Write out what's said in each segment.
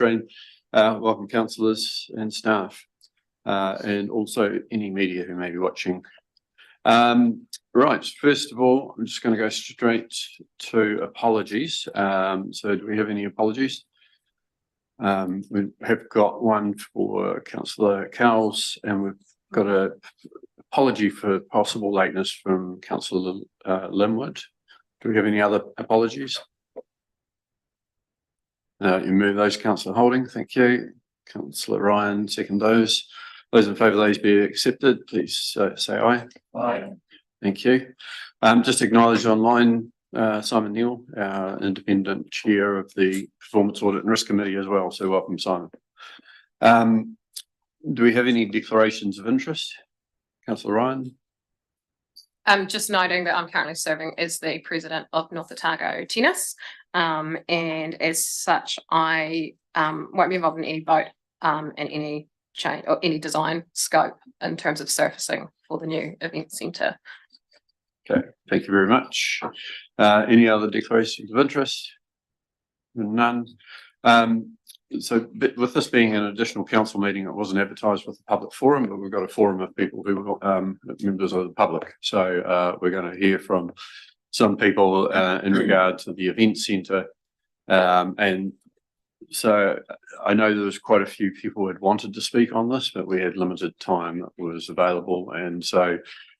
Welcome councillors and staff, and also any media who may be watching. Right, first of all, I'm just going to go straight to apologies. So do we have any apologies? We have got one for Councillor Cowles, and we've got an apology for possible lateness from Councillor Linwood. Do we have any other apologies? You move those, Councillor Holding, thank you. Councillor Ryan, second those. Those in favour of those be accepted, please say aye. Aye. Thank you. Just acknowledge online Simon Neal, our independent chair of the Performance Audit and Risk Committee as well, so welcome Simon. Do we have any declarations of interest? Councillor Ryan. Just noting that I'm currently serving as the president of North Otago Tennis, and as such, I won't be involved in any vote in any change or any design scope in terms of surfacing for the new event centre. Okay, thank you very much. Any other declarations of interest? None. So with this being an additional council meeting, it wasn't advertised with the public forum, but we've got a forum of people who are members of the public. So we're going to hear from some people in regard to the event centre. And so I know there was quite a few people who had wanted to speak on this, but we had limited time that was available. And so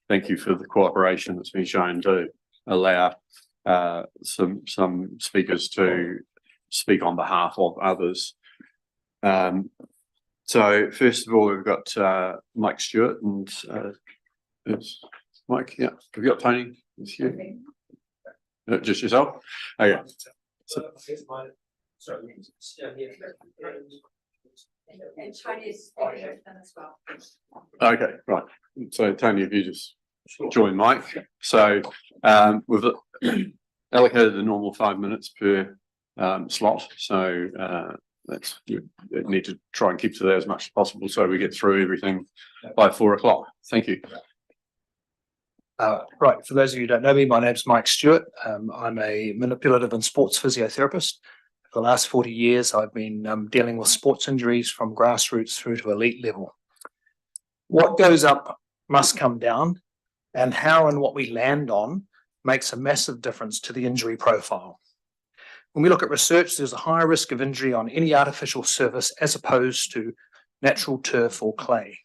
thank you for the cooperation that's been shown to allow some speakers to speak on behalf of others. So first of all, we've got Mike Stewart and it's Mike. Yeah, have you got Tony? It's you. Just yourself? Okay. So, okay, right. So Tony, if you just join Mike. So we've allocated the normal 5 minutes per slot. So that's you need to try and keep to that as much as possible so we get through everything by 4 o'clock. Thank you. Right, for those of you who don't know me, my name's Mike Stewart. I'm a manipulative and sports physiotherapist. For the last 40 years, I've been dealing with sports injuries from grassroots through to elite level. What goes up must come down, and how and what we land on makes a massive difference to the injury profile. When we look at research, there's a higher risk of injury on any artificial surface as opposed to natural turf or clay.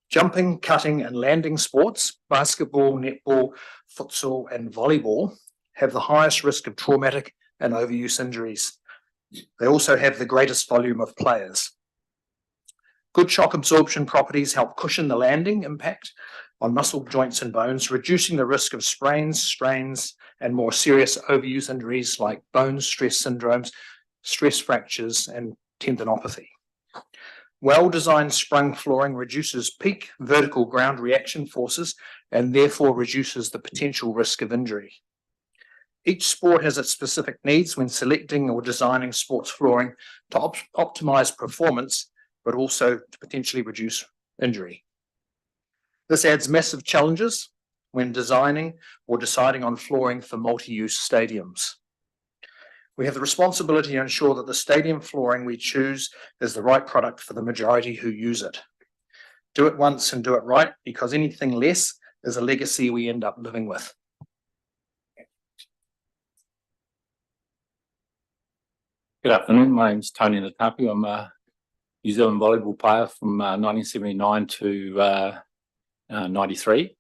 Jumping, cutting and landing sports, basketball, netball, futsal and volleyball have the highest risk of traumatic and overuse injuries. They also have the greatest volume of players. Good shock absorption properties help cushion the landing impact on muscle, joints and bones, reducing the risk of sprains, strains and more serious overuse injuries like bone stress syndromes, stress fractures and tendinopathy. Well-designed sprung flooring reduces peak vertical ground reaction forces and therefore reduces the potential risk of injury. Each sport has its specific needs when selecting or designing sports flooring to optimize performance, but also to potentially reduce injury. This adds massive challenges when designing or deciding on flooring for multi-use stadiums. We have the responsibility to ensure that the stadium flooring we choose is the right product for the majority who use it. Do it once and do it right, because anything less is a legacy we end up living with. Good afternoon, my name's Tony Natapu. I'm a New Zealand volleyball player from 1979 to 93.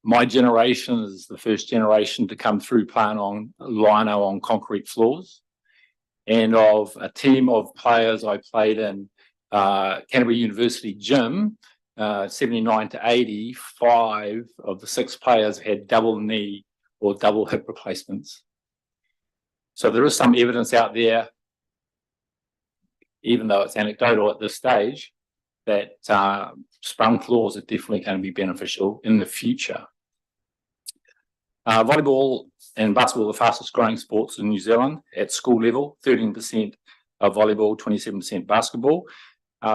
My generation is the first generation to come through playing on lino on concrete floors. And of a team of players I played in Canterbury University gym, 79 to 80, 5 of the 6 players had double knee or double hip replacements. So there is some evidence out there, even though it's anecdotal at this stage, that sprung floors are definitely going to be beneficial in the future. Volleyball and basketball are the fastest growing sports in New Zealand at school level, 13% of volleyball, 27% basketball.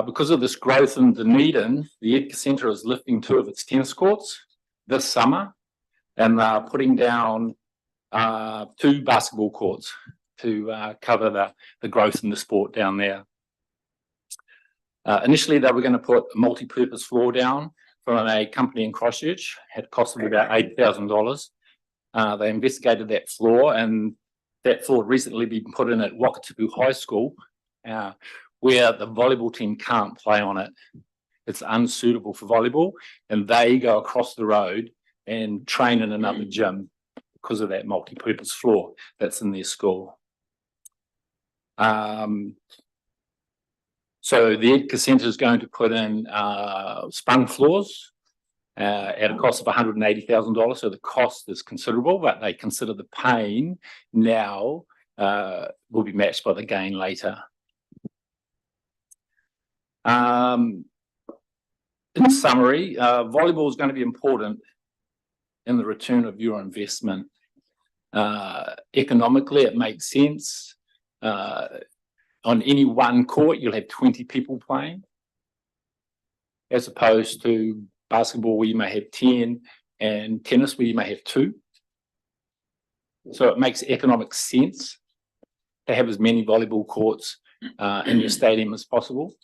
Because of this growth in Dunedin, the Edgar Centre is lifting 2 of its tennis courts this summer and putting down 2 basketball courts to cover the growth in the sport down there. Initially, they were going to put a multi-purpose floor down from a company in Christchurch. Had cost them about $8,000. They investigated that floor, and that floor recently been put in at Wakatipu High School, where the volleyball team can't play on it. It's unsuitable for volleyball, and they go across the road and train in another gym because of that multi-purpose floor that's in their school. So the Edgar Centre is going to put in sprung floors at a cost of $180,000. So the cost is considerable, but they consider the pain now will be matched by the gain later. In summary, volleyball is going to be important in the return of your investment. Economically, it makes sense. On any one court, you'll have 20 people playing, as opposed to basketball where you may have 10 and tennis where you may have 2. So it makes economic sense to have as many volleyball courts in your stadium as possible.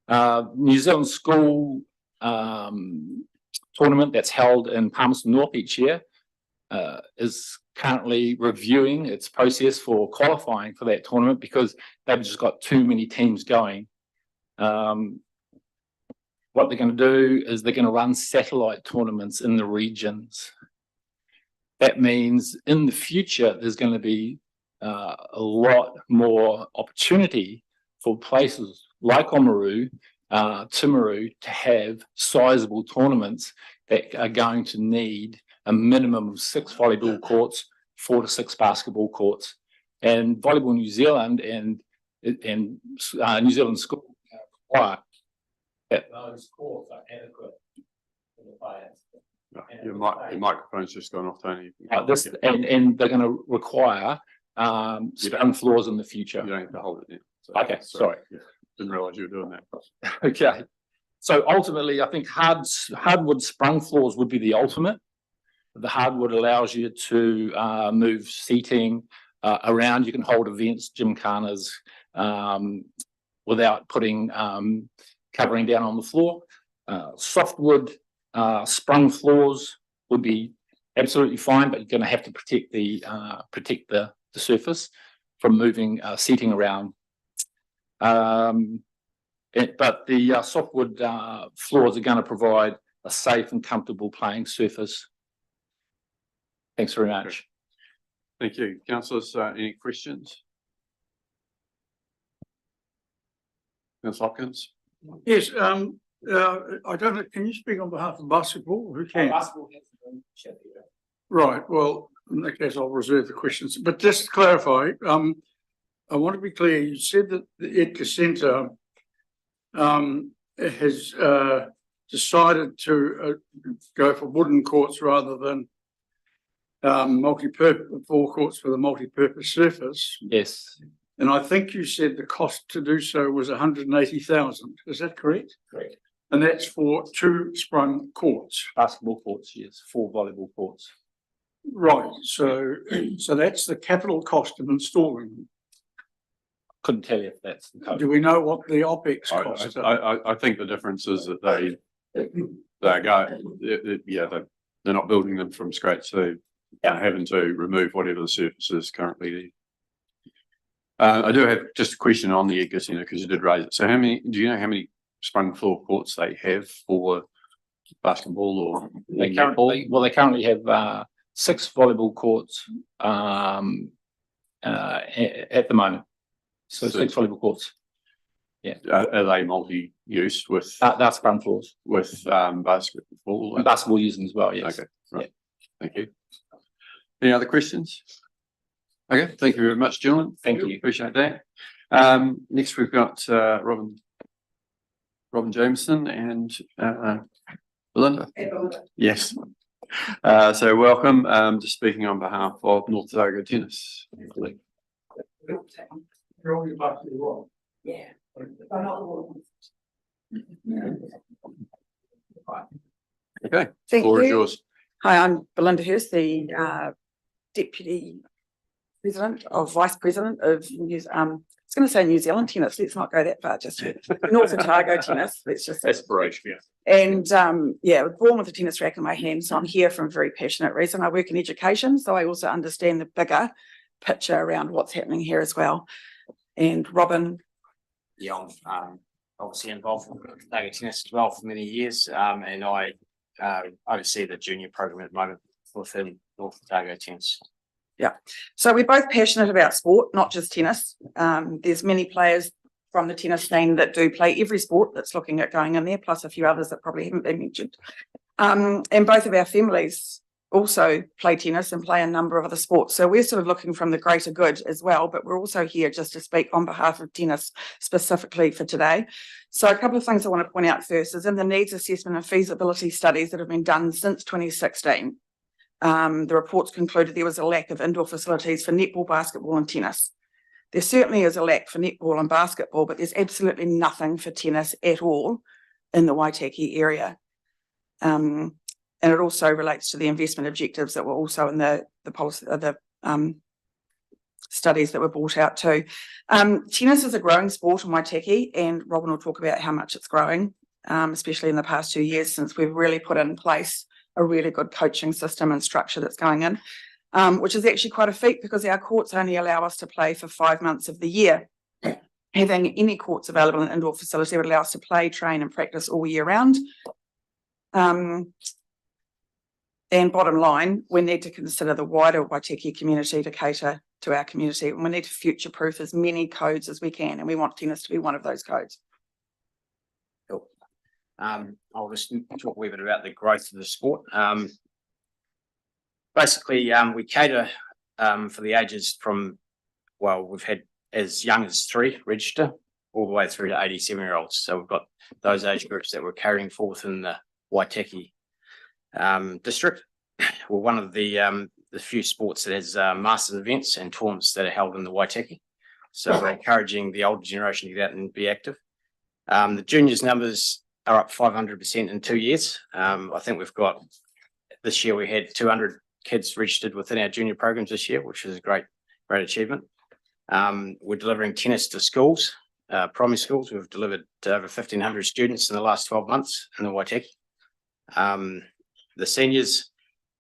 New Zealand School tournament that's held in Palmerston North each year is currently reviewing its process for qualifying for that tournament because they've just got too many teams going. What they're going to do is they're going to run satellite tournaments in the regions. That means in the future, there's going to be a lot more opportunity for places like Oamaru, Timaru to have sizable tournaments that are going to need a minimum of 6 volleyball courts, 4 to 6 basketball courts. And Volleyball New Zealand and New Zealand School require that those courts are adequate for the players. Your microphone's just gone off, Tony. And they're going to require sprung floors in the future. You don't have to hold it there. So, Okay, sorry. Yeah, didn't realise you were doing that. Okay. So ultimately, I think hardwood sprung floors would be the ultimate. The hardwood allows you to move seating around. You can hold events, gymkhanas, without putting covering down on the floor. Softwood sprung floors would be absolutely fine, but you're going to have to protect the surface from moving seating around. But the softwood floors are going to provide a safe and comfortable playing surface. Thanks very much. Thank you. Councillors, any questions? Councillor Hopkins? Yes, I don't know, can you speak on behalf of basketball? Who can? Right, well, in that case, I'll reserve the questions, but just to clarify, I want to be clear, you said that the Edgar Centre has decided to go for wooden courts rather than multi-purpose, 4 courts for the multi-purpose surface. Yes. And I think you said the cost to do so was 180,000. Is that correct? Correct. And that's for 2 sprung courts. Basketball courts, yes. 4 volleyball courts. Right. So that's the capital cost of installing them. Couldn't tell you if that's the code. Do we know what the OPEX costs are? I think the difference is that they're not building them from scratch, so having to remove whatever the surface is currently there. I do have just a question on the Edgar Centre because you did raise it. So do you know how many sprung floor courts they have for basketball or They currently have 6 volleyball courts at the moment. So 6 volleyball courts. Yeah. Are they multi-use with that's sprung floors with basketball? and basketball using as well. Yes. Okay. Right. Thank you. Any other questions? Okay. Thank you very much, gentlemen. Thank you. Appreciate that. Next, we've got Robin Jameson and Belinda. Yes. So welcome. Just speaking on behalf of North Otago Tennis. Yeah. Okay. Thank Floor is you. yours. Hi, I'm Belinda Hurst, the Deputy vice president of I was going to say New Zealand tennis. Let's not go that far just yet. North Otago tennis. Let's just Aspiration, yeah. and yeah, I was born with a tennis racket in my hand, so I'm here for a very passionate reason. I work in education, so I also understand the bigger picture around what's happening here as well. And Robin, Yeah, I'm obviously involved with Otago tennis as well for many years, and I oversee the junior program at the moment within North Otago tennis. so we're both passionate about sport, not just tennis. There's many players from the tennis scene that do play every sport that's looking at going in there, plus a few others that probably haven't been mentioned. And both of our families also play tennis and play a number of other sports. So we're sort of looking from the greater good as well, but we're also here just to speak on behalf of tennis specifically for today. So a couple of things I want to point out first is in the needs assessment and feasibility studies that have been done since 2016. The reports concluded there was a lack of indoor facilities for netball, basketball and tennis. There certainly is a lack for netball and basketball, but there's absolutely nothing for tennis at all in the Waitaki area. And it also relates to the investment objectives that were also in the policy, studies that were brought out too. Tennis is a growing sport in Waitaki, and Robin will talk about how much it's growing, especially in the past 2 years since we've really put in place a really good coaching system and structure that's going in, which is actually quite a feat because our courts only allow us to play for 5 months of the year. Having any courts available in an indoor facility would allow us to play, train and practice all year round. And bottom line, we need to consider the wider Waitaki community to cater to our community, and we need to future-proof as many codes as we can, and we want tennis to be one of those codes. Cool. I'll just talk a wee bit about the growth of the sport. Basically, we cater for the ages from, well, we've had as young as 3 register all the way through to 87-year-olds. So we've got those age groups that we're carrying forth in the Waitaki district. We're one of the few sports that has masters events and tournaments that are held in the Waitaki. So we're encouraging the older generation to get out and be active. The juniors numbers are up 500% in 2 years. I think we've got, this year we had 200 kids registered within our junior programs this year, which is a great achievement. We're delivering tennis to schools, primary schools. We've delivered to over 1,500 students in the last 12 months in the Waitaki. The seniors,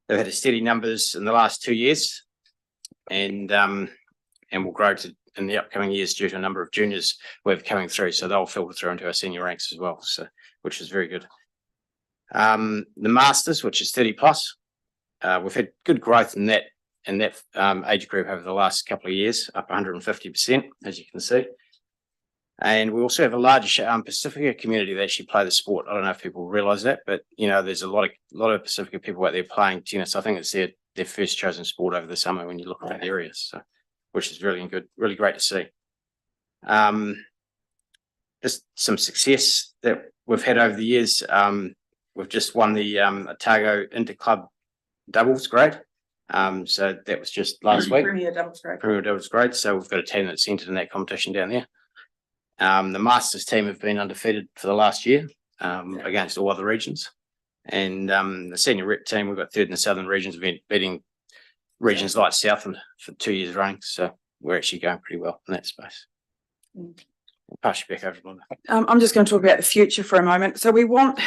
they've had a steady numbers in the last 2 years, and will grow to in the upcoming years due to a number of juniors we have coming through. So they'll filter through into our senior ranks as well. So, which is very good. The masters, which is 30 plus, we've had good growth in that age group over the last couple of years, up 150%, as you can see. And we also have a large Pacifica community that actually play the sport. I don't know if people realise that, but you know, there's a lot of Pacifica people out there playing tennis. I think it's their first chosen sport over the summer when you look around the areas, so, which is really good, really great to see. Just some success that we've had over the years. We've just won the Otago Inter-Club doubles grade. So that was just last week. Premier doubles grade. So we've got a team that's entered in that competition down there. The Masters team have been undefeated for the last year against all other regions. And the senior rep team, we've got third in the southern regions, beating regions like Southland for 2 years running. So we're actually going pretty well in that space. I'll pass you back over to Linda. I'm just going to talk about the future for a moment. So we want,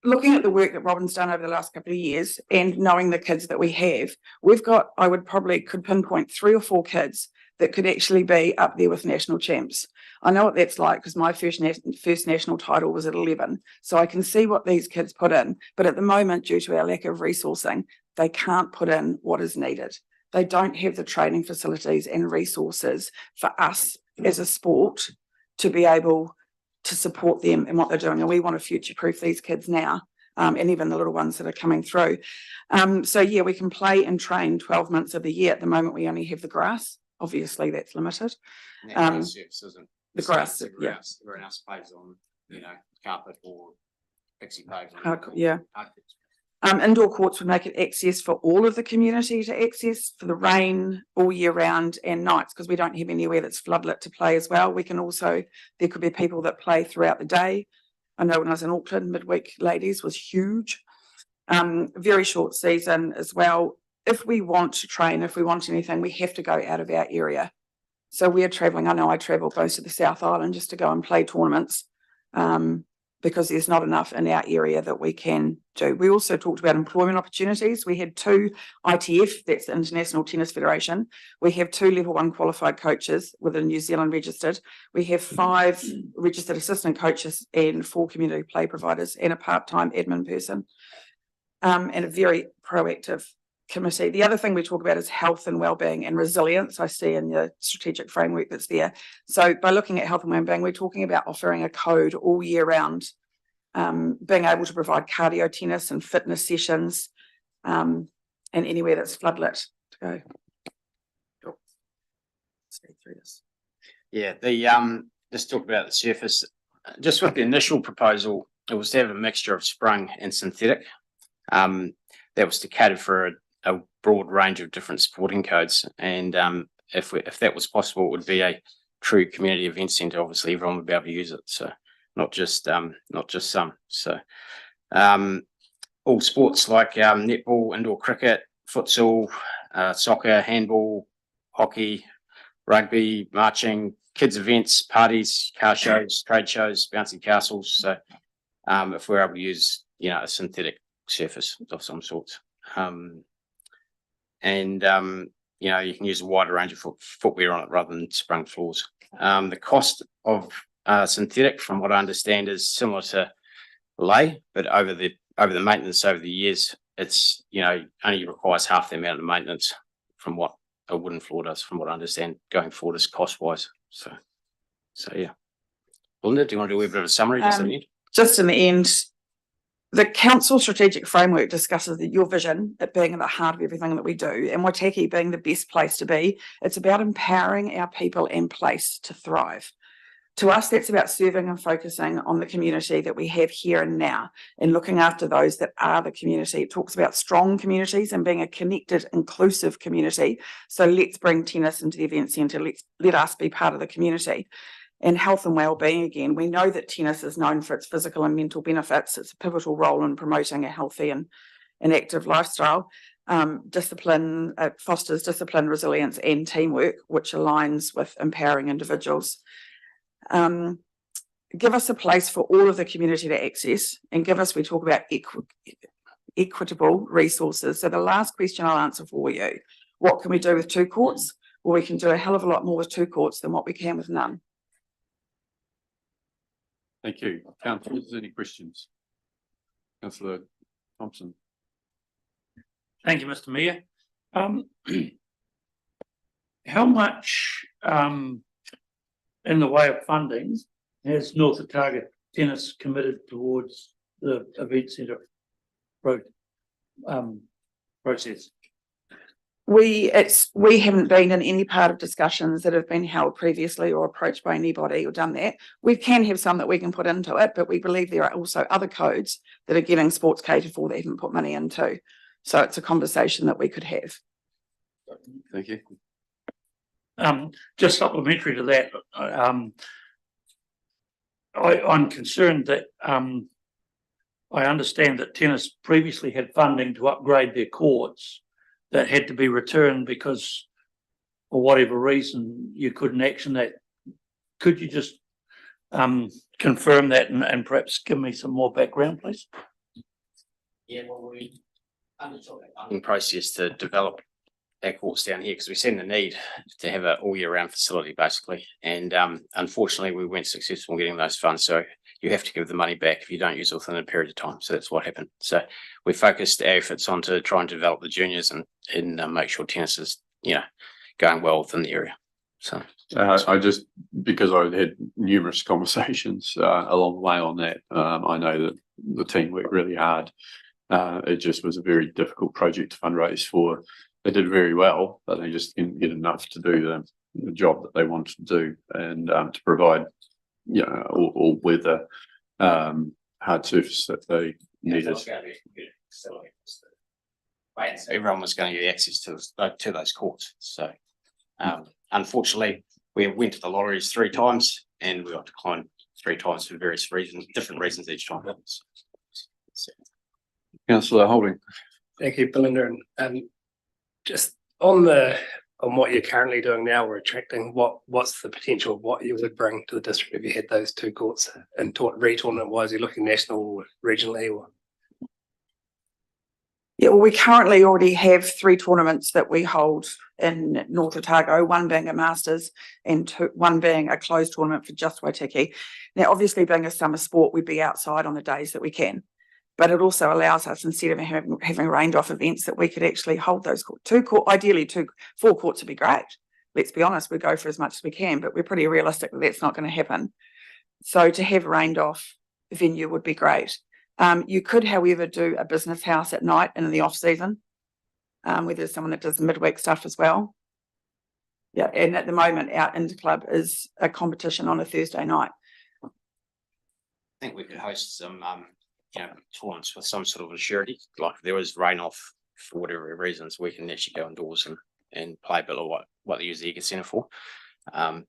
looking at the work that Robin's done over the last couple of years and knowing the kids that we have, we've got, I would probably could pinpoint 3 or 4 kids that could actually be up there with national champs. I know what that's like because my first national title was at 11. So I can see what these kids put in. But at the moment, due to our lack of resourcing, they can't put in what is needed. They don't have the training facilities and resources for us as a sport to be able to support them in what they're doing. And we want to future-proof these kids now, and even the little ones that are coming through. So yeah, we can play and train 12 months of the year. At the moment, we only have the grass. Obviously, that's limited. The grass, yeah. Everyone else plays on, you know, carpet or pixie paved. Yeah. Indoor courts would make it access for all of the community to access for the rain all year round and nights, because we don't have anywhere that's floodlit to play as well. We can also, there could be people that play throughout the day. I know when I was in Auckland, midweek ladies was huge. Very short season as well. if we want to train, if we want anything, we have to go out of our area. So we're traveling, I know I travel close to the South Island just to go and play tournaments, because there's not enough in our area that we can do. We also talked about employment opportunities. We had 2 ITF, that's the International Tennis Federation. We have 2 level 1 qualified coaches within New Zealand registered. We have 5 registered assistant coaches and 4 community play providers and a part-time admin person, and a very proactive committee. The other thing we talk about is health and wellbeing and resilience. I see in the strategic framework that's there. So by looking at health and wellbeing, we're talking about offering a code all year round, being able to provide cardio tennis and fitness sessions, and anywhere that's floodlit to go. Speed through this. Yeah, just talk about the surface. Just with the initial proposal, it was to have a mixture of sprung and synthetic. That was to cater for a broad range of different sporting codes, and if that was possible, it would be a true community event centre. Obviously, everyone would be able to use it, so not just some. So all sports like netball, indoor cricket, futsal, soccer, handball, hockey, rugby, marching, kids events, parties, car shows, trade shows, bouncy castles. So if we're able to use, a synthetic surface of some sorts, and you can use a wider range of footwear on it rather than sprung floors. The cost of synthetic, from what I understand, is similar to lay, but over the maintenance over the years, it's only requires half the amount of maintenance from what a wooden floor does, from what I understand going forward is cost wise. So yeah. Belinda, do you want to do a bit of a summary? Just in the end, the council strategic framework discusses your vision, it being at the heart of everything that we do, and Waitaki being the best place to be. It's about empowering our people and place to thrive. To us, that's about serving and focusing on the community that we have here and now, and looking after those that are the community. It talks about strong communities and being a connected, inclusive community. So let's bring tennis into the event centre. Let us be part of the community. And health and wellbeing, again, we know that tennis is known for its physical and mental benefits. It's a pivotal role in promoting a healthy and active lifestyle. Discipline, fosters discipline, resilience and teamwork, which aligns with empowering individuals. Give us a place for all of the community to access, and we talk about equitable resources. So the last question I'll answer for you, what can we do with 2 courts? Well, we can do a hell of a lot more with 2 courts than what we can with none. Thank you. Councillors, any questions? Councillor Thompson. Thank you, Mr. Mayor. How much in the way of funding has North Otago Tennis committed towards the event centre process? We haven't been in any part of discussions that have been held previously or approached by anybody or done that. We can have some that we can put into it, but we believe there are also other codes that are getting sports catered for that haven't put money into. So it's a conversation that we could have. Thank you. Just supplementary to that, I'm concerned that I understand that tennis previously had funding to upgrade their courts that had to be returned because for whatever reason you couldn't action that. Could you just confirm that and perhaps give me some more background, please? Yeah, well, we undertook a process to develop our courts down here because we've seen the need to have an all year round facility basically, and unfortunately we weren't successful in getting those funds, so you have to give the money back if you don't use it within a period of time. So that's what happened. So we focused our efforts on to try and develop the juniors and make sure tennis is going well within the area. So I just, because I had numerous conversations along the way on that, I know that the team worked really hard. It just was a very difficult project to fundraise for. They did very well, but they just didn't get enough to do the job that they wanted to do, and to provide all weather hard surface that they needed. Everyone was going to get access to those courts. So unfortunately, we went to the lotteries 3 times and we got declined 3 times for various reasons, different reasons each time. Councillor Holding. Thank you, Belinda. And Just on what you're currently doing now, we're attracting, what's the potential of what you would bring to the district if you had those two courts and re-tournament wise, you're looking national or regionally or? Yeah, well, we currently already have 3 tournaments that we hold in North Otago, one being a Masters and one being a closed tournament for just Waitaki. Now, obviously being a summer sport, we'd be outside on the days that we can, but it also allows us, instead of having rained off events, that we could actually hold those ideally 4 courts would be great. Let's be honest, we go for as much as we can, but we're pretty realistic that that's not going to happen. So to have rained off venue would be great. You could, however, do a business house at night and in the off season, where there's someone that does the midweek stuff as well. Yeah, and at the moment, our interclub is a competition on a Thursday night. I think we could host some, tournaments with some sort of a surety. Like if there was rain off for whatever reasons, we can actually go indoors and play a bit of what they use the Ega Centre for.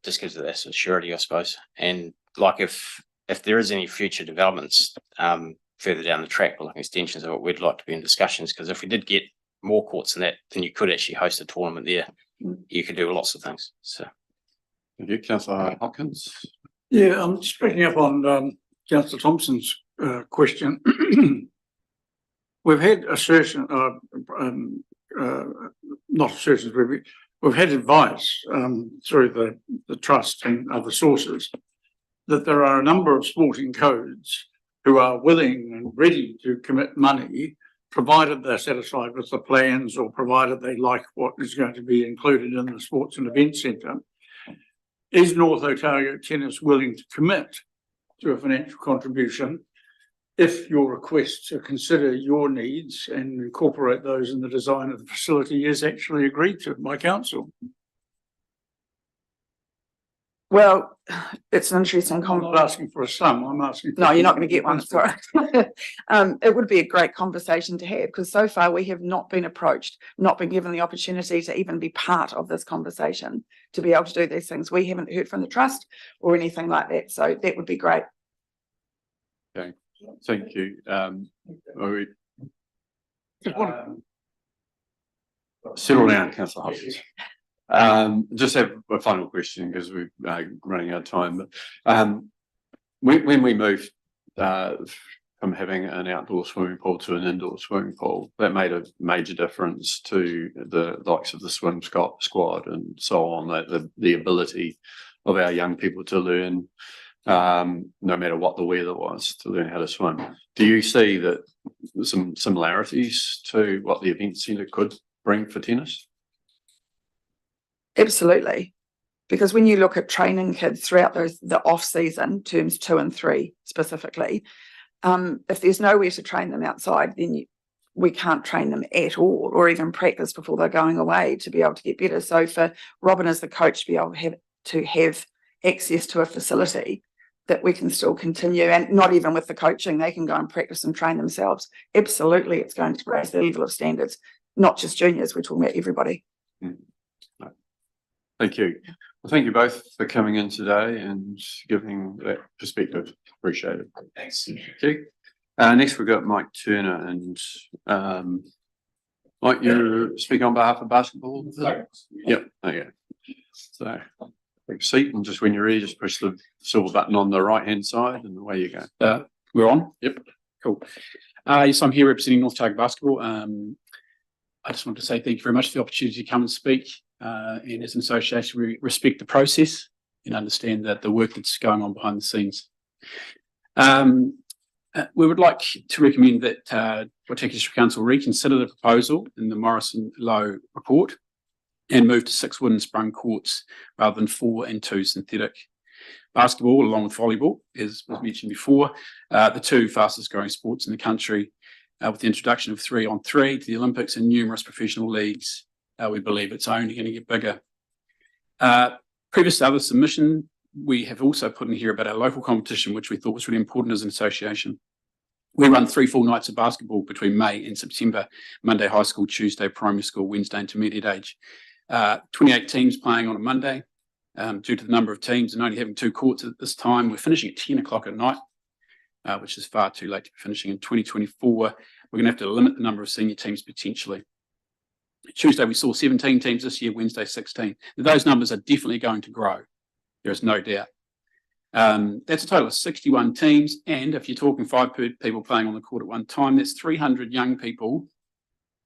Just gives it that sort of surety, I suppose. And like if there is any future developments, further down the track, like extensions of it, we'd like to be in discussions, because if we did get more courts than that, then you could actually host a tournament there. You could do lots of things. So, Thank you, Councillor Hopkins. Yeah, I'm just picking up on Councillor Thompson's question. We've had assertion, not assertions, we've had advice through the trust and other sources that there are a number of sporting codes who are willing and ready to commit money, provided they're satisfied with the plans or provided they like what is going to be included in the Sports and Events Centre. Is North Otago Tennis willing to commit to a financial contribution if your request to consider your needs and incorporate those in the design of the facility is actually agreed to by council? Well, it's an interesting I'm not asking for a sum, I'm asking for— No, you're not going to get one. Sorry. It would be a great conversation to have, because so far we have not been approached, not been given the opportunity to even be part of this conversation, to be able to do these things. We haven't heard from the trust or anything like that. So that would be great. Okay, thank you. Settle down, Councillor Hopkins. Just have a final question because we're running out of time. But when we moved from having an outdoor swimming pool to an indoor swimming pool, that made a major difference to the likes of the swim squad and so on. The ability of our young people to learn, no matter what the weather was, to learn how to swim. Do you see that some similarities to what the event centre could bring for tennis? Absolutely. Because when you look at training kids throughout the off season, terms 2 and 3 specifically, if there's nowhere to train them outside, then we can't train them at all, or even practice before they're going away to be able to get better. So for Robin as the coach to be able to have access to a facility that we can still continue, and not even with the coaching, they can go and practice and train themselves. Absolutely, it's going to raise the level of standards, not just juniors, we're talking about everybody. Thank you. Well, thank you both for coming in today and giving that perspective. Appreciate it. thanks. Thank you. Next we've got Mike Turner, and Mike, you speak on behalf of basketball? Yep. Okay. So take a seat, and just when you're ready, just push the silver button on the right hand side and away you go. We're on? Yep. Cool. Yes, I'm here representing North Otago Basketball. I just want to say thank you very much for the opportunity to come and speak. And as an association, we respect the process and understand that the work that's going on behind the scenes. We would like to recommend that Waitaki District Council reconsider the proposal in the Morrison Lowe report and move to 6 wooden sprung courts rather than 4 and 2 synthetic. Basketball, along with volleyball, as was mentioned before, the 2 fastest growing sports in the country, with the introduction of 3-on-3 to the Olympics and numerous professional leagues. We believe it's only going to get bigger. Previous to other submission, we have also put in here about our local competition, which we thought was really important as an association. We run 3 full nights of basketball between May and September, Monday high school, Tuesday primary school, Wednesday intermediate age. 28 teams playing on a Monday. Due to the number of teams and only having 2 courts at this time, we're finishing at 10 o'clock at night, which is far too late to be finishing in 2024. We're going to have to limit the number of senior teams potentially. Tuesday, we saw 17 teams this year, Wednesday, 16. Those numbers are definitely going to grow. There is no doubt. That's a total of 61 teams. And if you're talking 5 people playing on the court at one time, that's 300 young people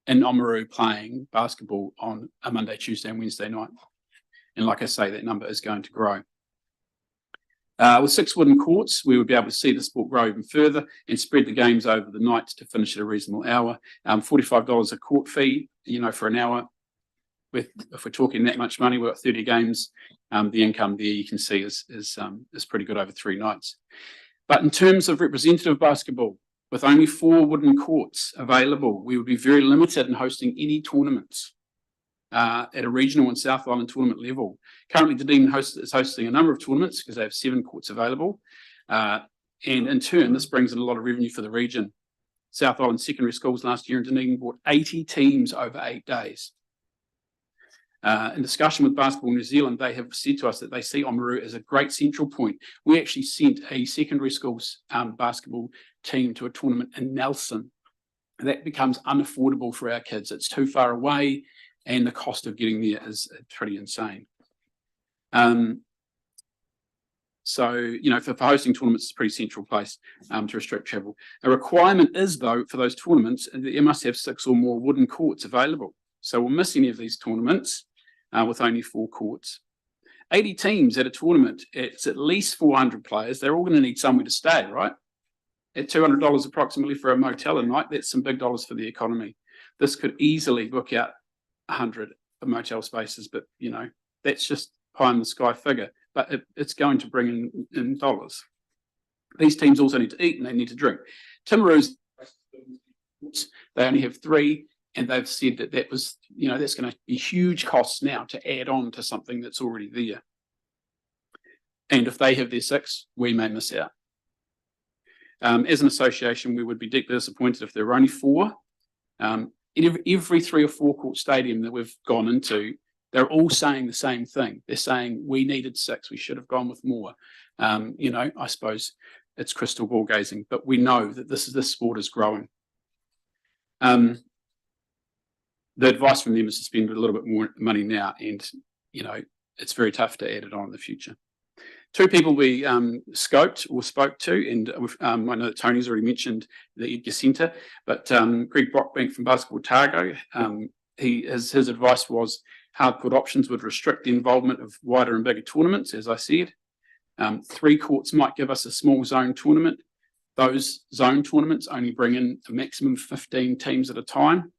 in Oamaru playing basketball on a Monday, Tuesday and Wednesday night. And like I say, that number is going to grow. With 6 wooden courts, we would be able to see the sport grow even further and spread the games over the night to finish at a reasonable hour. $45 a court fee, for an hour. If we're talking that much money, we're at 30 games. The income there you can see is pretty good over 3 nights. But in terms of representative basketball, with only 4 wooden courts available, we would be very limited in hosting any tournaments at a regional and South Island tournament level. Currently, Dunedin is hosting a number of tournaments because they have 7 courts available. And in turn, this brings in a lot of revenue for the region. South Island secondary schools last year in Dunedin brought 80 teams over 8 days. In discussion with Basketball New Zealand, they have said to us that they see Oamaru as a great central point. We actually sent a secondary schools basketball team to a tournament in Nelson. That becomes unaffordable for our kids. It's too far away, and the cost of getting there is pretty insane. So, for hosting tournaments, it's a pretty central place to restrict travel. A requirement is, though, for those tournaments, that you must have 6 or more wooden courts available. So we'll miss any of these tournaments with only 4 courts. 80 teams at a tournament, it's at least 400 players. They're all going to need somewhere to stay, right? At $200 approximately for a motel a night, that's some big dollars for the economy. This could easily book out 100 motel spaces, but, that's just pie in the sky figure. But it's going to bring in dollars. These teams also need to eat and they need to drink. Timaru's, they only have 3. And they've said that was, that's going to be huge costs now to add on to something that's already there. And if they have their 6, we may miss out. As an association, we would be deeply disappointed if there were only 4. Every 3 or 4 court stadium that we've gone into, they're all saying the same thing. They're saying we needed 6, we should have gone with more. I suppose it's crystal ball gazing, but we know that this sport is growing. The advice from them is to spend a little bit more money now, and it's very tough to add it on in the future. 2 people we scoped or spoke to, and I know that Tony's already mentioned the Edgar Centre, but Greg Brockbank from Basketball Otago, his advice was hardcourt options would restrict the involvement of wider and bigger tournaments, as I said. 3 courts might give us a small zone tournament. Those zone tournaments only bring in a maximum of 15 teams at a time.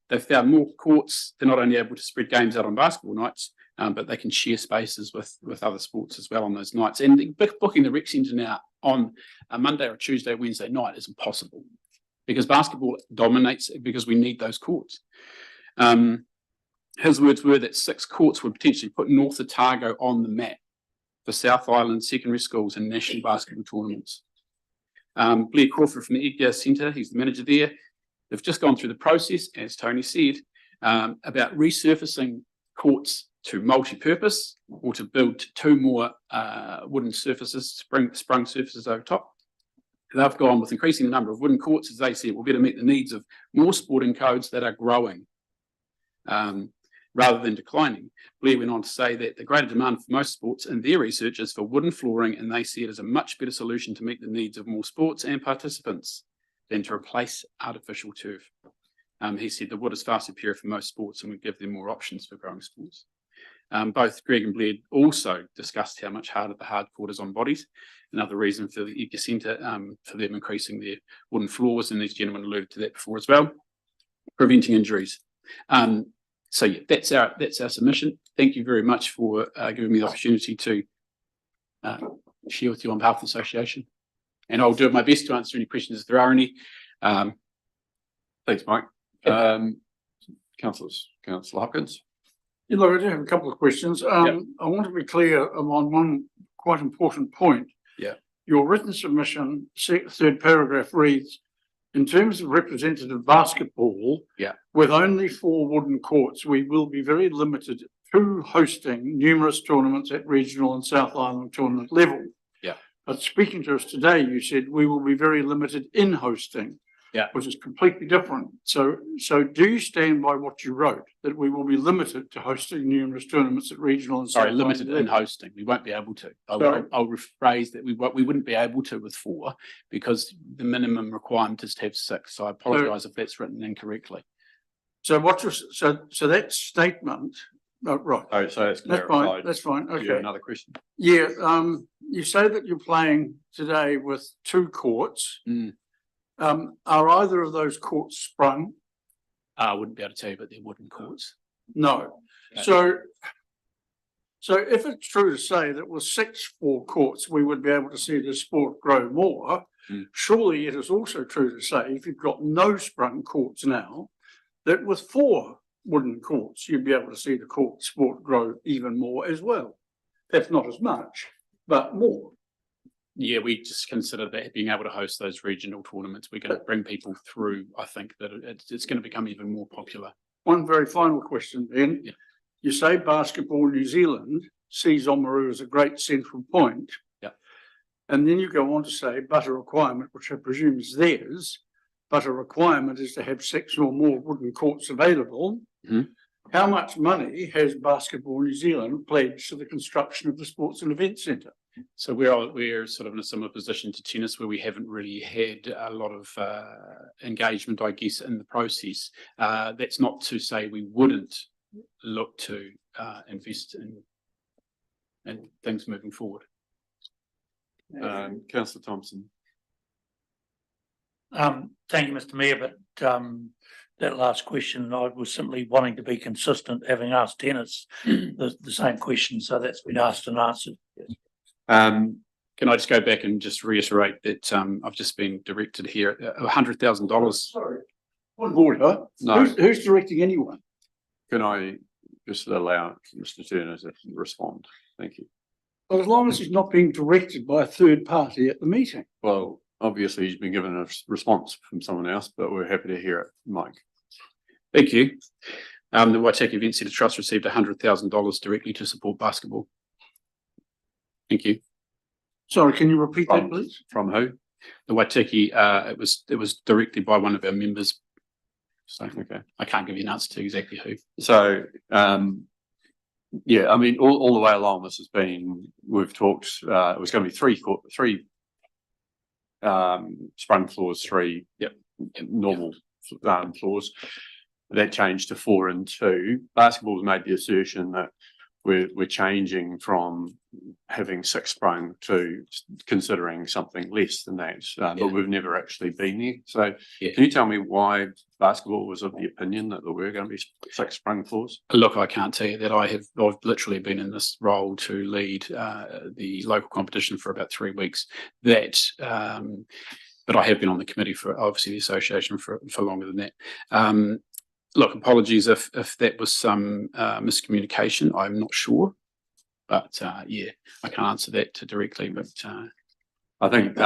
They've found more courts. They're not only able to spread games out on basketball nights, but they can share spaces with other sports as well on those nights. And booking the rec centre now on a Monday or Tuesday, Wednesday night is impossible because basketball dominates because we need those courts. His words were that 6 courts would potentially put North Otago on the map for South Island secondary schools and national basketball tournaments. Blair Crawford from the Edgar Centre, he's the manager there. They've just gone through the process, as Tony said, about resurfacing courts to multi-purpose or to build 2 more wooden surfaces, sprung surfaces over top. They've gone with increasing the number of wooden courts, as they said, will better meet the needs of more sporting codes that are growing rather than declining. Blair went on to say that the greater demand for most sports in their research is for wooden flooring, and they see it as a much better solution to meet the needs of more sports and participants than to replace artificial turf. He said the wood is far superior for most sports and would give them more options for growing sports. Both Greg and Blair also discussed how much harder the hard court is on bodies. Another reason for the Edgar Centre, for them increasing their wooden floors, and these gentlemen alluded to that before as well, preventing injuries. So yeah, that's our submission. Thank you very much for giving me the opportunity to share with you on behalf of the association. And I'll do my best to answer any questions if there are any. Thanks, Mike. Councillor Hopkins. Yeah, look, I do have a couple of questions. I want to be clear on one quite important point. Yeah. Your written submission, 3rd paragraph reads, in terms of representative basketball, with only 4 wooden courts, we will be very limited to hosting numerous tournaments at regional and South Island tournament level. Yeah. But speaking to us today, you said we will be very limited in hosting. Yeah. Which is completely different. So do you stand by what you wrote, that we will be limited to hosting numerous tournaments at regional and? Sorry, South limited Island in level? hosting. We won't be able to. Sorry? I'll rephrase that. We wouldn't be able to with 4 because the minimum requirement is to have 6. So I apologise if that's written incorrectly. So what you're, so that statement, right, Oh, so it's that's fine, clarified. that's fine, Do you have okay. another question? Yeah, you say that you're playing today with 2 courts. Mm. Are either of those courts sprung? I wouldn't be able to tell you, but they're wooden courts. No. Okay. So if it's true to say that with 6 4 courts, we would be able to see the sport grow more, surely it is also true to say if you've got no sprung courts now, that with 4 wooden courts, you'd be able to see the court sport grow even more as well. That's not as much, but more. Yeah, we just consider that being able to host those regional tournaments, we're going to bring people through. I think that it's going to become even more popular. One very final question then. Yeah. You say Basketball New Zealand sees Oamaru as a great central point. Yeah. And then you go on to say, but a requirement, which I presume is theirs, but a requirement is to have 6 or more wooden courts available. Mhm. How much money has Basketball New Zealand pledged to the construction of the Sports and Events Centre? So we're sort of in a similar position to tennis where we haven't really had a lot of engagement, I guess, in the process. That's not to say we wouldn't look to invest in things moving forward. Councillor Thompson. Thank you, Mr. Mayor, but that last question, I was simply wanting to be consistent, having asked Dennis the same question, so that's been asked and answered. Can I just go back and just reiterate that I've just been directed here $100,000. Sorry. Point of order. No. Who's directing anyone? Can I just allow Mr. Turner to respond? Thank you. Well, as long as he's not being directed by a third party at the meeting. Well, obviously he's been given a response from someone else, but we're happy to hear it, Mike. Thank you. The Waitaki Event Centre Trust received $100,000 directly to support basketball. Thank you. Sorry, can you repeat that, please? From who? The Waitaki, it was directed by one of our members. So Okay. I can't give you an answer to exactly who. So, yeah, I mean, all the way along, this has been, we've talked, it was going to be three sprung floors, 3 normal floors. That changed to 4 and 2. Basketball's made the assertion that we're changing from having 6 sprung to considering something less than that, but we've never actually been there. So can you tell me why basketball was of the opinion that there were going to be 6 sprung floors? Look, I can't tell you that. I've literally been in this role to lead the local competition for about 3 weeks. But I have been on the committee for obviously the association for longer than that. Look, apologies if that was some miscommunication. I'm not sure, but yeah, I can't answer that directly. But I think,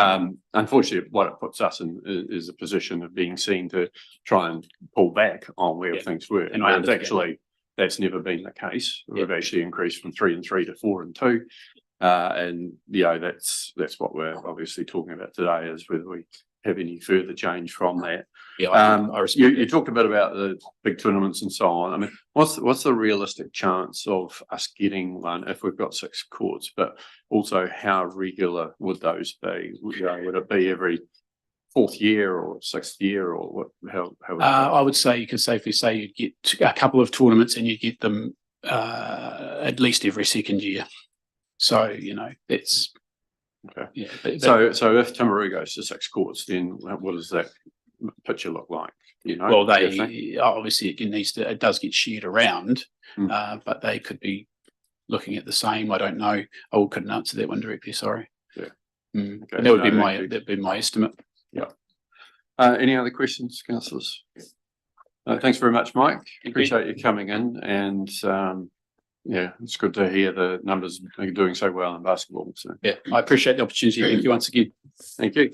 unfortunately, what it puts us in is a position of being seen to try and pull back on where things were. And I understand. Actually, that's never been the case. We've actually increased from 3 and 3 to 4 and 2. And you know, that's what we're obviously talking about today, is whether we have any further change from that. Yeah, I respect you talked a bit about the big tournaments and so on. I mean, what's the realistic chance of us getting one if we've got 6 courts? But also, how regular would those be? Would it be every 4th year or 6th year, or what? How would I would say you could safely say you'd get a couple of tournaments and you get them at least every 2nd year. So you know that's okay. Yeah. So if Timaru goes to 6 courts, then what does that picture look like? You know, well, they obviously it does get shared around, but they could be looking at the same. I don't know. I couldn't answer that one directly. Sorry. Yeah. Okay. That would be my estimate. Yeah. Any other questions, councillors? Thanks very much, Mike. Appreciate you coming in, and yeah, it's good to hear the numbers are doing so well in basketball. So yeah, I appreciate the opportunity. Thank you once again. Thank you.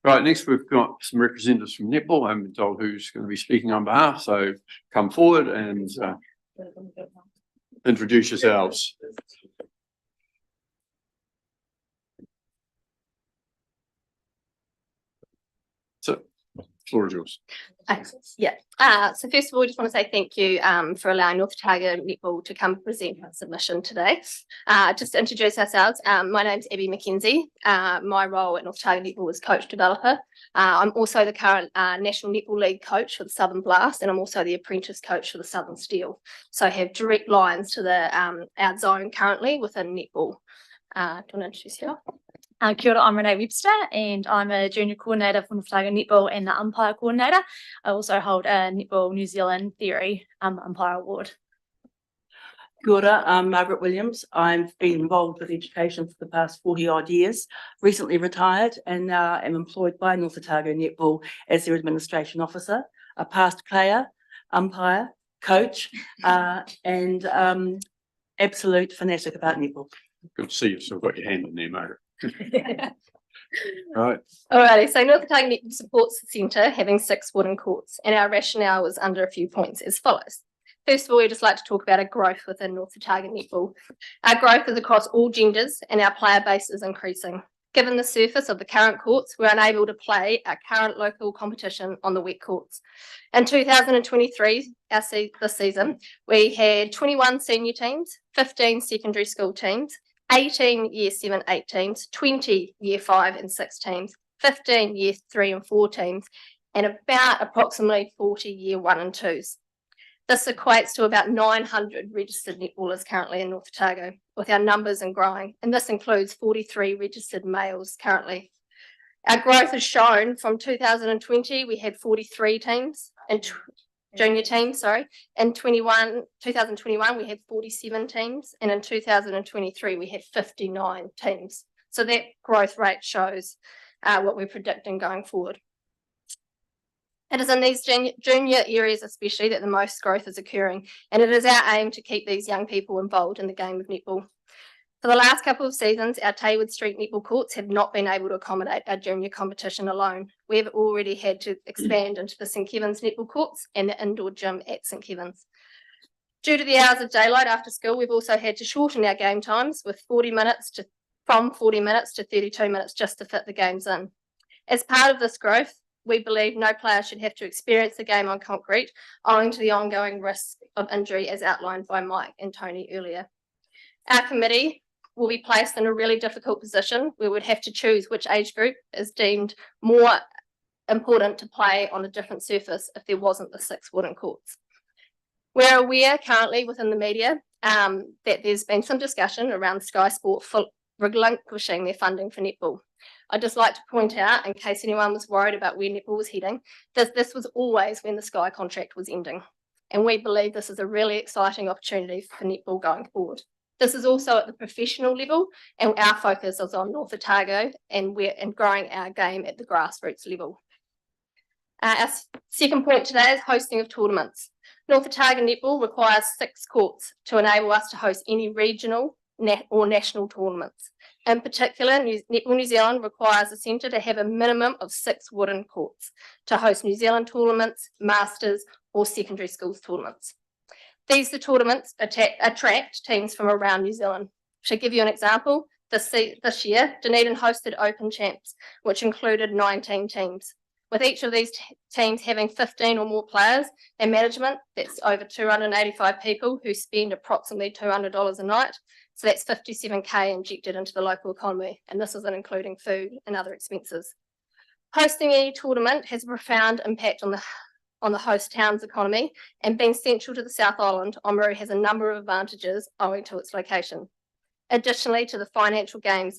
Right, next we've got some representatives from netball. I haven't been told who's going to be speaking on behalf, so come forward and introduce yourselves. So, Floor is yours. So first of all, I just want to say thank you for allowing North Otago Netball to come present our submission today. Just to introduce ourselves, my name's Abby McKenzie. My role at North Otago Netball is coach developer. I'm also the current National Netball League coach for the Southern Blast, and I'm also the apprentice coach for the Southern Steel. So I have direct lines to the our zone currently within netball. Do you want to introduce yourself? Kia ora, I'm Renee Webster and I'm a junior coordinator for North Otago Netball and the umpire coordinator. I also hold a Netball New Zealand Theory umpire award. Kia ora, I'm Margaret Williams. I've been involved with education for the past 40 odd years, recently retired and now am employed by North Otago Netball as their administration officer, a past player, umpire, coach, and absolute fanatic about netball. Good to see you've still got your hand in there, Margaret. Right. Alrighty, so North Otago Netball supports the centre having 6 wooden courts, and our rationale was under a few points as follows. First of all, we'd just like to talk about our growth within North Otago Netball. Our growth is across all genders and our player base is increasing. Given the surface of the current courts, we're unable to play our current local competition on the wet courts. In 2023, this season, we had 21 senior teams, 15 secondary school teams, 18 year 7, 8 teams, 20 year 5 and 6 teams, 15 year 3 and 4 teams, and about approximately 40 year 1 and 2s. This equates to about 900 registered netballers currently in North Otago, with our numbers and growing, and this includes 43 registered males currently. Our growth is shown from 2020, we had 43 teams and junior teams, In 2021, we had 47 teams, and in 2023, we had 59 teams. So that growth rate shows what we're predicting going forward. It is in these junior areas especially that the most growth is occurring, and it is our aim to keep these young people involved in the game of netball. For the last couple of seasons, our Tayward Street netball courts have not been able to accommodate our junior competition alone. We've already had to expand into the St Kevin's netball courts and the indoor gym at St Kevin's. Due to the hours of daylight after school, we've also had to shorten our game times from 40 minutes to 32 minutes just to fit the games in. As part of this growth, we believe no player should have to experience the game on concrete owing to the ongoing risk of injury as outlined by Mike and Tony earlier. Our committee will be placed in a really difficult position where we'd have to choose which age group is deemed more important to play on a different surface if there wasn't the 6 wooden courts. We're aware currently within the media that there's been some discussion around Sky Sport relinquishing their funding for netball. I'd just like to point out, in case anyone was worried about where netball was heading, that this was always when the Sky contract was ending. And we believe this is a really exciting opportunity for netball going forward. This is also at the professional level, and our focus is on North Otago and growing our game at the grassroots level. Our second point today is hosting of tournaments. North Otago Netball requires 6 courts to enable us to host any regional or national tournaments. In particular, Netball New Zealand requires a centre to have a minimum of 6 wooden courts to host New Zealand tournaments, masters, or secondary schools tournaments. These tournaments attract teams from around New Zealand. To give you an example, this year, Dunedin hosted Open Champs, which included 19 teams. With each of these teams having 15 or more players and management, that's over 285 people who spend approximately $200 a night. So that's 57K injected into the local economy, and this isn't including food and other expenses. Hosting any tournament has a profound impact on the host town's economy, and being central to the South Island, Oamaru has a number of advantages owing to its location. Additionally to the financial gains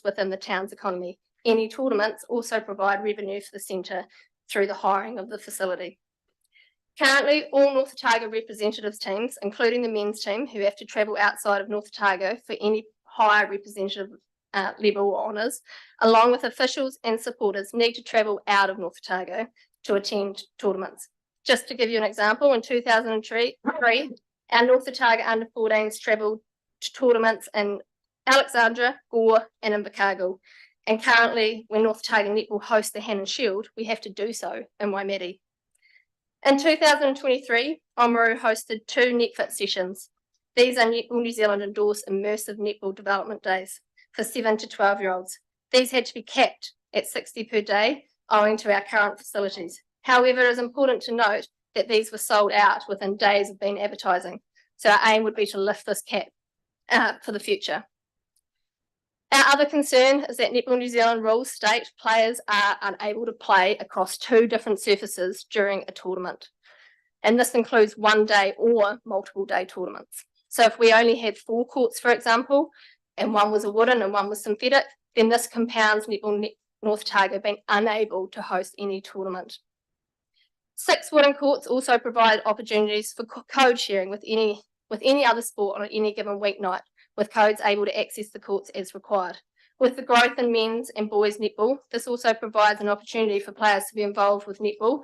within the town's economy, any tournaments also provide revenue for the centre through the hiring of the facility. Currently, all North Otago representatives teams, including the men's team, who have to travel outside of North Otago for any higher representative level honours, along with officials and supporters, need to travel out of North Otago to attend tournaments. Just to give you an example, in 2003, our North Otago under-14s travelled to tournaments in Alexandra, Gore and Invercargill. And currently, when North Otago Netball hosts the Hannon Shield, we have to do so in Waimeri. In 2023, Oamaru hosted 2 NetFit sessions. These are Netball New Zealand endorsed immersive netball development days for 7 to 12-year-olds. These had to be capped at 60 per day owing to our current facilities. However, it is important to note that these were sold out within days of being advertising. So our aim would be to lift this cap for the future. Our other concern is that Netball New Zealand rules state players are unable to play across 2 different surfaces during a tournament. And this includes 1 day or multiple day tournaments. So if we only had 4 courts, for example, and one was a wooden and one was synthetic, then this compounds Netball North Otago being unable to host any tournament. 6 wooden courts also provide opportunities for code sharing with any other sport on any given weeknight, with codes able to access the courts as required. With the growth in men's and boys netball, this also provides an opportunity for players to be involved with netball,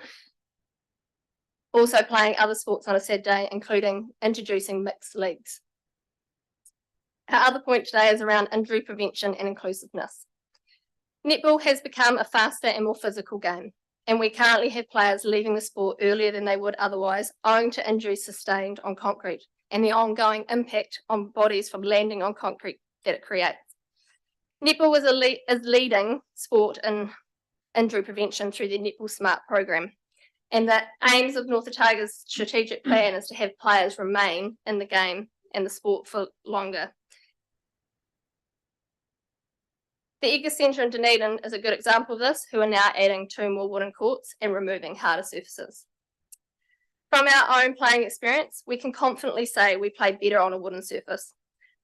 also playing other sports on a Saturday, including introducing mixed leagues. Our other point today is around injury prevention and inclusiveness. Netball has become a faster and more physical game, and we currently have players leaving the sport earlier than they would otherwise, owing to injuries sustained on concrete and the ongoing impact on bodies from landing on concrete that it creates. Netball is leading sport in injury prevention through the Netball Smart program, and the aims of North Otago's strategic plan is to have players remain in the game and the sport for longer. The Edgar Centre in Dunedin is a good example of this, who are now adding 2 more wooden courts and removing harder surfaces. From our own playing experience, we can confidently say we play better on a wooden surface.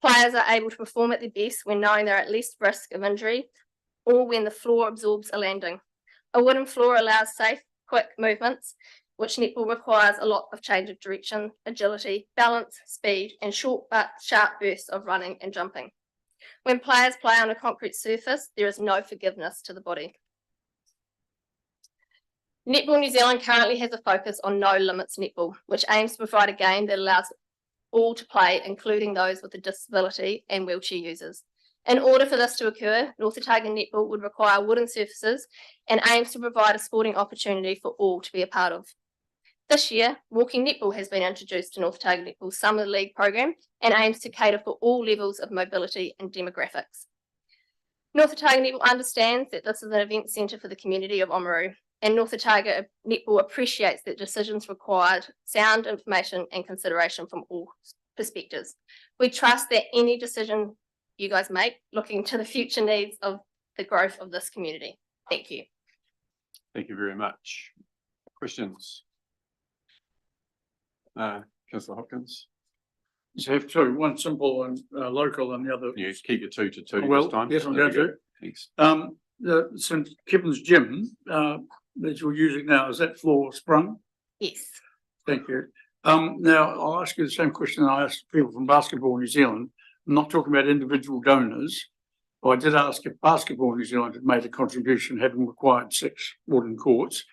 Players are able to perform at their best when knowing they're at least risk of injury or when the floor absorbs a landing. A wooden floor allows safe, quick movements, which netball requires a lot of change of direction, agility, balance, speed, and short but sharp bursts of running and jumping. When players play on a concrete surface, there is no forgiveness to the body. Netball New Zealand currently has a focus on no limits netball, which aims to provide a game that allows all to play, including those with a disability and wheelchair users. In order for this to occur, North Otago netball would require wooden surfaces and aims to provide a sporting opportunity for all to be a part of. This year, walking netball has been introduced to North Otago Netball's Summer League program and aims to cater for all levels of mobility and demographics. North Otago Netball understands that this is an event centre for the community of Oamaru, and North Otago Netball appreciates that decisions required sound information and consideration from all perspectives. We trust that any decision you guys make looking to the future needs of the growth of this community. Thank you. Thank you very much. Questions? Councillor Hopkins? So have 2, one simple and local and the other. You keep your 2 to 2 Well, this time. yes, I'm There going we to. go. Thanks. The St Kevin's gym that you're using now, is that floor sprung? Yes. Thank you. Now I'll ask you the same question I asked people from Basketball New Zealand. I'm not talking about individual donors. But I did ask if Basketball New Zealand had made a contribution, having required 6 wooden courts.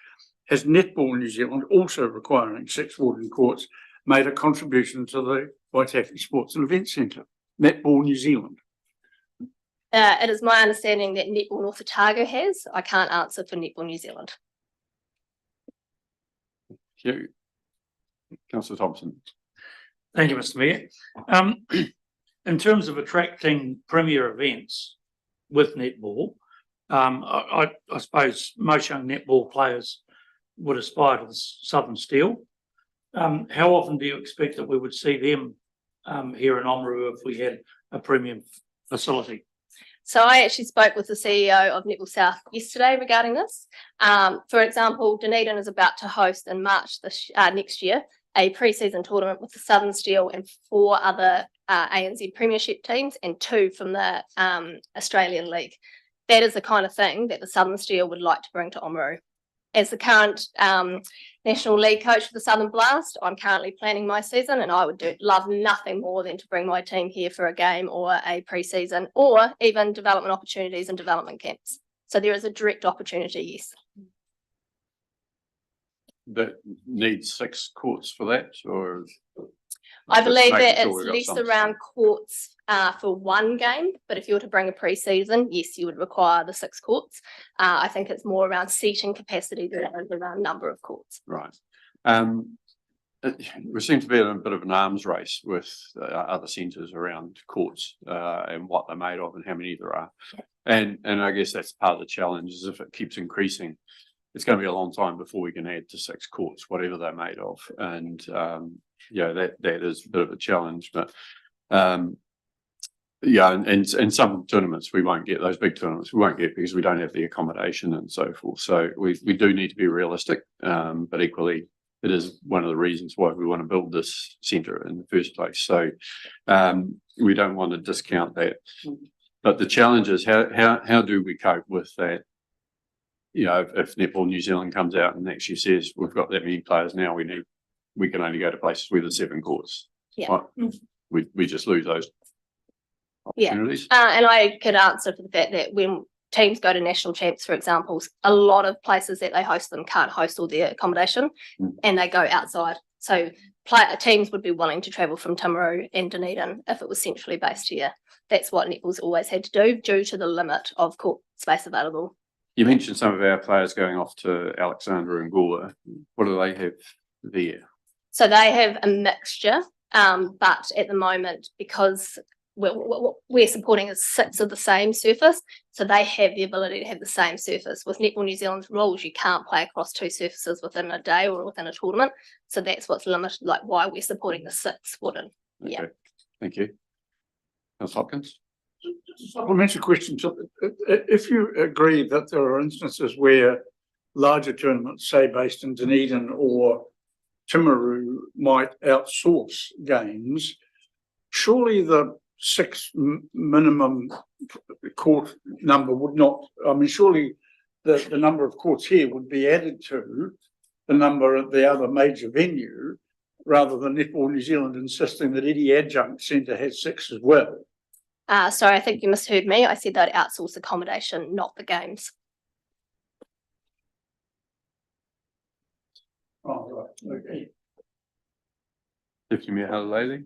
Has Netball New Zealand, also requiring 6 wooden courts, made a contribution to the Waitaki Sports and Events Centre? Netball New Zealand. It is my understanding that Netball North Otago has. I can't answer for Netball New Zealand. Thank you. Councillor Thompson. Thank you, Mr. Mayor. In terms of attracting premier events with netball, I suppose most young netball players would aspire to the Southern Steel. How often do you expect that we would see them here in Oamaru if we had a premium facility? So I actually spoke with the CEO of Netball South yesterday regarding this. For example, Dunedin is about to host in March next year a pre-season tournament with the Southern Steel and 4 other ANZ Premiership teams and 2 from the Australian League. That is the kind of thing that the Southern Steel would like to bring to Oamaru. As the current National League coach for the Southern Blast, I'm currently planning my season, and I would love nothing more than to bring my team here for a game or a pre-season or even development opportunities and development camps. So there is a direct opportunity, yes. That needs 6 courts for that, or? I believe Just that making sure it's we've got less some. around courts for one game, but if you were to bring a pre-season, yes, you would require the 6 courts. I think it's more around seating capacity than it is around number of courts. Right. we seem to be in a bit of an arms race with other centres around courts and what they're made of and how many there are. And I guess that's part of the challenge is if it keeps increasing, it's going to be a long time before we can add to 6 courts, whatever they're made of. And that is a bit of a challenge. But and some tournaments we won't get, those big tournaments we won't get because we don't have the accommodation and so forth. So we do need to be realistic, but equally it is one of the reasons why we want to build this centre in the first place. So we don't want to discount that. But the challenge is how do we cope with that? You know, if Netball New Zealand comes out and actually says we've got that many players now, we can only go to places with the 7 courts. Yeah. Right? We just lose those opportunities. And I could answer for the fact that when teams go to national champs, for example, a lot of places that they host them can't host all their accommodation and they go outside. So teams would be willing to travel from Timaru and Dunedin if it was centrally based here. That's what Netball's always had to do due to the limit of court space available. You mentioned some of our players going off to Alexandra and Gawler. What do they have there? So they have a mixture, but at the moment, because what we're supporting is 6 of the same surface, so they have the ability to have the same surface. With Netball New Zealand's rules, you can't play across 2 surfaces within a day or within a tournament. So that's what's limited, like why we're supporting the 6 wooden. Okay. Yeah. Thank you. Councillor Hopkins? Supplementary question. So if you agree that there are instances where larger tournaments, say based in Dunedin or Timaru, might outsource games, surely the 6 minimum court number would not, I mean, surely the number of courts here would be added to the number at the other major venue rather than Netball New Zealand insisting that any adjunct centre has 6 as well. Sorry, I think you misheard me. I said they'd outsource accommodation, not the games. Oh, right. Okay. Deputy Mayor Halalele?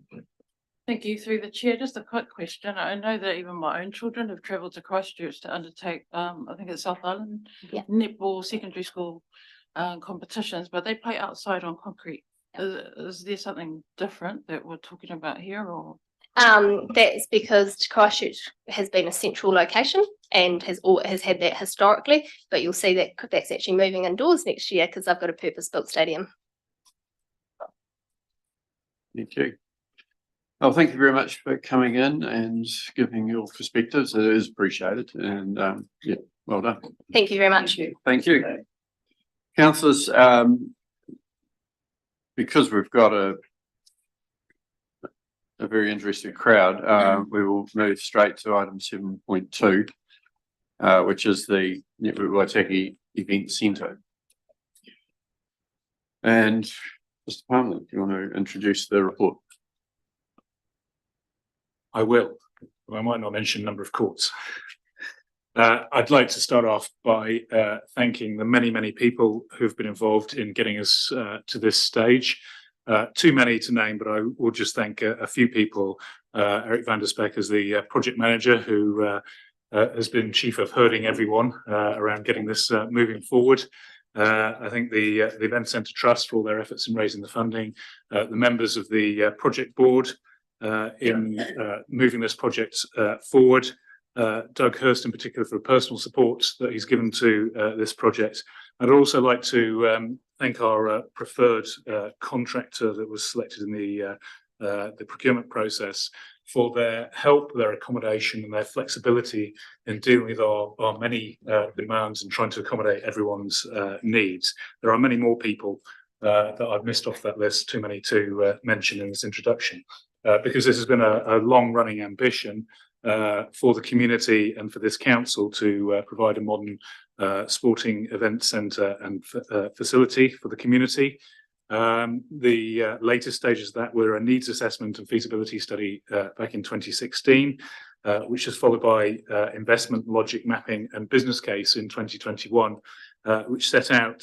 Thank you. Through the chair, just a quick question. I know that even my own children have travelled to Christchurch to undertake, I think it's South Island, netball secondary school competitions, but they play outside on concrete. Is there something different that we're talking about here, or? That's because Christchurch has been a central location and has had that historically, but you'll see that that's actually moving indoors next year because they've got a purpose-built stadium. Thank you. Well, thank you very much for coming in and giving your perspectives. It is appreciated, and yeah, well done. Thank you very much. Thank you. Councillors, because we've got a very interested crowd, we will move straight to item 7.2, which is the Waitaki Event Centre. And Mr. Palmer, do you want to introduce the report? I will. I might not mention number of courts. I'd like to start off by thanking the many people who've been involved in getting us to this stage. Too many to name, but I will just thank a few people. Eric van der Spek is the project manager who has been chief of herding everyone around getting this moving forward. I think the Event Centre Trust for all their efforts in raising the funding, the members of the project board in moving this project forward, Doug Hurst in particular for the personal support that he's given to this project. I'd also like to thank our preferred contractor that was selected in the procurement process for their help, their accommodation and their flexibility in dealing with our many demands and trying to accommodate everyone's needs. There are many more people that I've missed off that list, too many to mention in this introduction, because this has been a long-running ambition for the community and for this council to provide a modern sporting event centre and facility for the community. The latest stages of that were a needs assessment and feasibility study back in 2016, which was followed by investment logic mapping and business case in 2021, which set out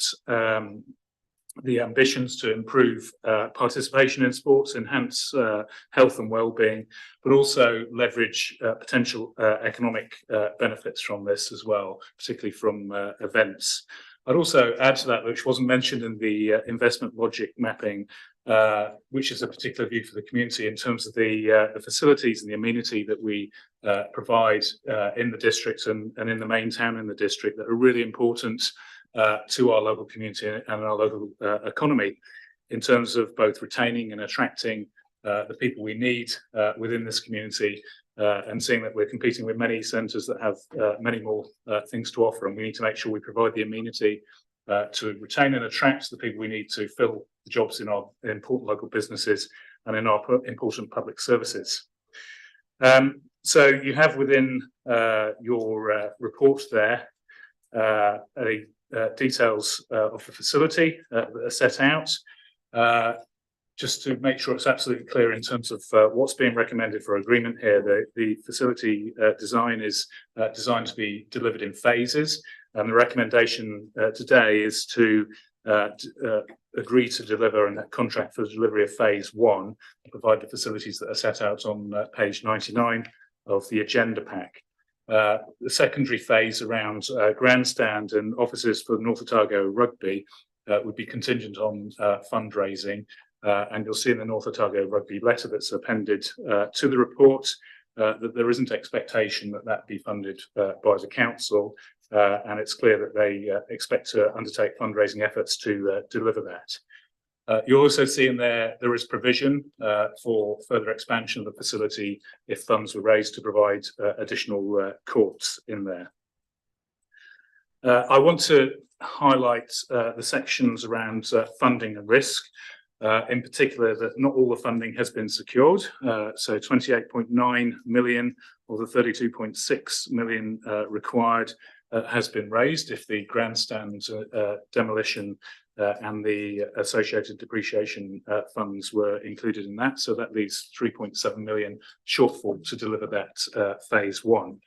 the ambitions to improve participation in sports, enhance health and well-being, but also leverage potential economic benefits from this as well, particularly from events. I'd also add to that, which wasn't mentioned in the investment logic mapping, which is a particular view for the community in terms of the facilities and the amenity that we provide in the district and in the main town in the district that are really important to our local community and our local economy in terms of both retaining and attracting the people we need within this community and seeing that we're competing with many centres that have many more things to offer, and we need to make sure we provide the amenity to retain and attract the people we need to fill the jobs in our important local businesses and in our important public services. So you have within your report there details of the facility that are set out. Just to make sure it's absolutely clear in terms of what's being recommended for agreement here, the facility design is designed to be delivered in phases, and the recommendation today is to agree to deliver and contract for the delivery of phase 1 and provide the facilities that are set out on page 99 of the agenda pack. The secondary phase around grandstand and offices for North Otago Rugby would be contingent on fundraising. And you'll see in the North Otago Rugby letter that's appended to the report that there isn't expectation that that be funded by the council, and it's clear that they expect to undertake fundraising efforts to deliver that. You'll also see in there is provision for further expansion of the facility if funds were raised to provide additional courts in there. I want to highlight the sections around funding and risk. In particular, that not all the funding has been secured. So 28.9 million of the 32.6 million required has been raised if the grandstand demolition and the associated depreciation funds were included in that. So that leaves 3.7 million shortfall to deliver that phase 1.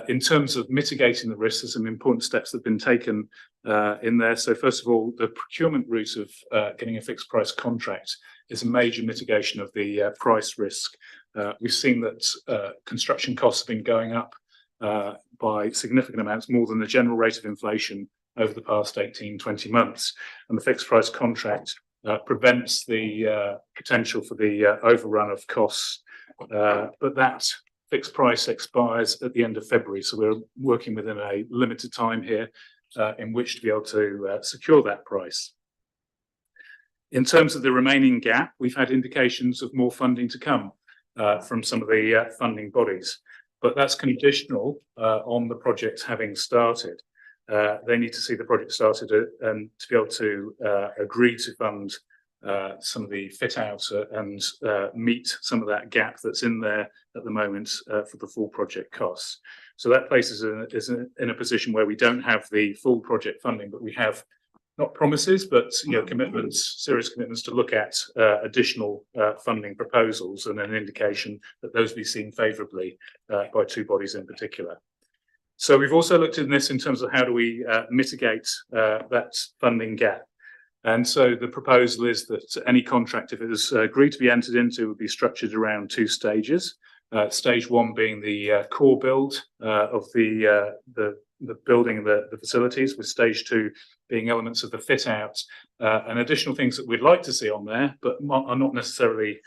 In terms of mitigating the risks, there's some important steps that have been taken in there. So first of all, the procurement route of getting a fixed price contract is a major mitigation of the price risk. We've seen that construction costs have been going up by significant amounts, more than the general rate of inflation over the past 18-20 months. And the fixed price contract prevents the potential for the overrun of costs. But that fixed price expires at the end of February. So we're working within a limited time here in which to be able to secure that price. In terms of the remaining gap, we've had indications of more funding to come from some of the funding bodies, but that's conditional on the project having started. They need to see the project started and to be able to agree to fund some of the fit out and meet some of that gap that's in there at the moment for the full project costs. So that places us in a position where we don't have the full project funding, but we have not promises, but commitments, serious commitments to look at additional funding proposals and an indication that those be seen favourably by two bodies in particular. So we've also looked at this in terms of how do we mitigate that funding gap. And so the proposal is that any contract, if it is agreed to be entered into, would be structured around 2 stages. Stage 1 being the core build of the building, the facilities, with stage 2 being elements of the fit out and additional things that we'd like to see on there, but are not necessarily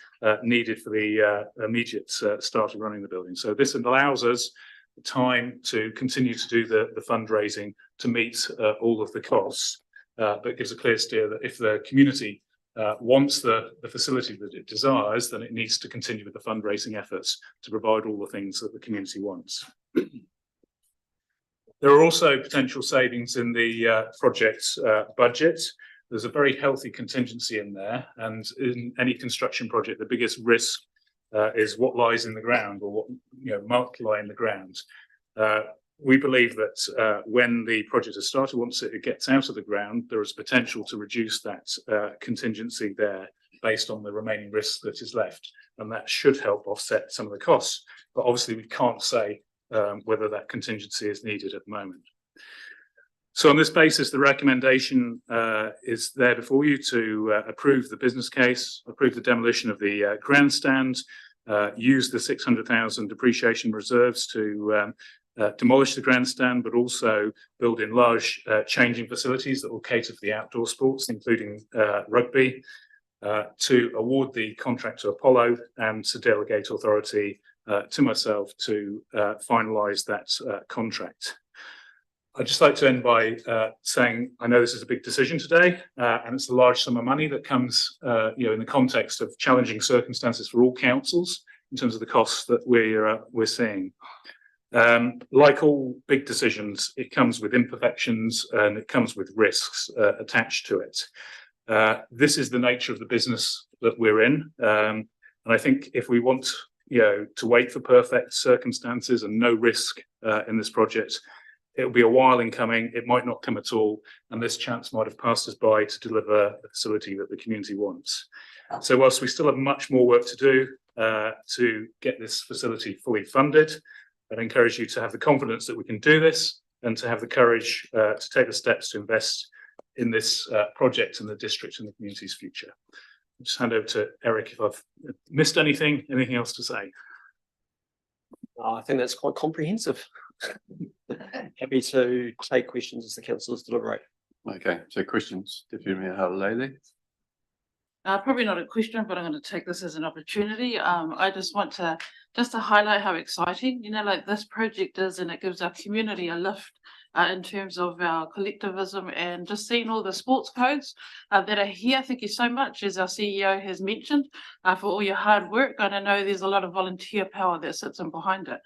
needed for the immediate start of running the building. So this allows us time to continue to do the fundraising to meet all of the costs. But gives a clear steer that if the community wants the facility that it desires, then it needs to continue with the fundraising efforts to provide all the things that the community wants. There are also potential savings in the project's budget. There's a very healthy contingency in there, and in any construction project, the biggest risk is what lies in the ground, or what might lie in the ground. We believe that when the project has started, once it gets out of the ground, there is potential to reduce that contingency there based on the remaining risk that is left. And that should help offset some of the costs. But obviously, we can't say whether that contingency is needed at the moment. So on this basis, the recommendation is there before you to approve the business case, approve the demolition of the grandstand, use the 600,000 depreciation reserves to demolish the grandstand, but also build in large changing facilities that will cater for the outdoor sports, including rugby. to award the contract to Apollo and to delegate authority to myself to finalise that contract. I'd just like to end by saying I know this is a big decision today, and it's a large sum of money that comes, in the context of challenging circumstances for all councils in terms of the costs that we're seeing. Like all big decisions, it comes with imperfections and it comes with risks attached to it. This is the nature of the business that we're in, and I think if we want, to wait for perfect circumstances and no risk in this project, it'll be a while in coming. It might not come at all, and this chance might have passed us by to deliver a facility that the community wants. So whilst we still have much more work to do to get this facility fully funded, I'd encourage you to have the confidence that we can do this and to have the courage to take the steps to invest in this project and the district and the community's future. I'll just hand over to Eric if I've missed anything else to say. I think that's quite comprehensive. Happy to take questions as the councillors deliberate. Okay, so questions, Deputy Mayor Halalele. Probably not a question, but I'm going to take this as an opportunity. I just want to highlight how exciting, like this project is, and it gives our community a lift in terms of our collectivism and just seeing all the sports codes that are here. Thank you so much, as our CEO has mentioned, for all your hard work. And I know there's a lot of volunteer power that sits in behind it.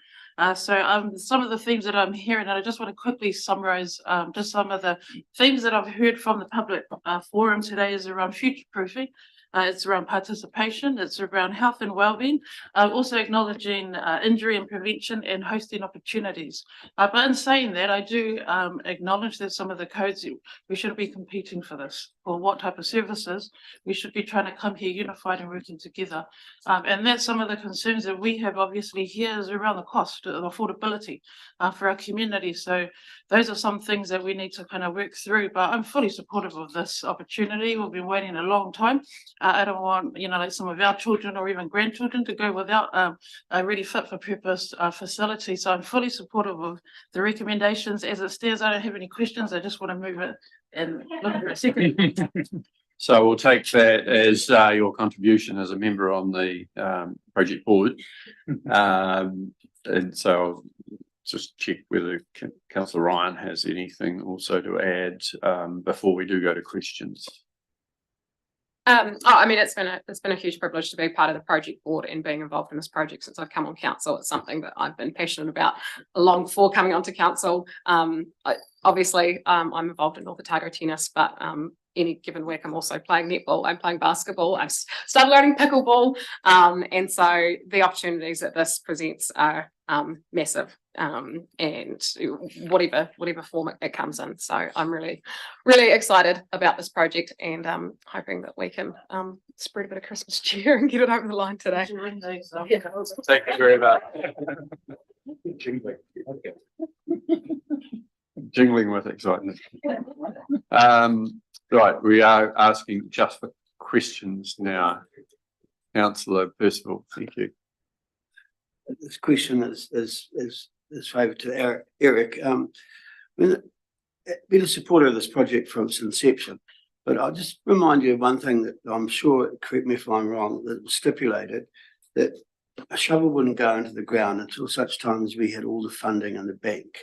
So some of the themes that I'm hearing, and I just want to quickly summarize just some of the themes that I've heard from the public forum today is around future proofing. It's around participation, it's around health and wellbeing, also acknowledging injury and prevention and hosting opportunities. But in saying that, I do acknowledge that some of the codes, we shouldn't be competing for this, for what type of services. We should be trying to come here unified and working together. And that's some of the concerns that we have obviously here is around the cost, the affordability for our community. So those are some things that we need to kind of work through, but I'm fully supportive of this opportunity. We've been waiting a long time. I don't want, like some of our children or even grandchildren to go without a really fit for purpose facility. So I'm fully supportive of the recommendations as it stands. I don't have any questions. I just want to move it and look at a second. So we'll take that as your contribution as a member on the project board. And so I'll just check whether Councillor Ryan has anything also to add before we do go to questions. I mean, it's been a huge privilege to be part of the project board and being involved in this project since I've come on council. It's something that I've been passionate about long before coming onto council. Obviously, I'm involved in North Otago tennis, but any given week I'm also playing netball, I'm playing basketball, I've started learning pickleball, and so the opportunities that this presents are massive, and whatever form it comes in. So I'm really excited about this project, and hoping that we can spread a bit of Christmas cheer and get it over the line today. Thank you very much. Jingling with excitement. Right, we are asking just for questions now. Councillor Percival, thank you. This question is favourite to Eric. Been a supporter of this project from its inception, but I'll just remind you of one thing that I'm sure, correct me if I'm wrong, that was stipulated that a shovel wouldn't go into the ground until such time as we had all the funding in the bank.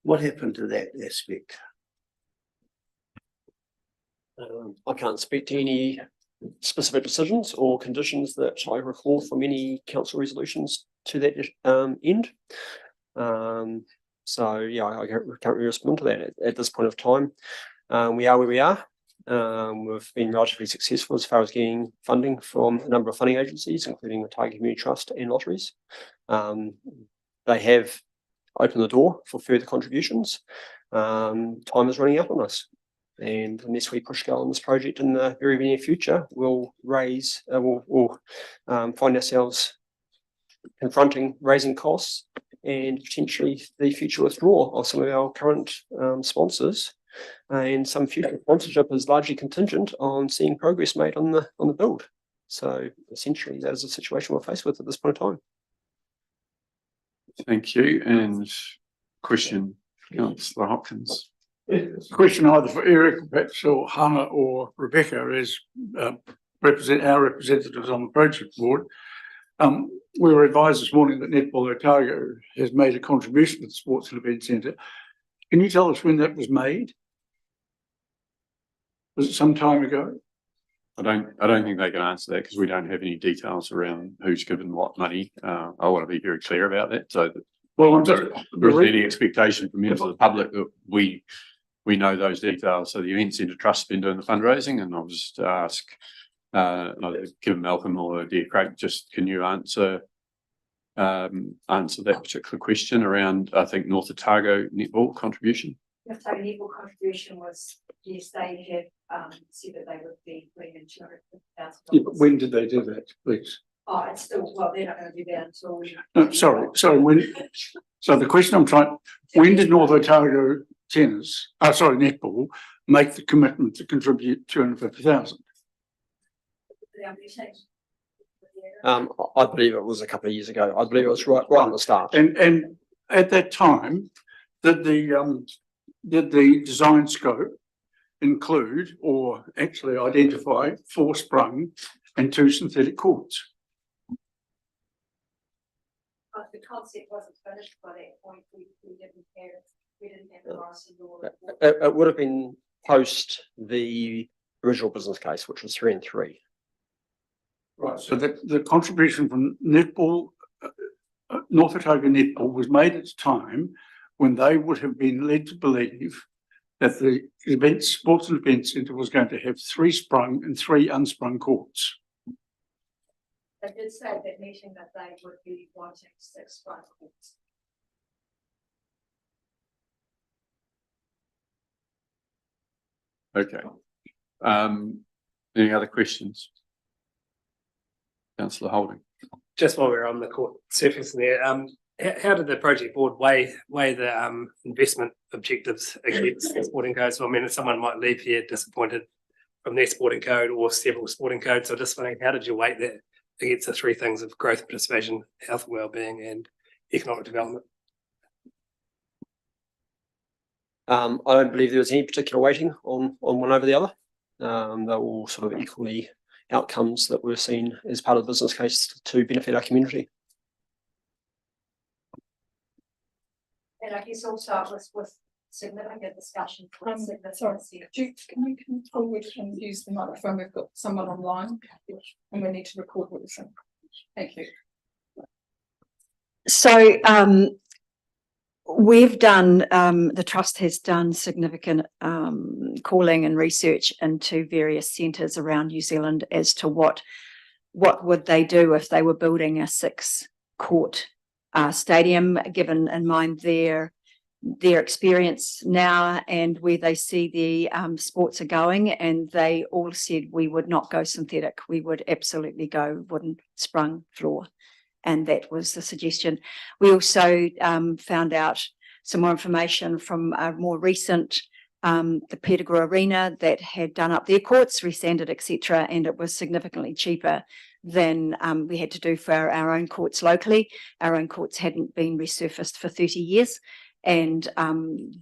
What happened to that aspect? I can't speak to any specific decisions or conditions that I recall from any council resolutions to that end. So yeah, I can't really respond to that at this point of time. We are where we are. We've been relatively successful as far as getting funding from a number of funding agencies, including the Waitaki Community Trust and lotteries. They have opened the door for further contributions. Time is running out on us, and unless we push go on this project in the very near future, we'll find ourselves confronting raising costs and potentially the future withdrawal of some of our current sponsors. And some future sponsorship is largely contingent on seeing progress made on the build. So essentially, that is the situation we're faced with at this point in time. Thank you. And question, Councillor Hopkins. Question either for Eric, perhaps, or Hannah or Rebecca is our representatives on the project board, we were advised this morning that Netball Otago has made a contribution to the Sports and Event Centre. Can you tell us when that was made? Was it some time ago? I don't think they can answer that because we don't have any details around who's given what money. I want to be very clear about that. So that there isn't any expectation from members of the public that we know those details. So the Event Centre Trust's been doing the fundraising, and I'll just ask either Kevin Malcolm or Dear Craig, just can you answer that particular question around, I think, North Otago netball contribution? North Otago netball contribution was, yes, they have said that they would be putting in $250,000. Yeah, but when did they do that, please? Oh, it's still, well, they're not going to do that until. No, sorry, when, so the question I'm trying, when did North Otago netball make the commitment to contribute 250,000? I believe it was a couple of years ago. I believe it was right at the start. And at that time, did the design scope include or actually identify 4 sprung and 2 synthetic courts? The concept wasn't finished by that point. We didn't have the Morrison law. It would have been post the original business case, which was 3 and 3. Right. So the contribution from netball, North Otago netball, was made at a time when they would have been led to believe that the Sports and Event Centre was going to have 3 sprung and 3 unsprung courts. They did say at that meeting that they would be wanting 6 sprung courts. Okay. Any other questions? Councillor Holding. Just while we're on the court surface there, how did the project board weigh the investment objectives against the sporting codes? So, I mean, someone might leave here disappointed from their sporting code or several sporting codes. So just wondering, how did you weight that against the 3 things of growth, participation, health, wellbeing, and economic development? I don't believe there was any particular weighting on one over the other. They were all sort of equally outcomes that were seen as part of the business case to benefit our community. And I guess also with significant discussion. Sorry, can you come forward and use the microphone? We've got someone online and we need to record what you're saying. Thank you. So we've done, the Trust has done significant calling and research into various centres around New Zealand as to what would they do if they were building a 6-court stadium, given in mind their experience now and where they see the sports are going, and they all said we would not go synthetic, we would absolutely go wooden sprung floor, and that was the suggestion. We also found out some more information from a more recent the Peterborough Arena that had done up their courts, resanded, etc., and it was significantly cheaper than we had to do for our own courts locally. Our own courts hadn't been resurfaced for 30 years, and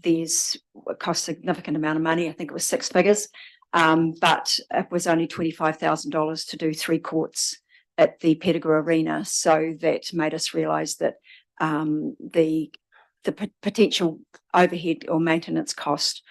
there's it cost a significant amount of money. I think it was 6 figures, but it was only $25,000 to do 3 courts at the Peterborough Arena. So that made us realise that the potential overhead or maintenance cost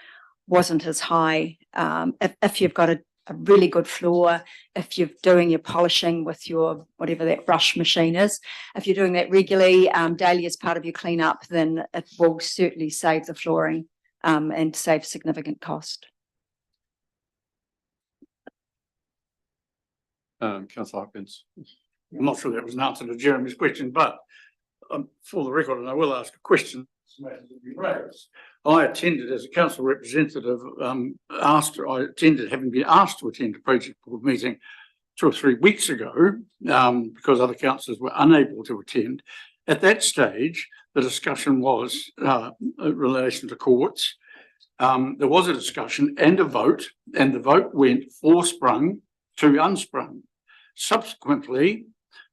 wasn't as high. If you've got a really good floor, if you're doing your polishing with your whatever that brush machine is, if you're doing that regularly, daily as part of your cleanup, then it will certainly save the flooring and save significant cost. Councillor Hopkins. I'm not sure that was an answer to Jeremy's question, but for the record, and I will ask a question. I attended as a council representative, having been asked to attend a project board meeting 2 or 3 weeks ago because other councillors were unable to attend. At that stage, the discussion was in relation to courts. There was a discussion and a vote, and the vote went 4 sprung, 2 unsprung. Subsequently,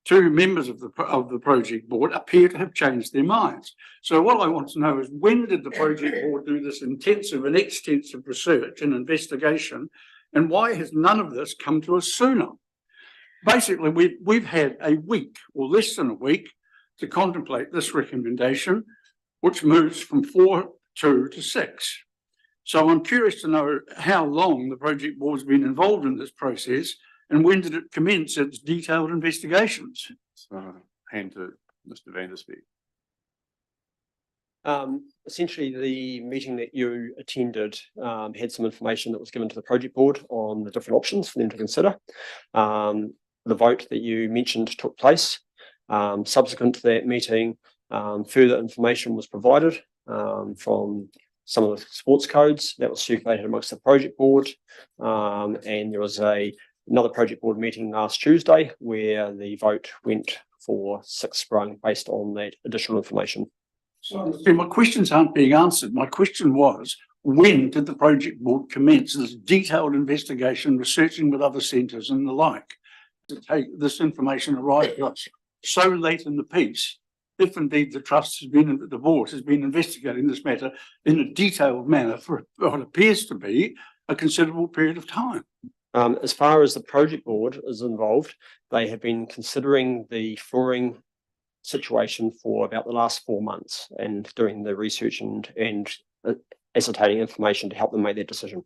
2 members of the project board appear to have changed their minds. So what I want to know is, when did the project board do this intensive and extensive research and investigation, and why has none of this come to us sooner? basically, we've had a week or less than a week to contemplate this recommendation, which moves from 4.2 to 6. So I'm curious to know how long the project board's been involved in this process and when did it commence its detailed investigations? So hand to Mr. Van der Speek. Essentially, the meeting that you attended had some information that was given to the project board on the different options for them to consider. The vote that you mentioned took place. Subsequent to that meeting, further information was provided from some of the sports codes that was circulated amongst the project board. And there was another project board meeting last Tuesday where the vote went for 6 sprung based on that additional information. So my questions aren't being answered. My question was, when did the project board commence this detailed investigation, researching with other centres and the like, to take this information arrived at us so late in the piece, if indeed the trust has been, the board has been investigating this matter in a detailed manner for what appears to be a considerable period of time? As far as the project board is involved, they have been considering the flooring situation for about the last 4 months and doing the research and ascertaining information to help them make their decision.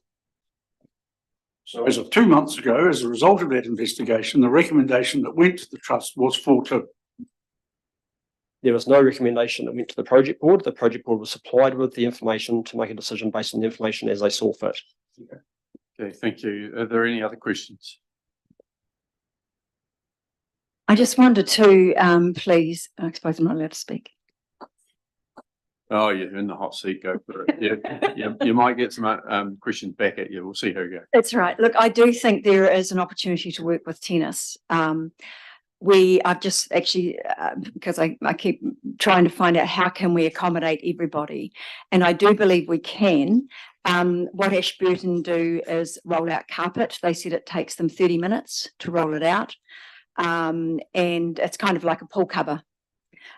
So as of 2 months ago, as a result of that investigation, the recommendation that went to the trust was 4.2. There was no recommendation that went to the project board. The project board was supplied with the information to make a decision based on the information as they saw fit. Okay, thank you. Are there any other questions? I just wanted to, please, I suppose I'm not allowed to speak. Oh, you're in the hot seat, go for it. You might get some questions back at you. We'll see how we go. That's right. Look, I do think there is an opportunity to work with tennis. I've just actually, because I keep trying to find out how can we accommodate everybody. And I do believe we can. What Ashburton do is roll out carpet. They said it takes them 30 minutes to roll it out. And it's kind of like a pool cover.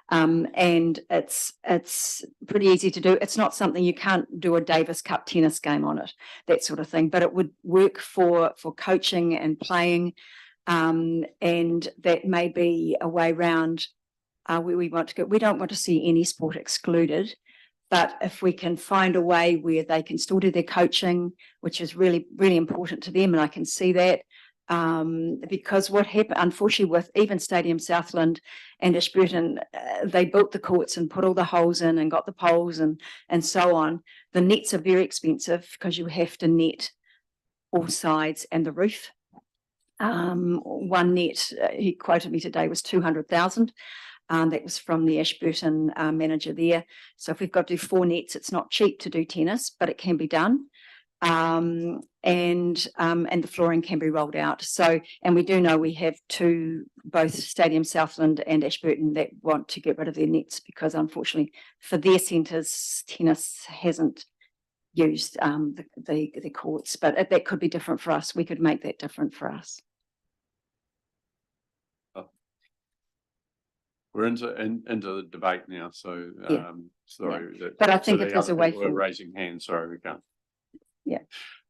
And it's pretty easy to do. It's not something you can't do a Davis Cup tennis game on it, that sort of thing, but it would work for coaching and playing. And that may be a way round where we want to go. We don't want to see any sport excluded, but if we can find a way where they can still do their coaching, which is really, really important to them, and I can see that. Because what happened, unfortunately, with even Stadium Southland and Ashburton, they built the courts and put all the holes in and got the poles and so on. The nets are very expensive because you have to net all sides and the roof. One net, he quoted me today, was 200,000. That was from the Ashburton manager there. So if we've got to do 4 nets, it's not cheap to do tennis, but it can be done. And the flooring can be rolled out. So, and we do know we have both Stadium Southland and Ashburton that want to get rid of their nets because unfortunately for their centres, tennis hasn't used the courts, but that could be different for us. We could make that different for us. We're into the debate now, so sorry. Yeah. But I think if there's a way forward, we're raising hands. Sorry, we can't. Yeah.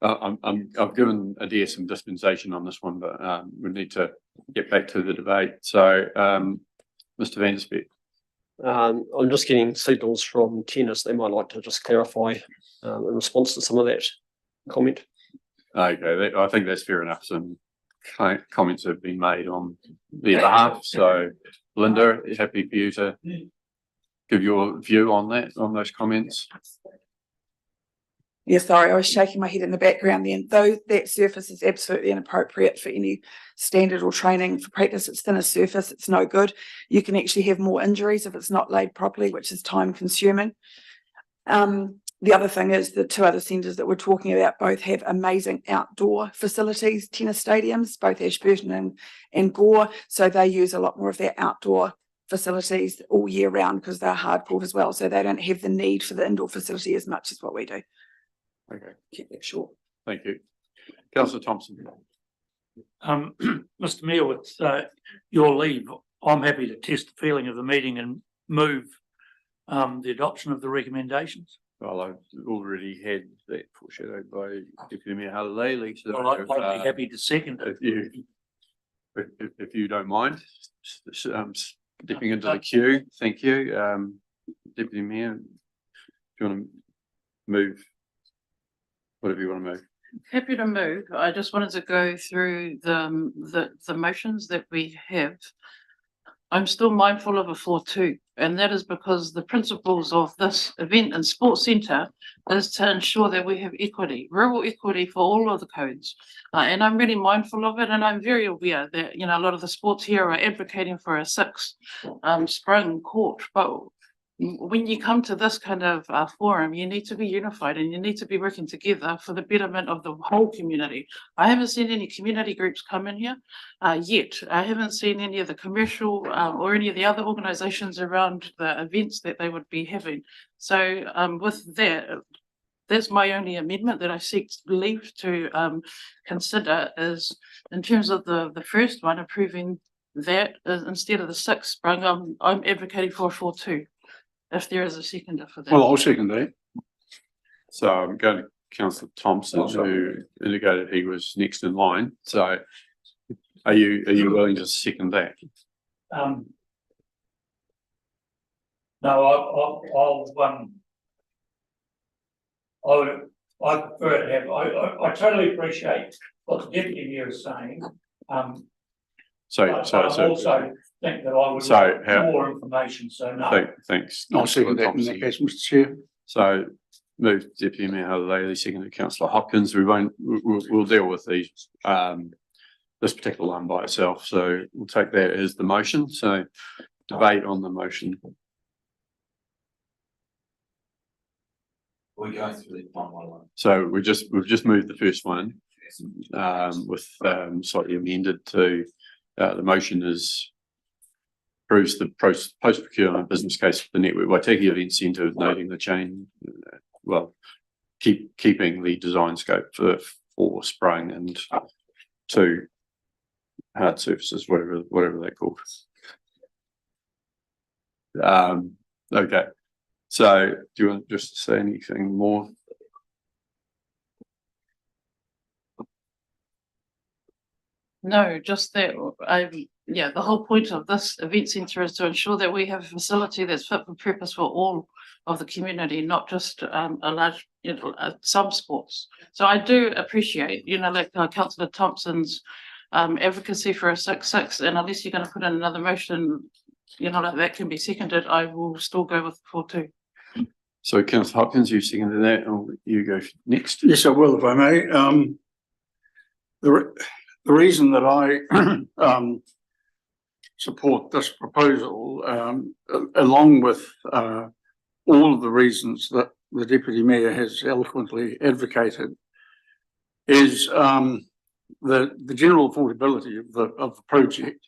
I've given Adair some dispensation on this one, but we need to get back to the debate. So, Mr. Van der Speek. I'm just getting signals from tennis. They might like to just clarify in response to some of that comment. Okay, I think that's fair enough. Some comments have been made on their behalf. So, Linda, happy for you to give your view on that, on those comments. Yeah, sorry, I was shaking my head in the background then. Though that surface is absolutely inappropriate for any standard or training for practice, it's thinner surface, it's no good. You can actually have more injuries if it's not laid properly, which is time consuming. The other thing is the 2 other centres that we're talking about both have amazing outdoor facilities, tennis stadiums, both Ashburton and Gore. So they use a lot more of their outdoor facilities all year round because they're hard court as well. So they don't have the need for the indoor facility as much as what we do. Okay. Keep that short. Thank you. Councillor Thompson. Mr. Mayor, with your leave, I'm happy to test the feeling of the meeting and move the adoption of the recommendations. Well, I've already had that foreshadowed by Deputy Mayor Halalele. So well, I'd be happy to second it. if you don't mind, stepping into the queue, thank you. Deputy Mayor, do you want to move? Whatever you want to move. Happy to move. I just wanted to go through the motions that we have. I'm still mindful of a 4-2, and that is because the principles of this event and sports centre is to ensure that we have equity, rural equity for all of the codes. And I'm really mindful of it, and I'm very aware that, you know, a lot of the sports here are advocating for a 6 sprung court, but when you come to this kind of forum, you need to be unified and you need to be working together for the betterment of the whole community. I haven't seen any community groups come in here yet. I haven't seen any of the commercial or any of the other organisations around the events that they would be having. So with that, that's my only amendment that I seek leave to consider is in terms of the first one, approving that instead of the 6 sprung, I'm advocating for a 4-2. If there is a seconder for that. Well, I'll second that. So I'm going to Councillor Thompson, who indicated he was next in line. So are you willing to second that? No, I prefer to have, I totally appreciate what the deputy mayor is saying. So I also think that I would like more information, so no. Thanks. I'll second that in that case, Mr. Chair. So move Deputy Mayor Haley, seconded Councillor Hopkins. We'll deal with these this particular one by itself. So we'll take that as the motion. So debate on the motion. We go through it one by one. So we've just moved the first one with slightly amended to the motion is approves the post procurement business case for the Network Waitaki Event Centre, noting the chain, keeping the design scope for sprung and 2 hard surfaces, whatever they're called. Okay. So do you want just to say anything more? No, just that the whole point of this event centre is to ensure that we have a facility that's fit for purpose for all of the community, not just a large, some sports. So I do appreciate, like Councillor Thompson's advocacy for a 6-6, and unless you're going to put in another motion, like that can be seconded, I will still go with 4-2. So Councillor Hopkins, you seconded that, and you go next. Yes, I will, if I may. The reason that I support this proposal, along with all of the reasons that the Deputy Mayor has eloquently advocated, is the general affordability of the project.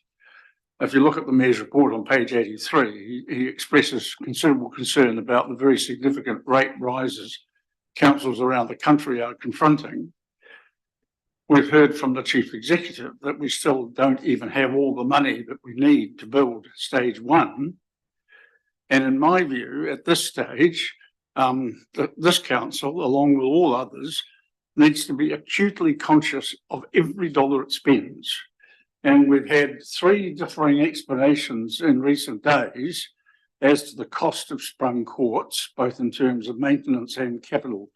If you look at the Mayor's report on page 83, he expresses considerable concern about the very significant rate rises councils around the country are confronting. We've heard from the Chief Executive that we still don't even have all the money that we need to build stage 1. And in my view, at this stage, this council, along with all others, needs to be acutely conscious of every dollar it spends. And we've had 3 differing explanations in recent days as to the cost of sprung courts, both in terms of maintenance and capital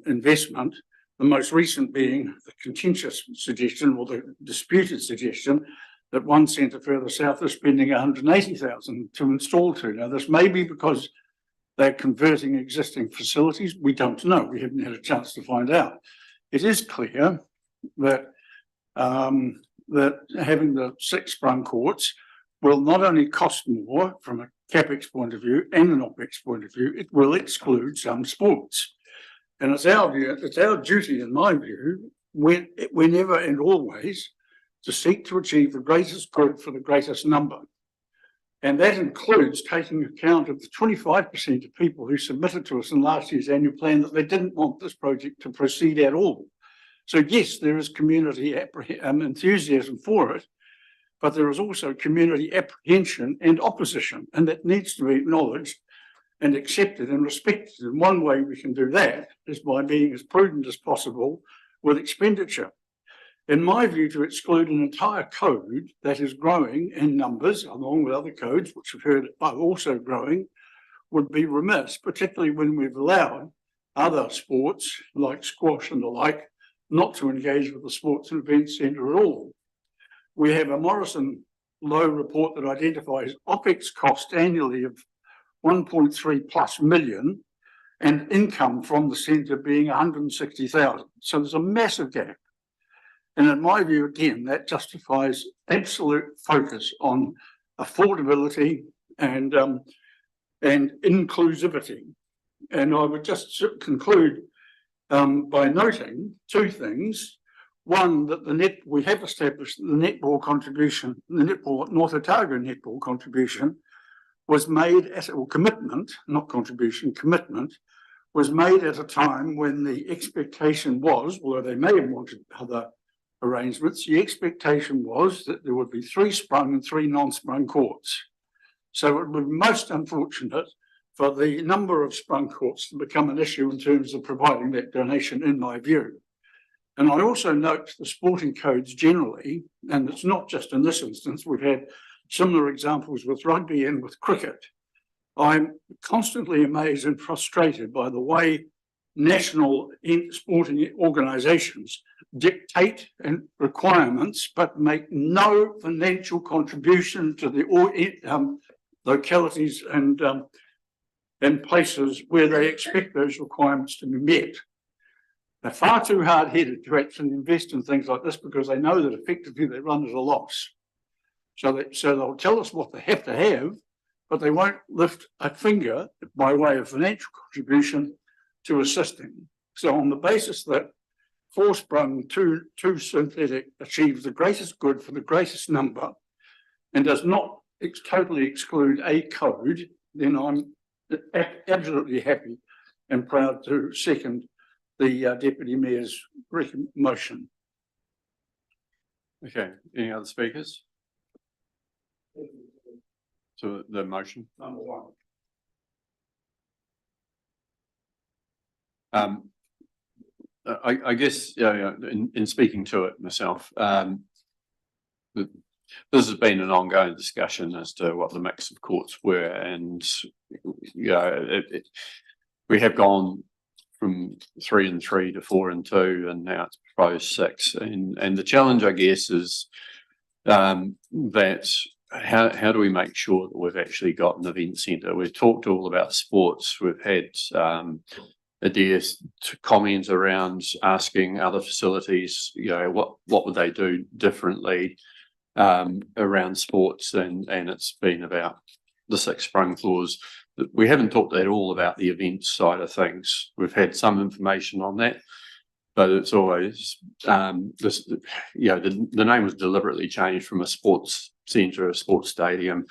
investment. The most recent being the contentious suggestion or the disputed suggestion that one centre further south is spending 180,000 to install 2. Now, this may be because they're converting existing facilities. We don't know. We haven't had a chance to find out. It is clear that that having the 6 sprung courts will not only cost more from a CapEx point of view and an OpEx point of view, it will exclude some sports. And it's our duty, in my view, whenever and always, to seek to achieve the greatest good for the greatest number. And that includes taking account of the 25% of people who submitted to us in last year's annual plan that they didn't want this project to proceed at all. So yes, there is community enthusiasm for it, but there is also community apprehension and opposition, and that needs to be acknowledged and accepted and respected. And one way we can do that is by being as prudent as possible with expenditure. in my view, to exclude an entire code that is growing in numbers, along with other codes, which I've heard are also growing, would be remiss, particularly when we've allowed other sports like squash and the like not to engage with the Sports and Events Centre at all. We have a Morrison Low report that identifies OPEX cost annually of 1.3+ million and income from the centre being 160,000. So there's a massive gap. And in my view, again, that justifies absolute focus on affordability and inclusivity. And I would just conclude by noting two things. One, that we have established the netball contribution, the netball North Otago netball contribution was made as a commitment, not contribution, commitment, was made at a time when the expectation was, although they may have wanted other arrangements, the expectation was that there would be 3 sprung and 3 non-sprung courts. So it would be most unfortunate for the number of sprung courts to become an issue in terms of providing that donation, in my view. And I also note the sporting codes generally, and it's not just in this instance, we've had similar examples with rugby and with cricket. I'm constantly amazed and frustrated by the way national sporting organisations dictate and requirements, but make no financial contribution to the localities and places where they expect those requirements to be met. They're far too hard-headed to actually invest in things like this because they know that effectively they run at a loss. So they'll tell us what they have to have, but they won't lift a finger by way of financial contribution to assisting. So on the basis that 4 sprung, 2 synthetic achieves the greatest good for the greatest number and does not totally exclude a code, then I'm absolutely happy and proud to second the Deputy Mayor's motion. Okay, any other speakers? So the motion? Number 1. I guess, in speaking to it myself, this has been an ongoing discussion as to what the mix of courts were, and we have gone from 3 and 3 to 4 and 2, and now it's proposed 6. And the challenge, I guess, is that how do we make sure that we've actually got an event centre? We've talked all about sports. We've had ideas to comments around asking other facilities, what would they do differently around sports, and it's been about the 6 sprung floors. We haven't talked at all about the events side of things. We've had some information on that, but it's always the name was deliberately changed from a sports centre, a sports stadium,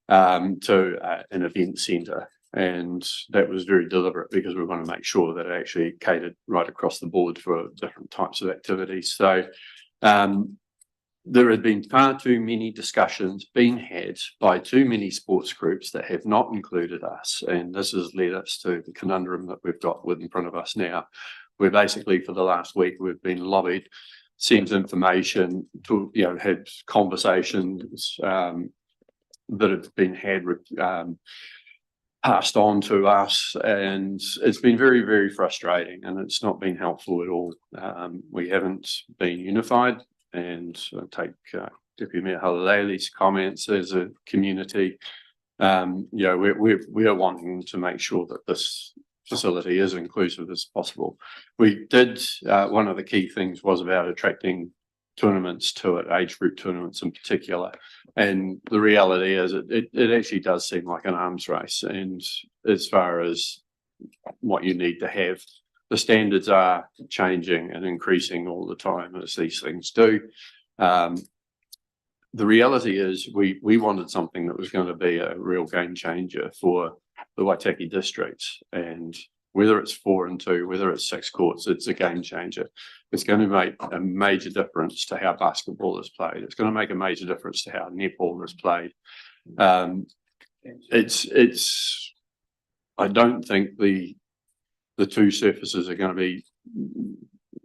to an event centre. And that was very deliberate because we want to make sure that it actually catered right across the board for different types of activities. So there have been far too many discussions being had by too many sports groups that have not included us. And this has led us to the conundrum that we've got in front of us now. We're basically, for the last week, we've been lobbied, sent information to, had conversations that have been had passed on to us, and it's been very, very frustrating, and it's not been helpful at all. We haven't been unified, and I take Deputy Mayor Halalali's comments as a community. We are wanting to make sure that this facility is inclusive as possible. We did, one of the key things was about attracting tournaments to it, age group tournaments in particular. And the reality is it actually does seem like an arms race. And as far as what you need to have, the standards are changing and increasing all the time, as these things do. The reality is we wanted something that was going to be a real game changer for the Waitaki District. And whether it's 4 and 2, whether it's 6 courts, it's a game changer. It's going to make a major difference to how basketball is played. It's going to make a major difference to how netball is played. I don't think the 2 surfaces are going to be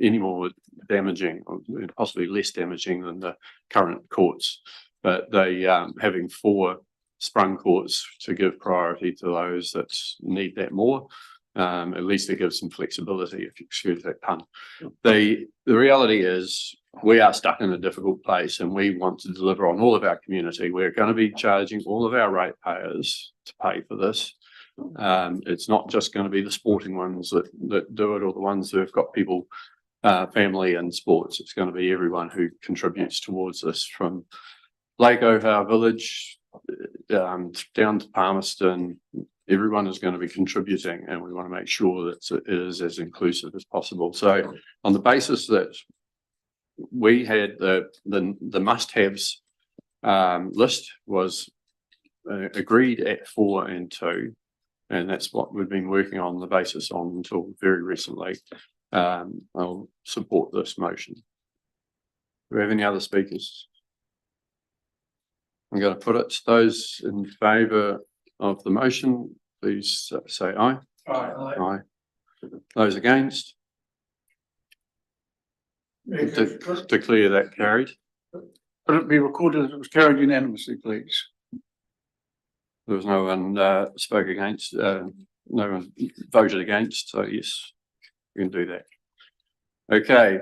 any more damaging, or possibly less damaging than the current courts. But they having 4 sprung courts to give priority to those that need that more. At least it gives some flexibility, if you excuse that pun. The reality is we are stuck in a difficult place, and we want to deliver on all of our community. We're going to be charging all of our ratepayers to pay for this. It's not just going to be the sporting ones that do it, or the ones who have got people, family in sports. It's going to be everyone who contributes towards this, from Lake Ohau Village down to Palmerston. Everyone is going to be contributing, and we want to make sure that it is as inclusive as possible. So on the basis that we had the must-haves list was agreed at 4 and 2, and that's what we've been working on the basis on until very recently. I'll support this motion. Do we have any other speakers? I'm going to put it to those in favour of the motion, please say aye. Aye. Aye. Those against? Declare that carried. Could it be recorded that it was carried unanimously, please? There was no one spoke against, no one voted against, so yes, we can do that. Okay.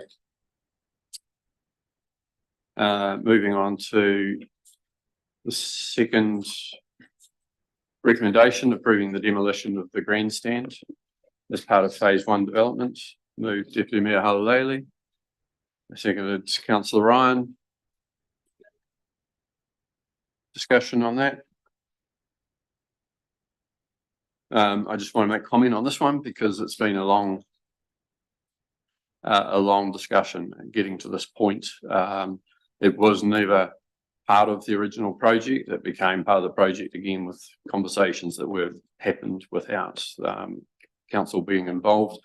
Moving on to the second recommendation, approving the demolition of the grandstand as part of phase 1 development. Moved Deputy Mayor Halalele. Seconded Councillor Ryan. Discussion on that. I just want to make comment on this one because it's been a long discussion getting to this point. It was never part of the original project. It became part of the project again with conversations that were happened without council being involved.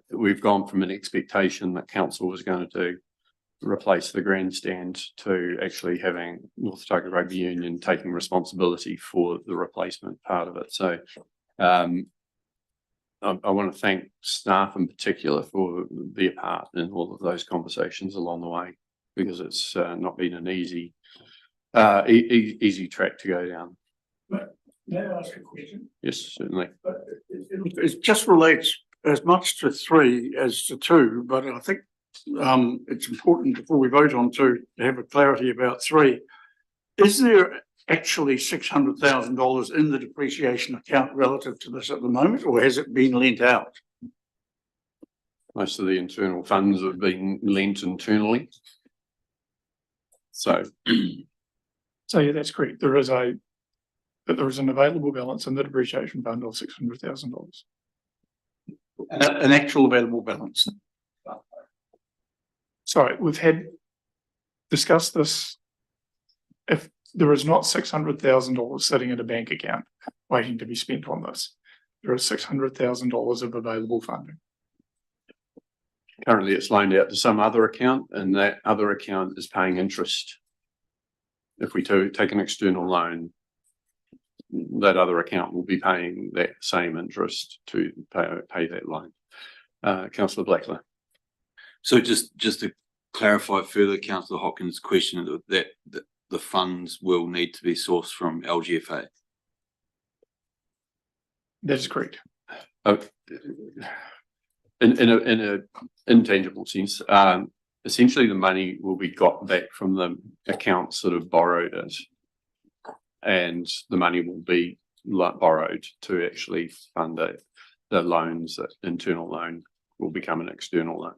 We've gone from an expectation that council was going to replace the grandstand to actually having North Otago Rugby Union taking responsibility for the replacement part of it. So I want to thank staff in particular for their part in all of those conversations along the way, because it's not been an easy track to go down. May I ask a question? Yes, certainly. It just relates as much to 3 as to 2, but I think it's important before we vote on 2 to have a clarity about 3. Is there actually $600,000 in the depreciation account relative to this at the moment, or has it been lent out? Most of the internal funds have been lent internally. So yeah, that's correct. There is an available balance in the depreciation fund of $600,000. An actual available balance. Sorry, we've discussed this. If there is not $600,000 sitting in a bank account waiting to be spent on this, there is $600,000 of available funding. Currently it's loaned out to some other account, and that other account is paying interest. If we take an external loan, that other account will be paying that same interest to pay that loan. Councillor Blackler. So just to clarify further Councillor Hopkins' question, that the funds will need to be sourced from LGFA. That is correct. In a intangible sense, essentially the money will be got back from the accounts that have borrowed it, and the money will be borrowed to actually fund the loans. That internal loan will become an external loan.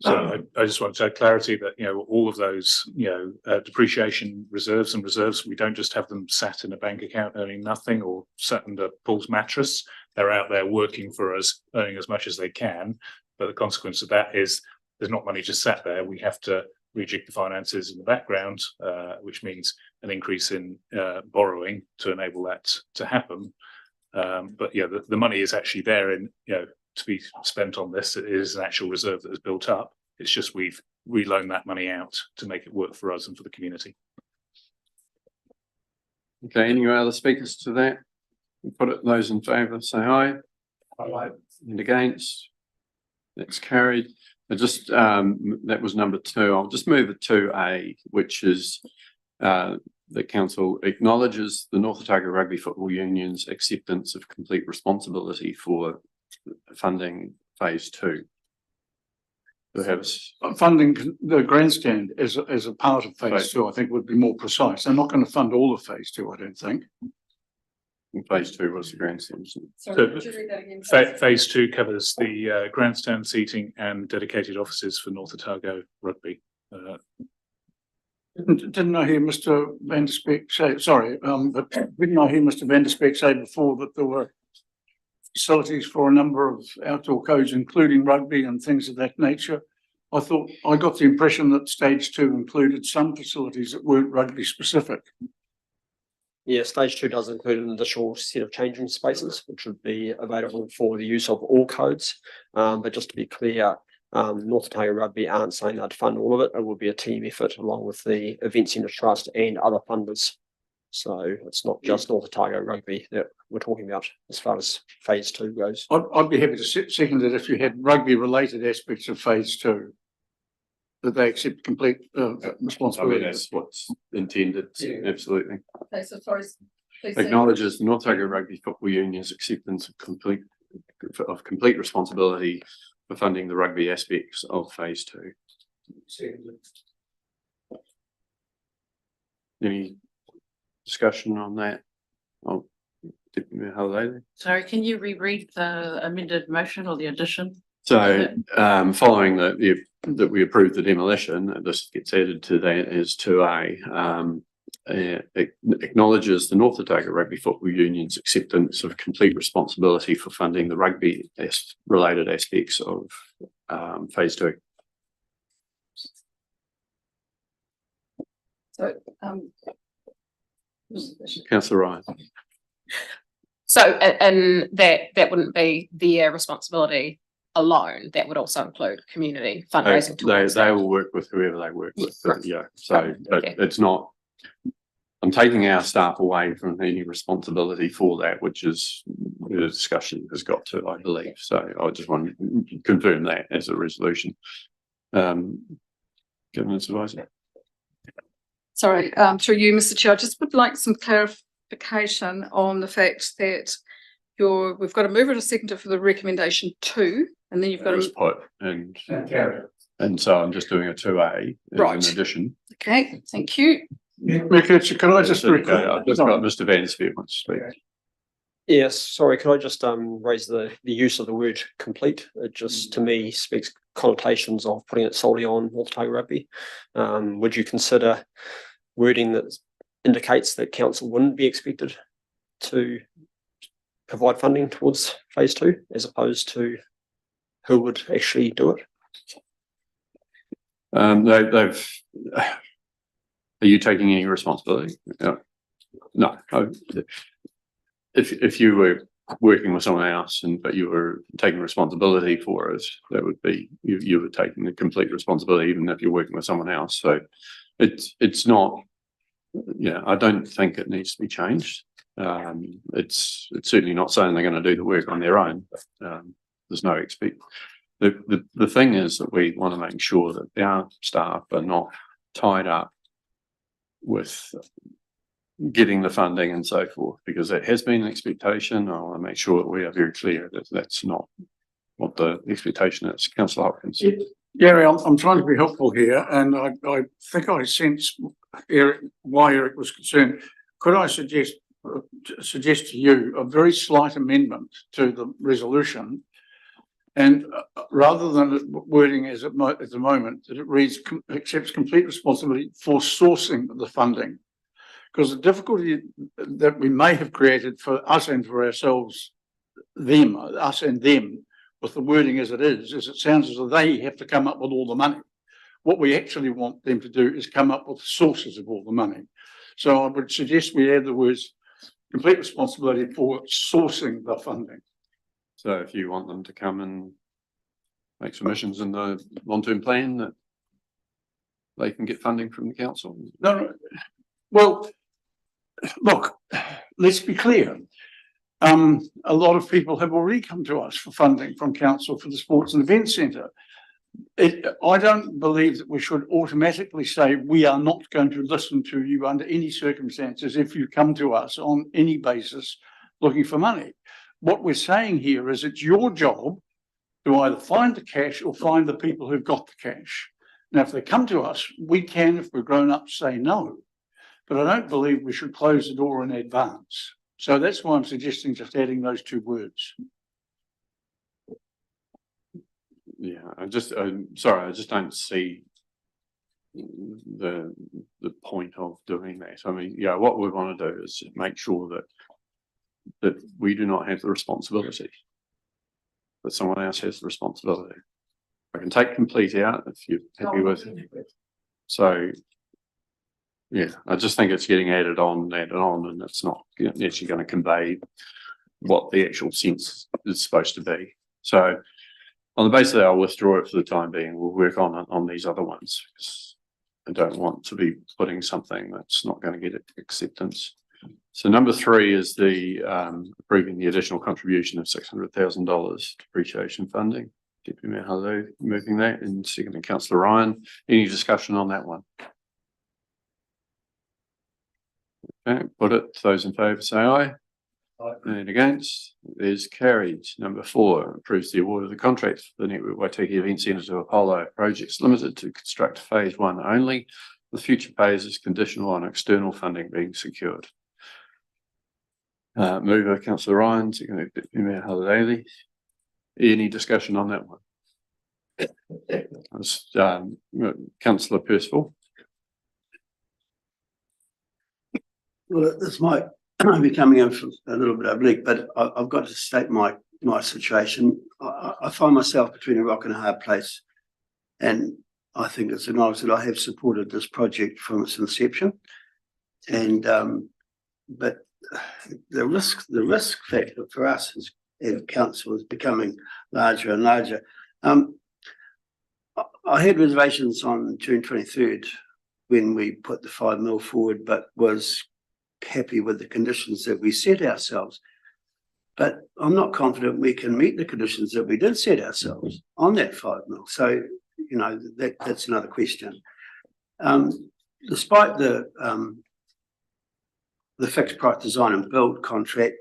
So I just want to add clarity that, all of those, depreciation reserves and reserves, we don't just have them sat in a bank account earning nothing or sat under Paul's mattress. They're out there working for us, earning as much as they can. But the consequence of that is there's not money just sat there. We have to rejig the finances in the background, which means an increase in borrowing to enable that to happen. But yeah, the money is actually there in, to be spent on this. It is an actual reserve that is built up. It's just we've reloaned that money out to make it work for us and for the community. Okay, any other speakers to that? We'll put it those in favour, say aye. Aye. and against? That's carried. I just, that was number 2. I'll just move it to A, which is the council acknowledges the North Otago Rugby Football Union's acceptance of complete responsibility for funding phase 2. Perhaps funding the grandstand as a part of phase 2, I think would be more precise. They're not going to fund all of phase 2, I don't think. in phase 2 was the grandstand. So phase 2 covers the grandstand seating and dedicated offices for North Otago Rugby. Didn't I hear Mr. Van der Speck say, sorry, but didn't I hear Mr. Van der Speck say before that there were facilities for a number of outdoor codes, including rugby and things of that nature? I thought, I got the impression that stage 2 included some facilities that weren't rugby specific. Yeah, stage 2 does include an additional set of changing spaces, which would be available for the use of all codes. But just to be clear, North Otago Rugby aren't saying they'd fund all of it. It will be a team effort along with the Event Centre Trust and other funders. So it's not just North Otago Rugby that we're talking about as far as phase 2 goes. I'd be happy to second it if you had rugby related aspects of phase 2, that they accept complete responsibility. I mean, that's what's intended. Yeah. Absolutely. Okay, so sorry. Acknowledges the North Otago Rugby Football Union's acceptance of complete responsibility for funding the rugby aspects of phase 2. Any discussion on that? Oh, sorry, can you reread the amended motion or the addition? So, following that we approved the demolition, this gets added to that as 2A. Acknowledges the North Otago Rugby Football Union's acceptance of complete responsibility for funding the rugby related aspects of phase 2. So, Councillor Ryan. So, and that wouldn't be their responsibility alone. That would also include community fundraising. They will work with whoever they work with. Right. Yeah. So, but it's not. I'm taking our staff away from any responsibility for that, which is the discussion has got to, I believe. So I just want to confirm that as a resolution. Governance advisor. sorry, through you, Mr. Chair, I just would like some clarification on the fact that we've got to move it a second for the recommendation 2, and then you've got to put and so I'm just doing a 2A right. in addition. Okay, thank you. Can I just I've just got Mr. Van der Speck wants to speak. Yes, sorry, could I just raise the use of the word complete? It just to me speaks connotations of putting it solely on North Otago Rugby. Would you consider wording that indicates that council wouldn't be expected to provide funding towards phase 2 as opposed to who would actually do it? Are you taking any responsibility? No. If you were working with someone else but you were taking responsibility for it, that would be you were taking the complete responsibility, even if you're working with someone else. So it's not. Yeah, I don't think it needs to be changed. It's certainly not saying they're going to do the work on their own. There's no the thing is that we want to make sure that our staff are not tied up with getting the funding and so forth, because it has been an expectation. I want to make sure that we are very clear that that's not what the expectation is. Councillor Hopkins. Gary, I'm trying to be helpful here, and I think I sense why Eric was concerned. Could I suggest to you a very slight amendment to the resolution, and rather than wording as at the moment, that it reads accepts complete responsibility for sourcing the funding, because the difficulty that we may have created for us and for ourselves, us and them, with the wording as it is it sounds as though they have to come up with all the money. What we actually want them to do is come up with the sources of all the money. So I would suggest we add the words complete responsibility for sourcing the funding. So if you want them to come and make submissions in the long-term plan, that they can get funding from the council. No. Well, look, let's be clear. A lot of people have already come to us for funding from council for the Sports and Events Centre. I don't believe that we should automatically say we are not going to listen to you under any circumstances if you come to us on any basis looking for money. What we're saying here is it's your job to either find the cash or find the people who've got the cash. Now, if they come to us, we can, if we're grown up, say no. But I don't believe we should close the door in advance. So that's why I'm suggesting just adding those two words. Yeah, I'm sorry, I just don't see the point of doing that. I mean, yeah, what we want to do is make sure that we do not have the responsibility, that someone else has the responsibility. I can take complete out if you're happy with it. So, yeah, I just think it's getting added on, and it's not actually going to convey what the actual sense is supposed to be. So, on the basis of that, I'll withdraw it for the time being. We'll work on these other ones because I don't want to be putting something that's not going to get acceptance. So number 3 is the approving the additional contribution of $600,000 depreciation funding. Deputy Mayor Hello moving that, and secondly Councillor Ryan. Any discussion on that one? Okay, put it. Those in favour say aye. And against is carried. Number 4 approves the award of the contract for the Network Waitaki Event Centre to Apollo Projects Limited to construct phase 1 only. The future phase is conditional on external funding being secured. Mover Councillor Ryan, second Mayor Haladay. Any discussion on that one? Councillor Percival. Well, this might be coming in from a little bit oblique, but I've got to state my situation. I find myself between a rock and a hard place, and I think it's acknowledged that I have supported this project from its inception, and but the risk factor for us as council is becoming larger and larger. I had reservations on June 23rd when we put the $5 million forward, but was happy with the conditions that we set ourselves. But I'm not confident we can meet the conditions that we did set ourselves on that $5 million. So, you know, that's another question. Despite the fixed price design and build contract,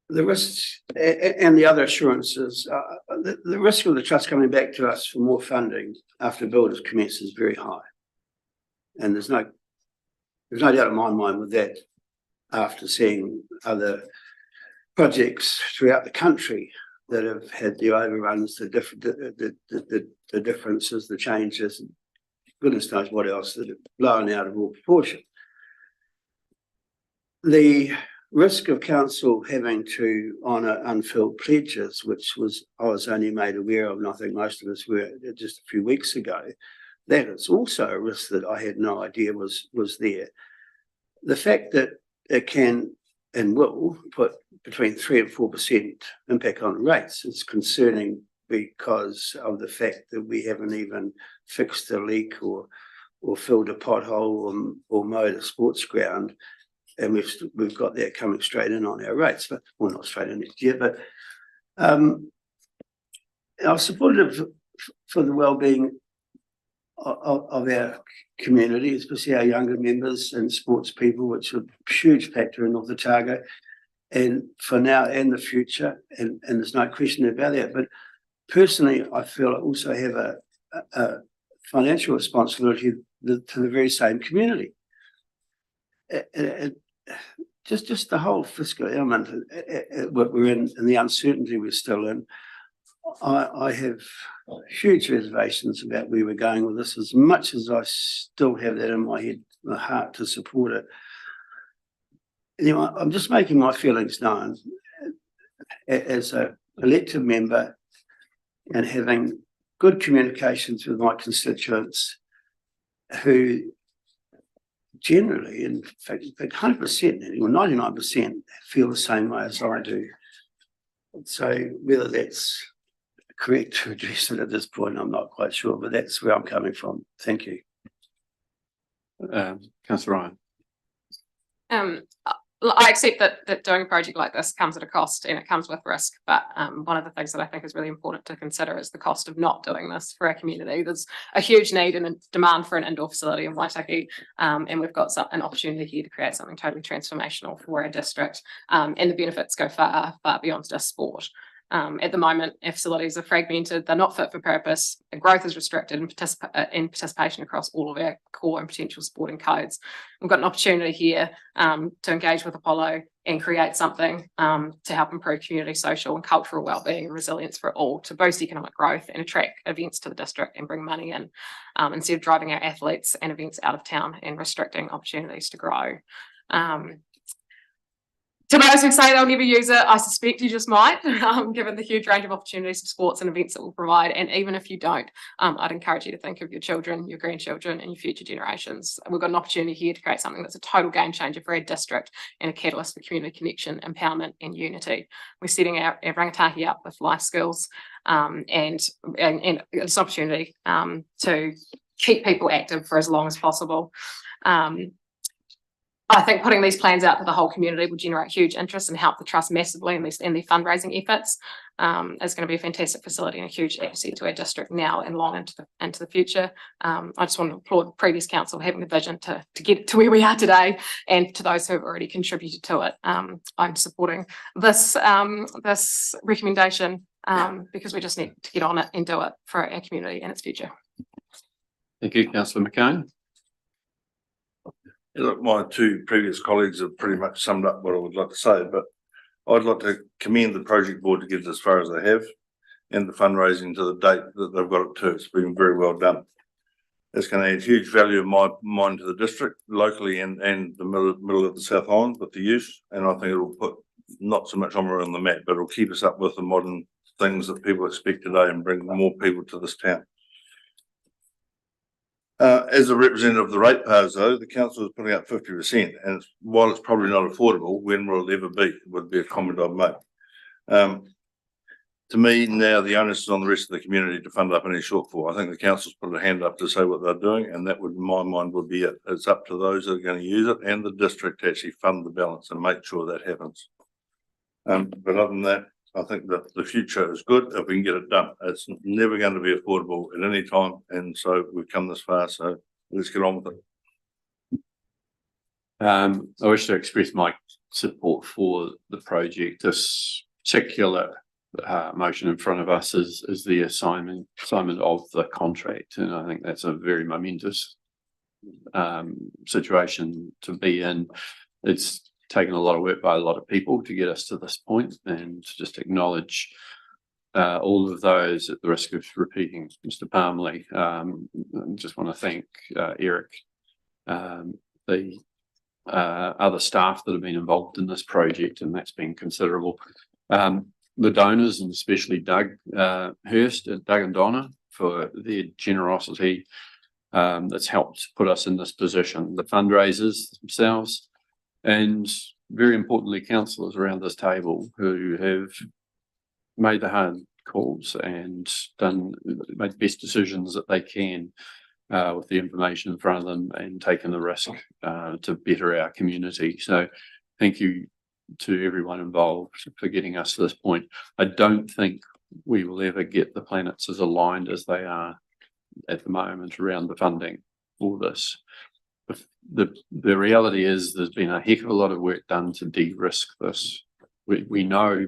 the risks and the other assurances, the risk of the trust coming back to us for more funding after build has commenced is very high. And there's no doubt in my mind with that after seeing other projects throughout the country that have had the overruns, the differences, the changes, goodness knows what else that have blown out of all proportion. The risk of council having to honour unfilled pledges, which I was only made aware of, and I think most of us were just a few weeks ago, that is also a risk that I had no idea was there. The fact that it can and will put between 3 and 4% impact on rates is concerning because of the fact that we haven't even fixed a leak or filled a pothole or mowed a sports ground. And we've got that coming straight in on our rates, but well, not straight in next year. But I'm supportive for the well-being of our community, especially our younger members and sports people, which are a huge factor in North Otago, and for now and the future. And there's no question about that. But personally, I feel I also have a financial responsibility to the very same community. Just the whole fiscal element, what we're in and the uncertainty we're still in, I have huge reservations about where we're going with this, as much as I still have that in my head, my heart to support it. Anyway, I'm just making my feelings known as an elected member and having good communications with my constituents who generally, in fact 100%, or 99% feel the same way as I do. So whether that's correct to address it at this point, I'm not quite sure, but that's where I'm coming from. Thank you. Councillor Ryan. I accept that doing a project like this comes at a cost and it comes with risk. But one of the things that I think is really important to consider is the cost of not doing this for our community. There's a huge need and a demand for an indoor facility in Waitaki, and we've got an opportunity here to create something totally transformational for our district. And the benefits go far beyond just sport. At the moment, our facilities are fragmented, they're not fit for purpose, and growth is restricted in participation across all of our core and potential sporting codes. We've got an opportunity here to engage with Apollo and create something to help improve community, social and cultural wellbeing and resilience for all, to boost economic growth and attract events to the district and bring money in, instead of driving our athletes and events out of town and restricting opportunities to grow. To those who say they'll never use it, I suspect you just might, given the huge range of opportunities for sports and events that will provide. And even if you don't, I'd encourage you to think of your children, your grandchildren, and your future generations. We've got an opportunity here to create something that's a total game changer for our district and a catalyst for community connection, empowerment, and unity. We're setting our rangatahi up with life skills, and it's an opportunity to keep people active for as long as possible. I think putting these plans out to the whole community will generate huge interest and help the trust massively in their fundraising efforts. It's going to be a fantastic facility and a huge asset to our district now and long into the future. I just want to applaud the previous council for having the vision to get to where we are today, and to those who have already contributed to it. I'm supporting this this recommendation because we just need to get on it and do it for our community and its future. Thank you, Councillor McCain. Look, my two previous colleagues have pretty much summed up what I would like to say, but I'd like to commend the project board to get as far as they have, and the fundraising to the date that they've got it to. It's been very well done. It's going to add huge value in my mind to the district, locally and the middle of the South Island with the use, and I think it'll put not so much Oamaru on the map, but it'll keep us up with the modern things that people expect today and bring more people to this town. As a representative of the ratepayers, though, the council is putting up 50%, and while it's probably not affordable, when will it ever be? Would be a comment I'd make. To me, now the onus is on the rest of the community to fund up any shortfall. I think the council's put a hand up to say what they're doing, and that would, in my mind, would be it. It's up to those that are going to use it and the district to actually fund the balance and make sure that happens. But other than that, I think that the future is good if we can get it done. It's never going to be affordable at any time, and so we've come this far, so let's get on with it. I wish to express my support for the project. This particular motion in front of us is the assignment of the contract, and I think that's a very momentous situation to be in. It's taken a lot of work by a lot of people to get us to this point, and to just acknowledge all of those at the risk of repeating Mr. Palmley. I just want to thank Eric, the other staff that have been involved in this project, and that's been considerable. The donors, and especially Doug Hurst, Doug and Donna, for their generosity that's helped put us in this position. The fundraisers themselves, and very importantly, councillors around this table who have made the hard calls and made the best decisions that they can with the information in front of them, and taken the risk to better our community. So thank you to everyone involved for getting us to this point. I don't think we will ever get the planets as aligned as they are at the moment around the funding for this. The reality is there's been a heck of a lot of work done to de-risk this. We know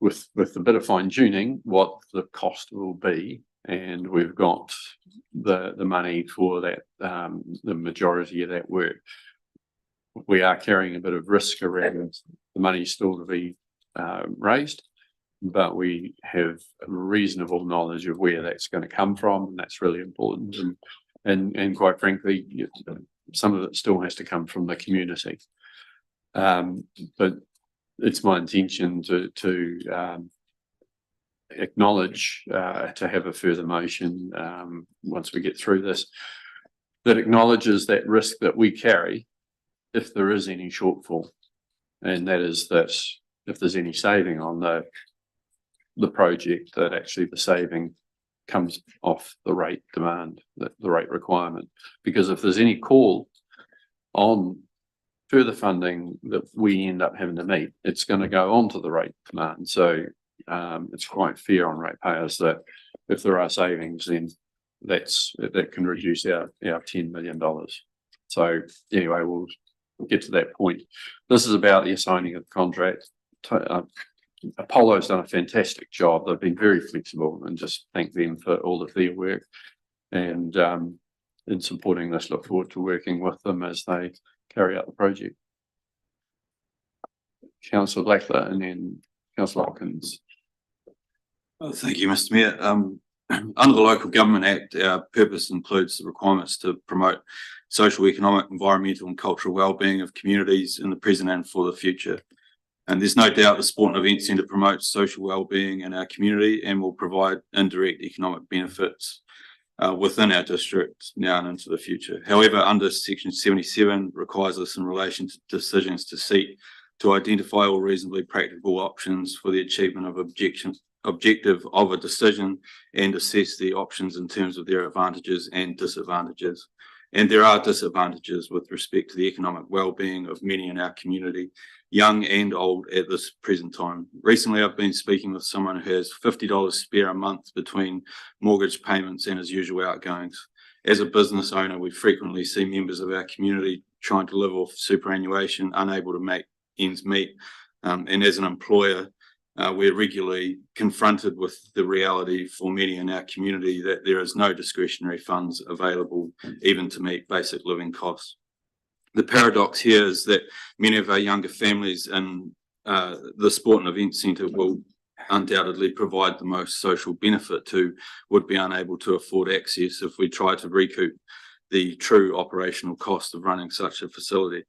with a bit of fine tuning what the cost will be, and we've got the money for that, the majority of that work. We are carrying a bit of risk around the money still to be raised, but we have reasonable knowledge of where that's going to come from, and that's really important. And quite frankly, some of it still has to come from the community. But it's my intention to acknowledge, to have a further motion once we get through this, that acknowledges that risk that we carry if there is any shortfall. And that is that if there's any saving on the project, that actually the saving comes off the rate demand, the rate requirement. Because if there's any call on further funding that we end up having to meet, it's going to go on to the rate demand. So it's quite fair on ratepayers that if there are savings, then that can reduce our $10 million. So anyway, we'll get to that point. This is about the assigning of the contract. Apollo's done a fantastic job. They've been very flexible, and just thank them for all of their work. And in supporting this, look forward to working with them as they carry out the project. Councillor Blackler and then Councillor Hopkins. Thank you, Mr. Mayor. Under the Local Government Act, our purpose includes the requirements to promote social, economic, environmental and cultural wellbeing of communities in the present and for the future. And there's no doubt the Sport and Event Centre promotes social wellbeing in our community and will provide indirect economic benefits within our district now and into the future. However, under Section 77 requires us in relation to decisions to seek to identify all reasonably practical options for the achievement of objective of a decision and assess the options in terms of their advantages and disadvantages. And there are disadvantages with respect to the economic well-being of many in our community, young and old, at this present time. Recently, I've been speaking with someone who has $50 spare a month between mortgage payments and his usual outgoings. As a business owner, we frequently see members of our community trying to live off superannuation, unable to make ends meet. And as an employer, we're regularly confronted with the reality for many in our community that there is no discretionary funds available even to meet basic living costs. The paradox here is that many of our younger families in the Sport and Event Centre will undoubtedly provide the most social benefit to would be unable to afford access if we try to recoup the true operational cost of running such a facility.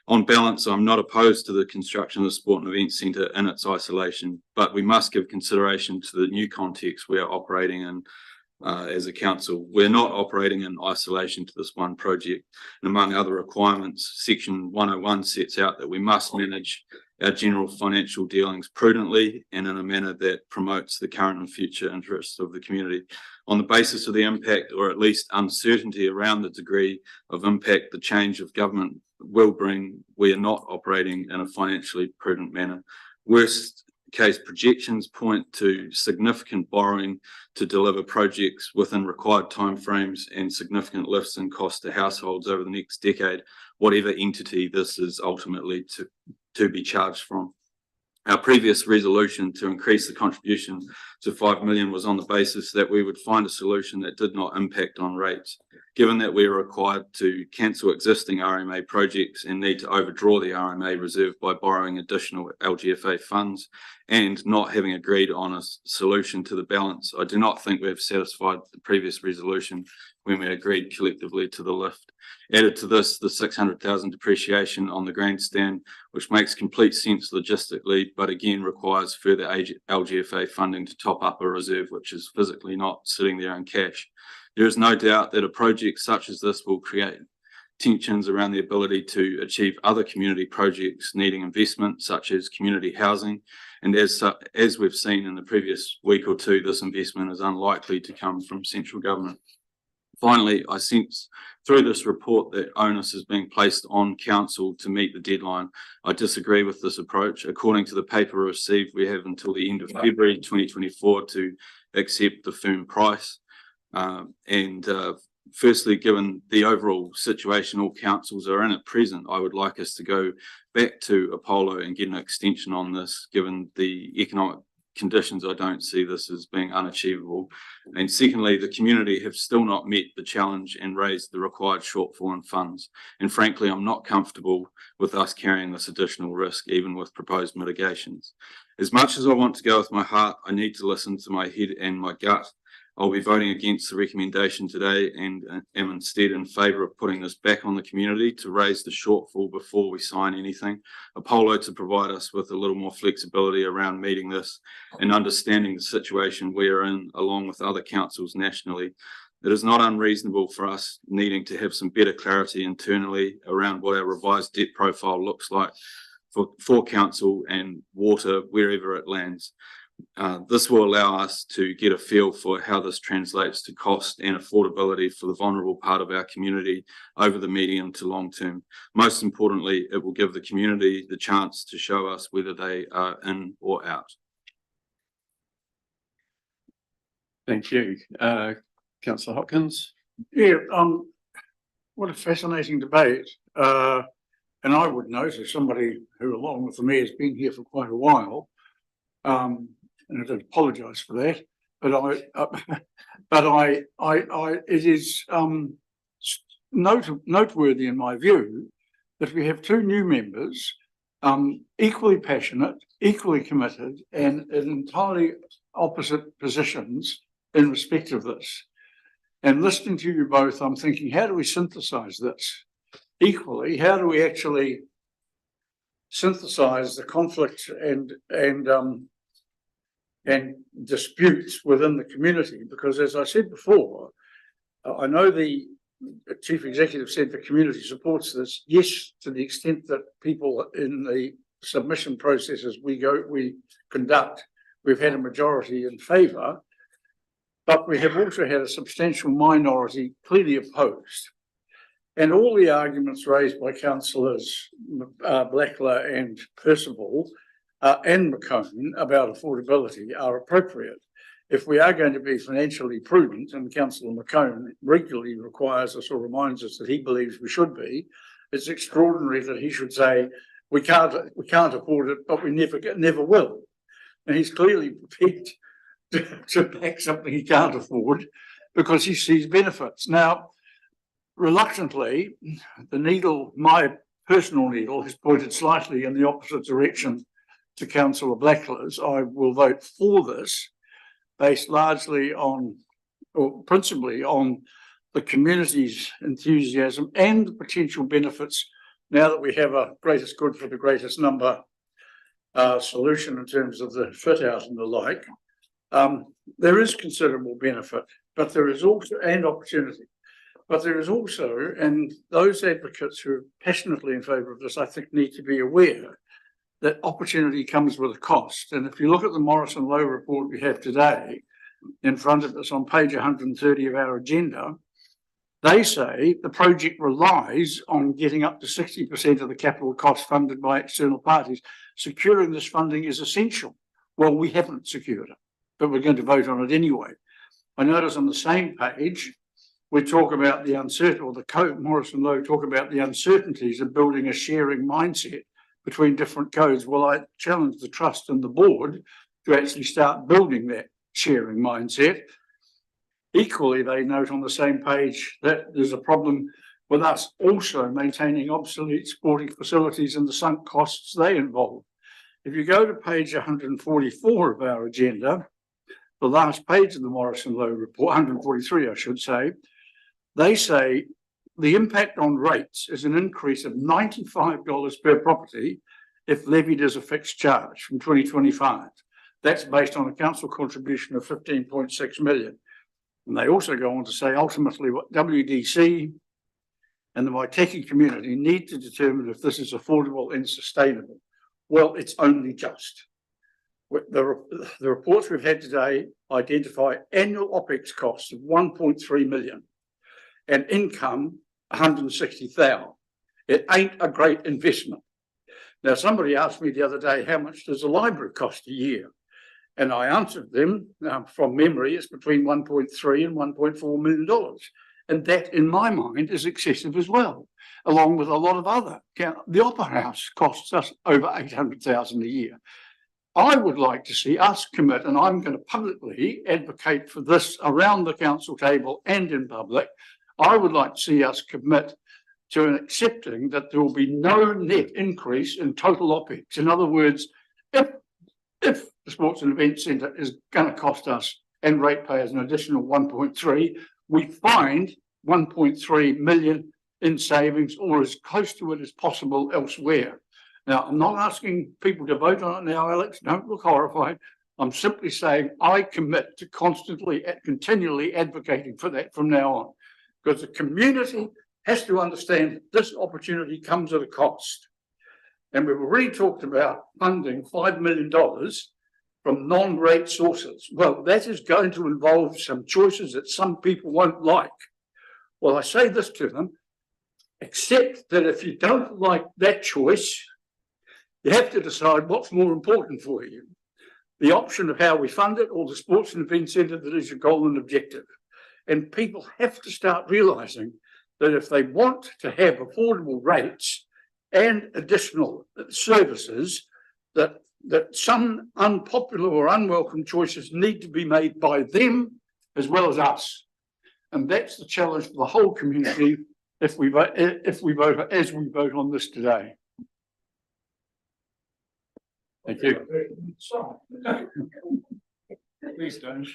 On balance, I'm not opposed to the construction of the Sport and Event Centre in its isolation, but we must give consideration to the new context we are operating in as a council. We're not operating in isolation to this one project. And among other requirements, Section 101 sets out that we must manage our general financial dealings prudently and in a manner that promotes the current and future interests of the community. On the basis of the impact, or at least uncertainty around the degree of impact the change of government will bring, we are not operating in a financially prudent manner. Worst case projections point to significant borrowing to deliver projects within required timeframes and significant lifts in cost to households over the next decade, whatever entity this is ultimately to be charged from. Our previous resolution to increase the contribution to 5 million was on the basis that we would find a solution that did not impact on rates. Given that we are required to cancel existing RMA projects and need to overdraw the RMA reserve by borrowing additional LGFA funds and not having agreed on a solution to the balance, I do not think we have satisfied the previous resolution when we agreed collectively to the lift. Added to this, the 600,000 depreciation on the grandstand, which makes complete sense logistically, but again requires further LGFA funding to top up a reserve which is physically not sitting there in cash. There is no doubt that a project such as this will create tensions around the ability to achieve other community projects needing investment, such as community housing. And as we've seen in the previous week or two, this investment is unlikely to come from central government. Finally, I sense through this report that onus is being placed on council to meet the deadline. I disagree with this approach. According to the paper received, we have until the end of February 2024 to accept the firm price. Firstly, given the overall situation all councils are in at present, I would like us to go back to Apollo and get an extension on this. Given the economic conditions, I don't see this as being unachievable. And secondly, the community have still not met the challenge and raised the required shortfall in funds. And frankly, I'm not comfortable with us carrying this additional risk, even with proposed mitigations. As much as I want to go with my heart, I need to listen to my head and my gut. I'll be voting against the recommendation today and am instead in favour of putting this back on the community to raise the shortfall before we sign anything. Apollo to provide us with a little more flexibility around meeting this and understanding the situation we are in, along with other councils nationally. It is not unreasonable for us needing to have some better clarity internally around what our revised debt profile looks like for council and water wherever it lands. This will allow us to get a feel for how this translates to cost and affordability for the vulnerable part of our community over the medium to long term. Most importantly, it will give the community the chance to show us whether they are in or out. Thank you. Councillor Hopkins. Yeah, what a fascinating debate. And I would note, as somebody who, along with the mayor, has been here for quite a while, and I don't apologise for that, but it is noteworthy in my view that we have two new members, equally passionate, equally committed, and in entirely opposite positions in respect of this. And listening to you both, I'm thinking, how do we synthesize this? Equally, how do we actually synthesize the conflicts and disputes within the community? Because as I said before, I know the chief executive said the community supports this. Yes, to the extent that people in the submission processes we conduct, we've had a majority in favour, but we have also had a substantial minority clearly opposed. And all the arguments raised by councillors Blackler and Percival and McCone about affordability are appropriate. If we are going to be financially prudent, and Councillor McCone regularly requires us or reminds us that he believes we should be, it's extraordinary that he should say we can't afford it, but we never will. And he's clearly prepared to back something he can't afford because he sees benefits. Now, reluctantly, the needle, my personal needle, has pointed slightly in the opposite direction to Councillor Blackler's. I will vote for this based largely on, or principally on, the community's enthusiasm and the potential benefits now that we have a greatest good for the greatest number solution in terms of the fit out and the like. There is considerable benefit, but there is also, and opportunity. But there is also, and those advocates who are passionately in favour of this, I think, need to be aware that opportunity comes with a cost. And if you look at the Morrison Lowe report we have today in front of us on page 130 of our agenda, they say the project relies on getting up to 60% of the capital cost funded by external parties. Securing this funding is essential. Well, we haven't secured it, but we're going to vote on it anyway. I notice on the same page, we talk about the uncertainty, or the code, Morrison Lowe talk about the uncertainties of building a sharing mindset between different codes. Well, I challenge the trust and the board to actually start building that sharing mindset. Equally, they note on the same page that there's a problem with us also maintaining obsolete sporting facilities and the sunk costs they involve. If you go to page 144 of our agenda, the last page of the Morrison Lowe report, 143, I should say, they say the impact on rates is an increase of $95 per property if levied as a fixed charge from 2025. That's based on a council contribution of 15.6 million. And they also go on to say ultimately what WDC and the Waitaki community need to determine if this is affordable and sustainable. Well, it's only just. The reports we've had today identify annual OPEX costs of 1.3 million and income 160,000. It ain't a great investment. Now, somebody asked me the other day, how much does a library cost a year? And I answered them from memory, it's between 1.3 and $1.4 million. And that, in my mind, is excessive as well, along with a lot of other. The Opera House costs us over 800,000 a year. I would like to see us commit, and I'm going to publicly advocate for this around the council table and in public. I would like to see us commit to accepting that there will be no net increase in total OPEX. In other words, if the Sports and Events Centre is going to cost us and ratepayers an additional 1.3, we find 1.3 million in savings or as close to it as possible elsewhere. Now, I'm not asking people to vote on it now, Alex. Don't look horrified. I'm simply saying I commit to constantly, continually advocating for that from now on, because the community has to understand that this opportunity comes at a cost. And we've already talked about funding $5 million from non-rate sources. Well, that is going to involve some choices that some people won't like. Well, I say this to them, accept that if you don't like that choice, you have to decide what's more important for you. The option of how we fund it or the sports and event centre that is your goal and objective. And people have to start realising that if they want to have affordable rates and additional services, that some unpopular or unwelcome choices need to be made by them as well as us. And that's the challenge for the whole community if we vote as we vote on this today. Thank you. Please don't.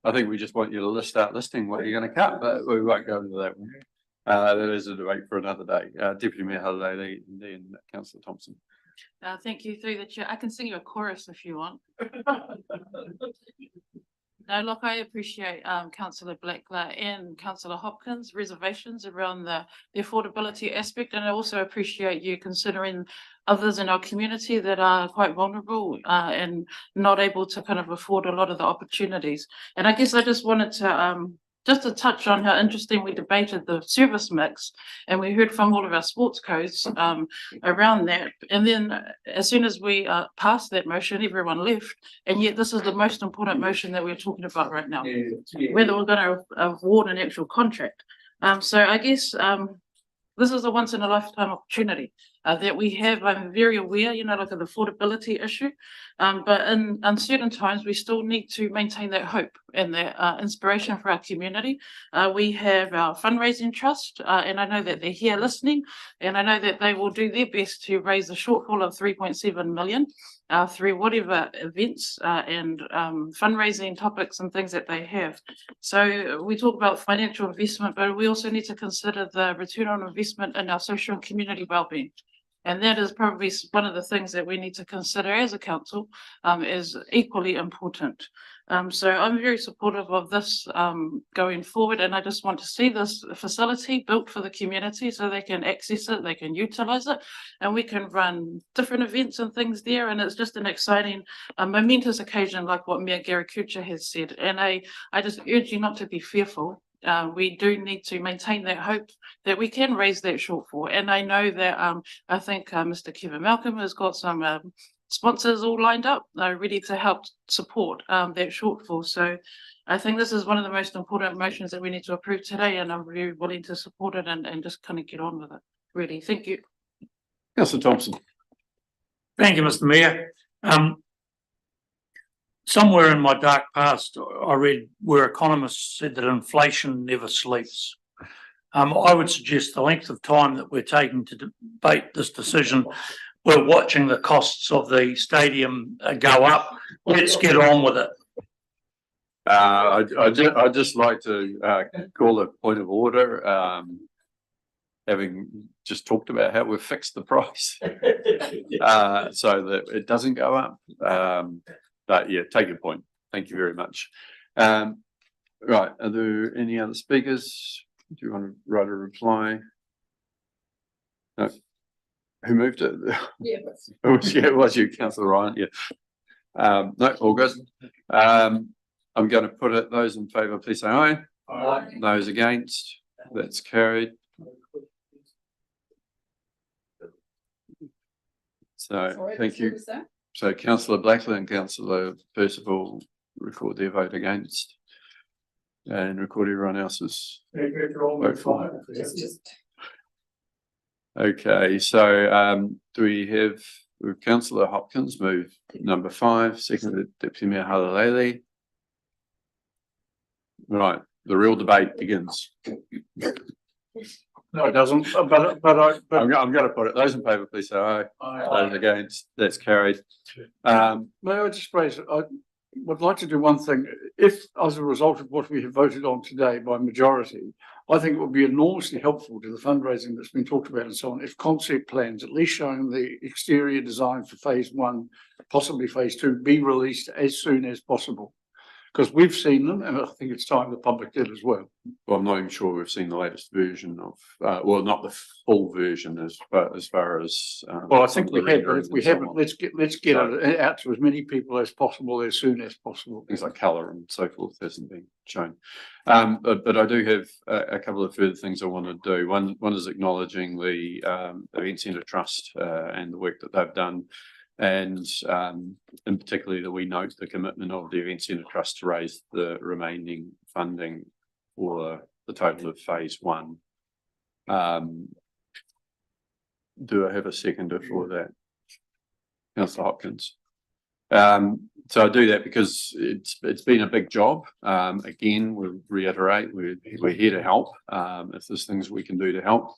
I think we just want you to start listing what you're going to cut, but we won't go into that one. That is a debate for another day. Deputy Mayor Halliday and then Councillor Thompson. Thank you through the chair. I can sing you a chorus if you want. No, look, I appreciate Councillor Blackler and Councillor Hopkins' reservations around the affordability aspect, and I also appreciate you considering others in our community that are quite vulnerable and not able to kind of afford a lot of the opportunities. And I guess I just wanted to just to touch on how interesting we debated the service mix, and we heard from all of our sports codes around that. And then as soon as we passed that motion, everyone left. And yet this is the most important motion that we're talking about right now, whether we're going to award an actual contract. So I guess this is a once in a lifetime opportunity that we have. I'm very aware, you know, like an affordability issue, but in uncertain times, we still need to maintain that hope and that inspiration for our community. We have our fundraising trust, and I know that they're here listening, and I know that they will do their best to raise a shortfall of 3.7 million through whatever events and fundraising topics and things that they have. So we talk about financial investment, but we also need to consider the return on investment in our social and community wellbeing. And that is probably one of the things that we need to consider as a council is equally important. So I'm very supportive of this going forward, and I just want to see this facility built for the community so they can access it, they can utilise it, and we can run different events and things there. And it's just an exciting, momentous occasion, like what Mayor Gary Kuchar has said. And I just urge you not to be fearful. We do need to maintain that hope that we can raise that shortfall. And I know that I think Mr. Kevin Malcolm has got some sponsors all lined up, ready to help support that shortfall. So I think this is one of the most important motions that we need to approve today, and I'm very willing to support it and just kind of get on with it. Really, thank you. Councillor Thompson. Thank you, Mr. Mayor. Somewhere in my dark past, I read where economists said that inflation never sleeps. I would suggest the length of time that we're taking to debate this decision, we're watching the costs of the stadium go up. Let's get on with it. I'd just like to call a point of order. Having just talked about how we've fixed the price so that it doesn't go up. But yeah, take your point. Thank you very much. Right, are there any other speakers? Do you want to write a reply? No. Who moved it? Yeah, it was you, Councillor Ryan. Yeah. No, all good. I'm going to put it. Those in favour, please say aye. Aye. Those against, that's carried. So thank you. So Councillor Blackler and Councillor Percival record their vote against and record everyone else's vote for. Okay, so do we have Councillor Hopkins move number 5, seconded Deputy Mayor Halalele. Right, the real debate begins. No, it doesn't. But I'm going to put it. Those in favour, please say aye. Aye. Those against, that's carried. May I just raise? I would like to do one thing. If, as a result of what we have voted on today by majority, I think it would be enormously helpful to the fundraising that's been talked about and so on. If concept plans, at least showing the exterior design for phase 1, possibly phase 2, be released as soon as possible. because we've seen them and I think it's time the public did as well. Well, I'm not even sure we've seen the latest version of, well, not the full version as far as. Well, I some think of the we have, but renderings if we and so haven't, on. let's get it out to as many people as possible as soon as possible. Things like colour and so forth hasn't been shown. But I do have a couple of further things I want to do. One is acknowledging the Event Centre Trust and the work that they've done. And particularly that we note the commitment of the Event Centre Trust to raise the remaining funding for the total of phase one. Do I have a seconder for that? Councillor Hopkins. So I do that because it's been a big job. Again, we'll reiterate, we're here to help. If there's things we can do to help.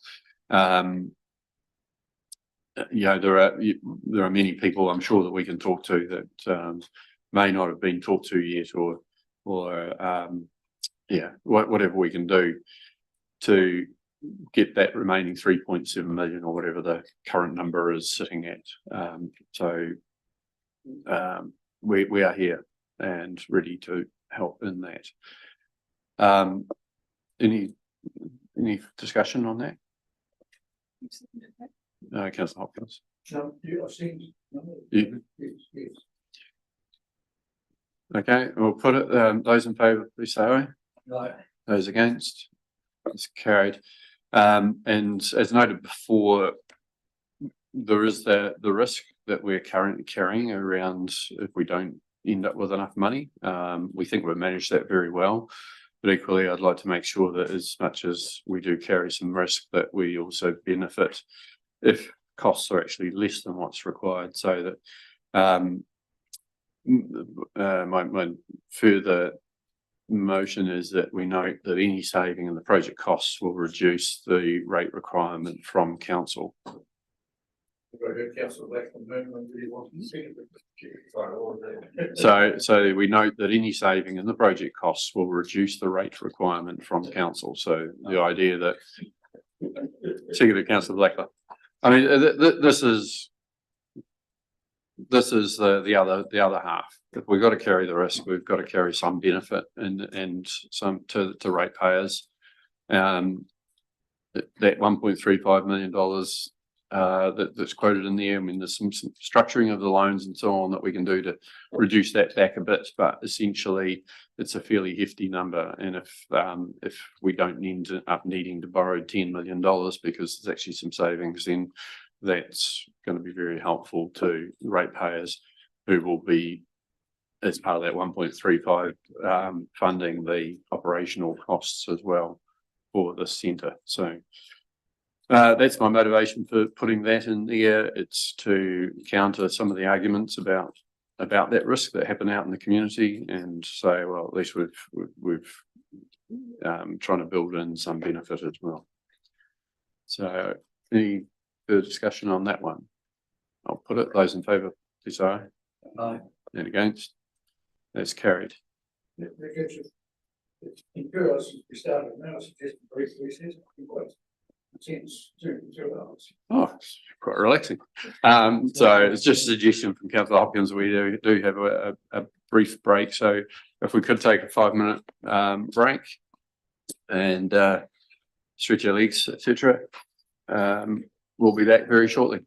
There are many people I'm sure that we can talk to that may not have been talked to yet, or whatever we can do to get that remaining 3.7 million or whatever the current number is sitting at. We are here and ready to help in that. Any discussion on that? Councillor Hopkins. Okay, we'll put it, those in favour, please say aye. Aye. Those against, it's carried. And as noted before, there is the risk that we're currently carrying around if we don't end up with enough money. We think we've managed that very well. But equally, I'd like to make sure that as much as we do carry some risk, that we also benefit if costs are actually less than what's required, so that my further motion is that we note that any saving in the project costs will reduce the rate requirement from council. So we note that any saving in the project costs will reduce the rate requirement from council. So the idea that Secretary Councillor Blackler, I mean, this is the other half. If we've got to carry the risk, we've got to carry some benefit and some to ratepayers. That $1.35 million that's quoted in there. I mean, there's some structuring of the loans and so on that we can do to reduce that back a bit, but essentially it's a fairly hefty number. And if we don't end up needing to borrow $10 million because there's actually some savings, then that's going to be very helpful to ratepayers who will be, as part of that 1.35, funding the operational costs as well for the centre. So that's my motivation for putting that in there. It's to counter some of the arguments about that risk that happen out in the community, and say, well, at least we've trying to build in some benefit as well. So any further discussion on that one? I'll put it. Those in favour, please say aye. Aye. And against? That's carried. Oh, it's quite relaxing. So it's just a suggestion from Councillor Hopkins. We do have a brief break. So if we could take a 5-minute break and stretch your legs, etc. We'll be back very shortly.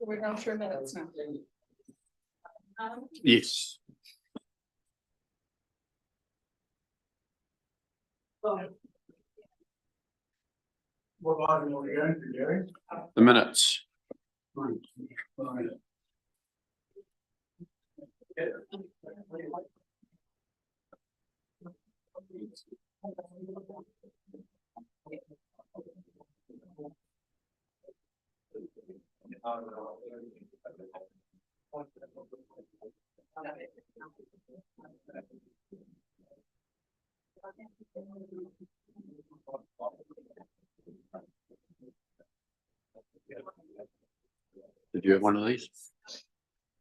We're going through minutes now. Yes. What item are we going to, Gary? The minutes. Did you have one of these?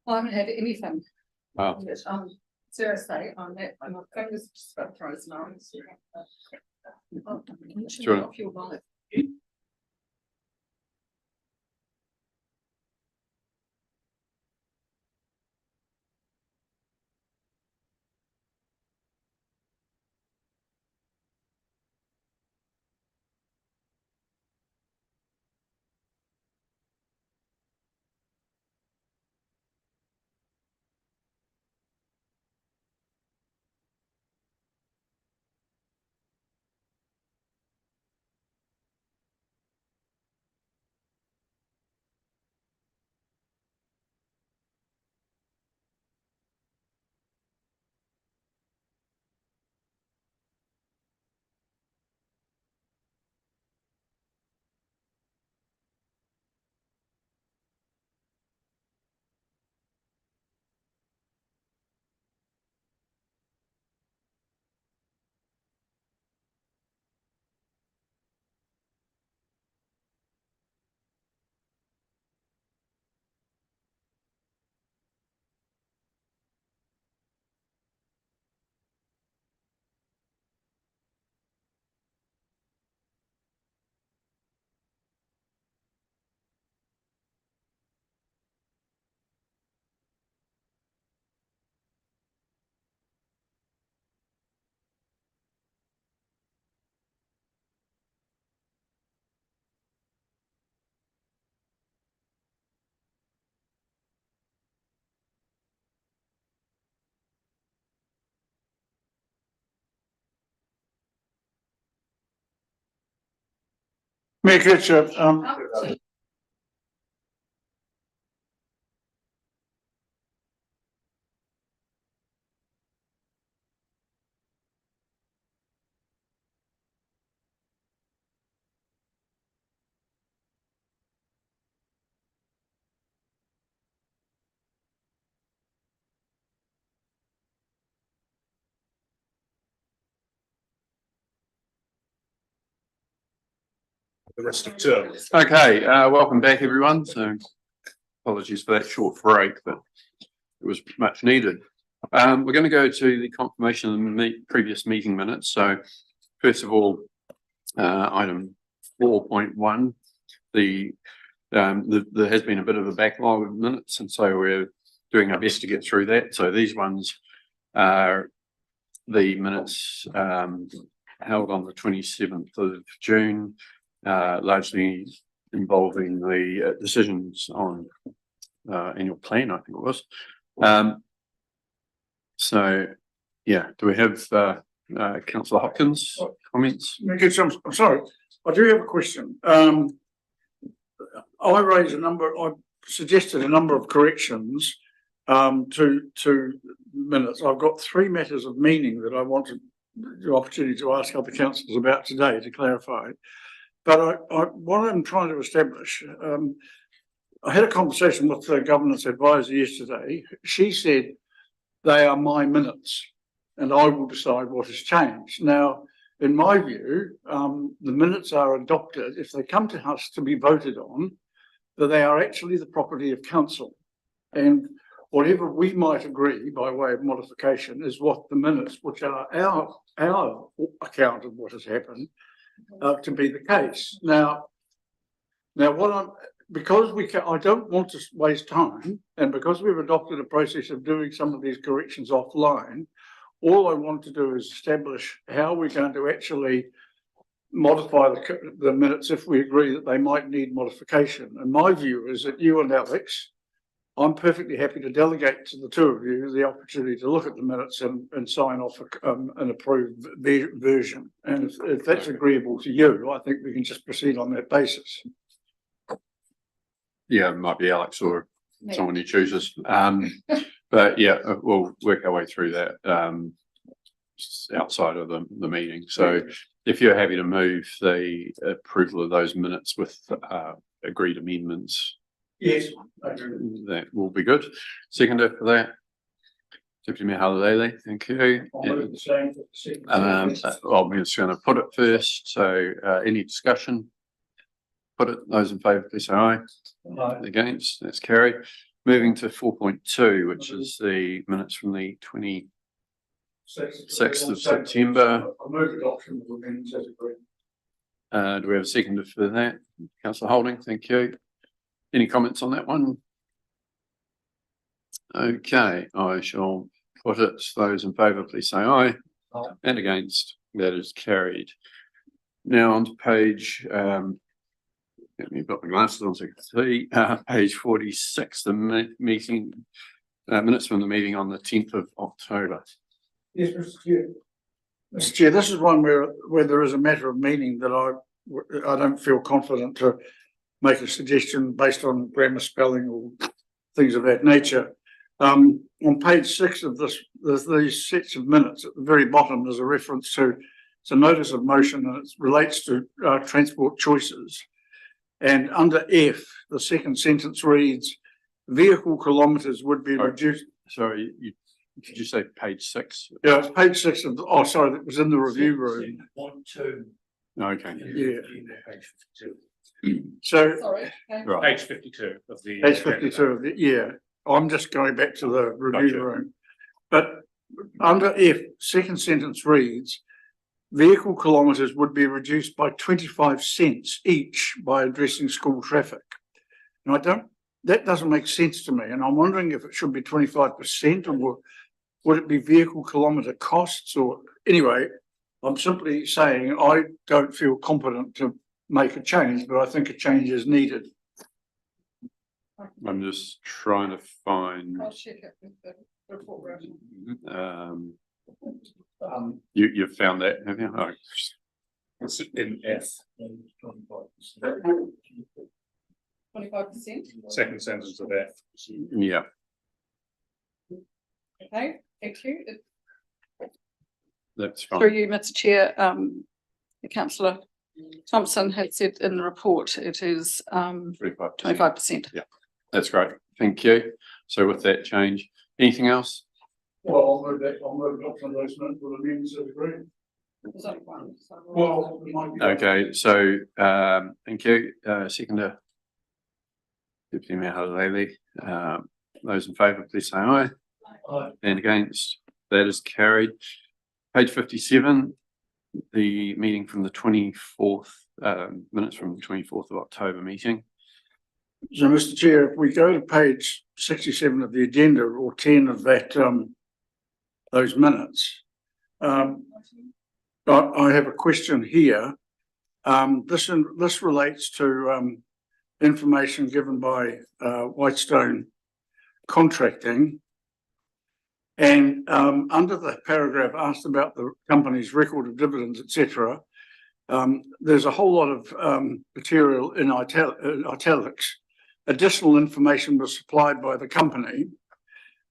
I haven't had anything. Oh. Seriously, I'm that, my fingers just got frozen on. Sure. Mayor Kitcher, The rest of term. Okay, welcome back, everyone. So apologies for that short break, but it was much needed. We're going to go to the confirmation of the previous meeting minutes. So first of all, item 4.1, there has been a bit of a backlog of minutes, and so we're doing our best to get through that. So these ones are the minutes held on the 27th of June, largely involving the decisions on annual plan, I think it was. So, yeah, do we have Councillor Hopkins comments? Mayor Kitcher, I'm sorry, I do have a question. I suggested a number of corrections to minutes. I've got 3 matters of meaning that I wanted the opportunity to ask other councillors about today to clarify. But what I'm trying to establish, I had a conversation with the governance advisor yesterday. She said they are my minutes and I will decide what has changed. Now, in my view, the minutes are adopted if they come to us to be voted on, that they are actually the property of council. And whatever we might agree by way of modification is what the minutes, which are our account of what has happened, to be the case. Now because I don't want to waste time, and because we've adopted a process of doing some of these corrections offline, all I want to do is establish how we're going to actually modify the minutes if we agree that they might need modification. And my view is that you and Alex, I'm perfectly happy to delegate to the two of you the opportunity to look at the minutes and sign off an approved version. And if that's agreeable to you, I think we can just proceed on that basis. Yeah, it might be Alex or someone who chooses. But yeah, we'll work our way through that outside of the meeting. So if you're happy to move the approval of those minutes with agreed amendments, yes, that will be good. Seconder for that, Deputy Mayor Halalele, thank you. I'm just going to put it first. So any discussion? Put it. Those in favour, please say aye. Aye. Against, that's carried. Moving to 4.2, which is the minutes from the 26th of September. I move adoption of the minutes as agreed. Do we have a seconder for that? Councillor Holding, thank you. Any comments on that one? Okay, I shall put it. Those in favour, please say aye. Aye. And against, that is carried. Now on to page, let me put my glasses on so I can see, page 46, the meeting, minutes from the meeting on the 10th of October. Yes, Mr. Chair. Mr. Chair, this is one where there is a matter of meaning that I don't feel confident to make a suggestion based on grammar, spelling, or things of that nature. On page 6 of this, there's these sets of minutes. At the very bottom, there's a reference to it's a notice of motion, and it relates to transport choices. And under F, the second sentence reads, vehicle kilometres would be reduced. Sorry, did you say page 6? Yeah, it's page 6 of, oh, sorry, that was in the review room. 1, 2. Okay. Yeah. Page 52. So, Sorry. Right. Page 52 of the. page 52 of the, yeah, I'm just going back to the review Gotcha. room. But under F, second sentence reads, vehicle kilometres would be reduced by 25 cents each by addressing school traffic. And that doesn't make sense to me. And I'm wondering if it should be 25% or would it be vehicle kilometre costs, or anyway, I'm simply saying I don't feel competent to make a change, but I think a change is needed. I'm just trying to find. I'll check it with the report writing. You've found that, have you? Oh. It's in F. 25%. Second sentence of F. Yeah. Okay, thank you. That's fine. Through you, Mr. Chair, Councillor Thompson had said in the report it is 25%. Yeah, that's great. Thank you. So with that change, anything else? Well, I'll move adoption of those minutes with amendments as agreed. Well, Okay, so thank you. Seconder, Deputy Mayor Halalele. Those in favour, please say aye. Aye. And against, that is carried. Page 57, the meeting from the 24th, minutes from the 24th of October meeting. So, Mr. Chair, if we go to page 67 of the agenda, or 10 of that, those minutes, I have a question here. This relates to information given by Whitestone Contracting. And under the paragraph asked about the company's record of dividends, etc., there's a whole lot of material in italics. Additional information was supplied by the company.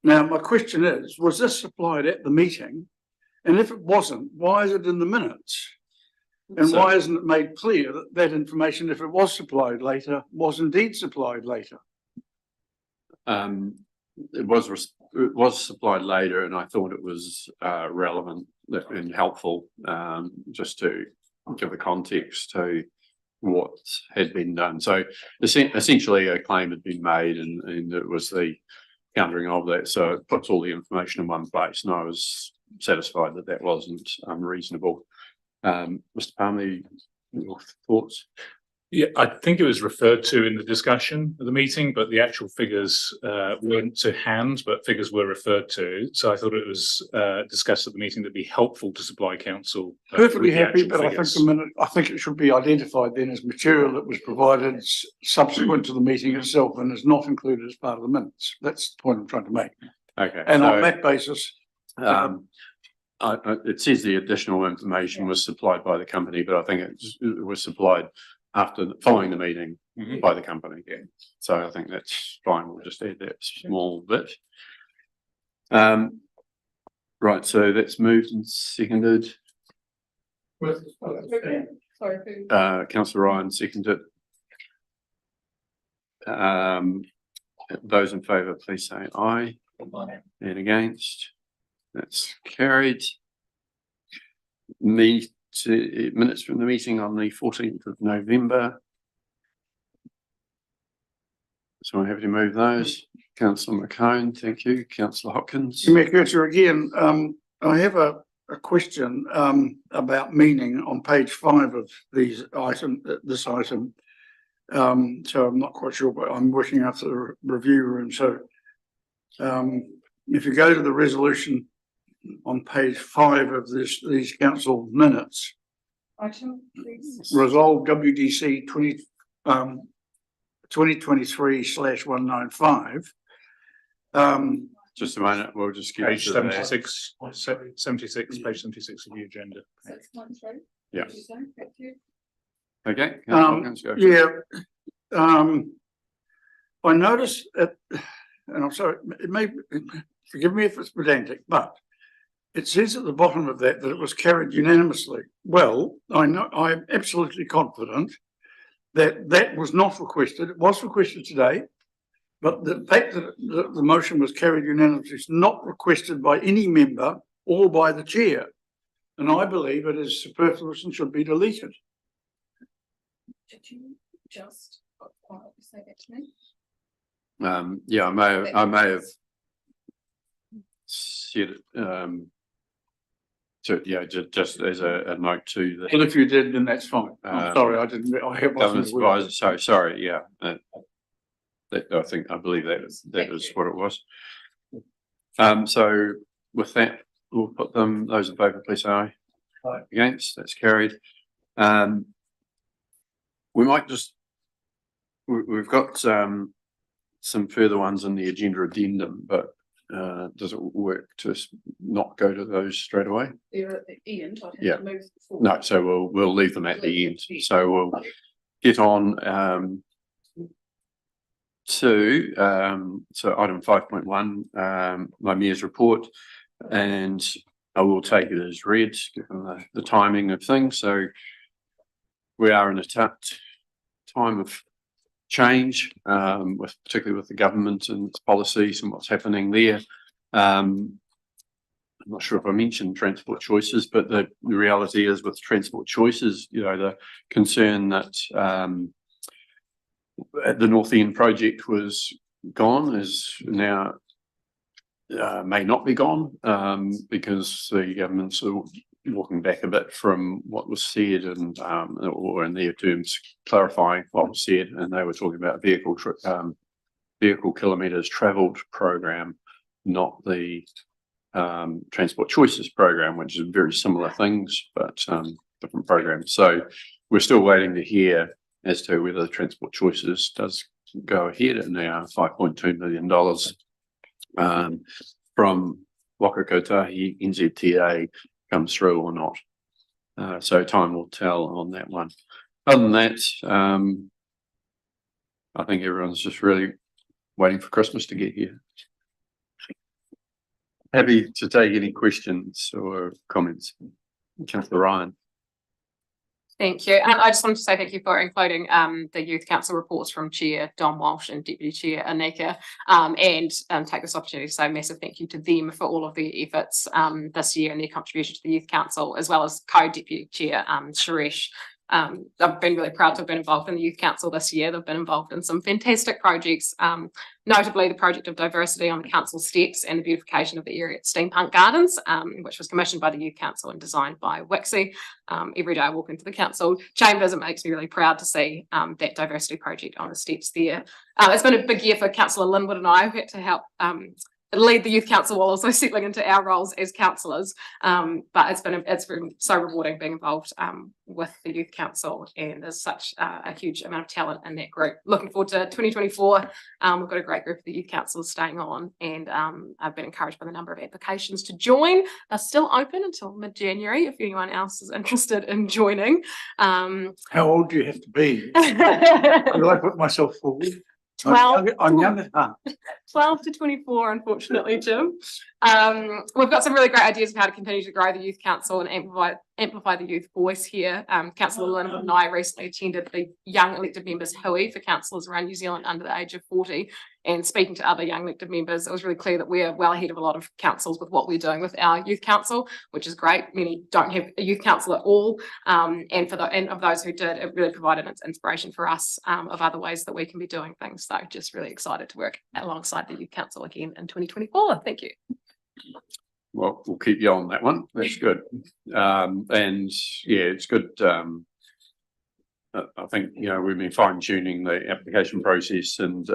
Now, my question is, was this supplied at the meeting? And if it wasn't, why is it in the minutes? And why isn't it made clear that that information, if it was supplied later, was indeed supplied later? It was supplied later, and I thought it was relevant and helpful just to give the context to what had been done. So essentially a claim had been made, and it was the countering of that. So it puts all the information in one place, and I was satisfied that that wasn't unreasonable. Mr. Palmer, your thoughts? Yeah, I think it was referred to in the discussion of the meeting, but the actual figures weren't to hand, but figures were referred to. So I thought it was discussed at the meeting that'd be helpful to supply council. Perfectly with the happy, actual but figures. I think it should be identified then as material that was provided subsequent to the meeting itself and is not included as part of the minutes. That's the point I'm trying to make. Okay. And so, on that basis, it says the additional information was supplied by the company, but I think it was supplied following the meeting by the company. Yeah. So I think that's fine. We'll just add that small bit. Right. So that's moved and seconded. Councillor Ryan seconded. Those in favour, please say aye. And against. That's carried. Minutes from the meeting on the 14th of November. So I'm happy to move those. Councillor McCone, thank you. Councillor Hopkins. again, I have a question about meaning on page 5 of this item. So I'm not quite sure, but I'm working after the review room. So if you go to the resolution on page 5 of these council minutes, resolve WDC 2023/195. Just a minute, we'll just get Page to that. 76, page 76 of the agenda. Yeah. Okay. I noticed and I'm sorry, it may forgive me if it's pedantic, but it says at the bottom of that it was carried unanimously. Well, I'm absolutely confident that was not requested. It was requested today, but the fact that the motion was carried unanimously is not requested by any member or by the chair. And I believe it is superfluous and should be deleted. Did you just say that to me? Yeah, I may have said it. So yeah, just as a note to the. Well, if you did, then that's fine. I'm sorry, I didn't. Governance advisor. So sorry. Yeah, I believe that is what it was. So with that, we'll put them. Those in favour, please say aye. Aye. Against. That's carried. We might just. We've got some further ones in the agenda addendum, but does it work to not go to those straight away? They're at the end. Yeah. No, so we'll leave them at the end. So we'll get on to so item 5.1, my mayor's report, and I will take it as read given the timing of things. So we are in a time of change, particularly with the government and its policies and what's happening there. I'm not sure if I mentioned transport choices, but the reality is with transport choices, the concern that the North End project was gone is now may not be gone because the government's walking back a bit from what was said and or in their terms clarifying what was said, and they were talking about vehicle kilometres travelled program, not the transport choices program, which is very similar things but different programs. So we're still waiting to hear as to whether the transport choices does go ahead, and now $5.2 million from Waka Kotahi NZTA comes through or not. So time will tell on that one. Other than that, I think everyone's just really waiting for Christmas to get here. Happy to take any questions or comments. Councillor Ryan. Thank you. And I just wanted to say thank you for including the Youth Council reports from Chair Don Walsh and Deputy Chair Anika, and take this opportunity to say a massive thank you to them for all of their efforts this year and their contribution to the Youth Council, as well as co-Deputy Chair Suresh I've been really proud to have been involved in the Youth Council this year. They've been involved in some fantastic projects, notably the project of diversity on the council steps and the beautification of the area at Steampunk Gardens, which was commissioned by the Youth Council and designed by Wixie. Every day I walk into the council chambers, it makes me really proud to see that diversity project on the steps there. It's been a big year for Councillor Linwood and I, who had to help lead the Youth Council while also settling into our roles as councillors. But it's been so rewarding being involved with the Youth Council, and there's such a huge amount of talent in that group. Looking forward to 2024. We've got a great group of the Youth Councillors staying on, and I've been encouraged by the number of applications to join. They're still open until mid-January if anyone else is interested in joining. How old do you have to be? Do I put myself forward? 12. I'm young at heart. 12 to 24, unfortunately, Jim. We've got some really great ideas of how to continue to grow the Youth Council and amplify the youth voice here. Councillor Linwood and I recently attended the Young Elected Members Hui for councillors around New Zealand under the age of 40. And speaking to other young elected members, it was really clear that we're well ahead of a lot of councils with what we're doing with our youth council, which is great. Many don't have a youth council at all. And of those who did, it really provided an inspiration for us of other ways that we can be doing things. So just really excited to work alongside the youth council again in 2024. Thank you. Well, we'll keep you on that one. That's good. And yeah, it's good. I think, we've been fine tuning the application process, and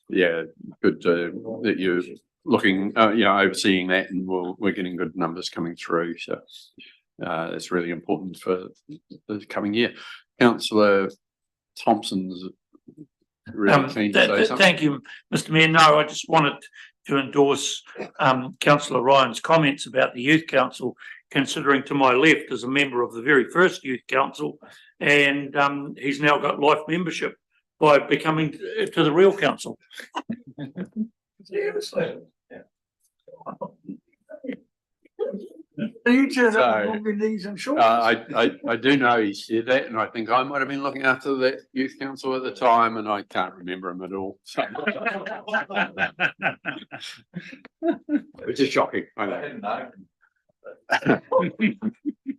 yeah, good that you're looking, overseeing that, and we're getting good numbers coming through. So that's really important for the coming year. Councillor Thompson's really keen to say something. Thank you, Mr. Mayor. No, I just wanted to endorse Councillor Ryan's comments about the Youth Council, considering to my left is a member of the very first Youth Council, and he's now got life membership by becoming to the real council. You turned up on your knees and shorts. I do know he said that, and I think I might have been looking after that youth council at the time, and I can't remember him at all. So. Which is shocking. I know.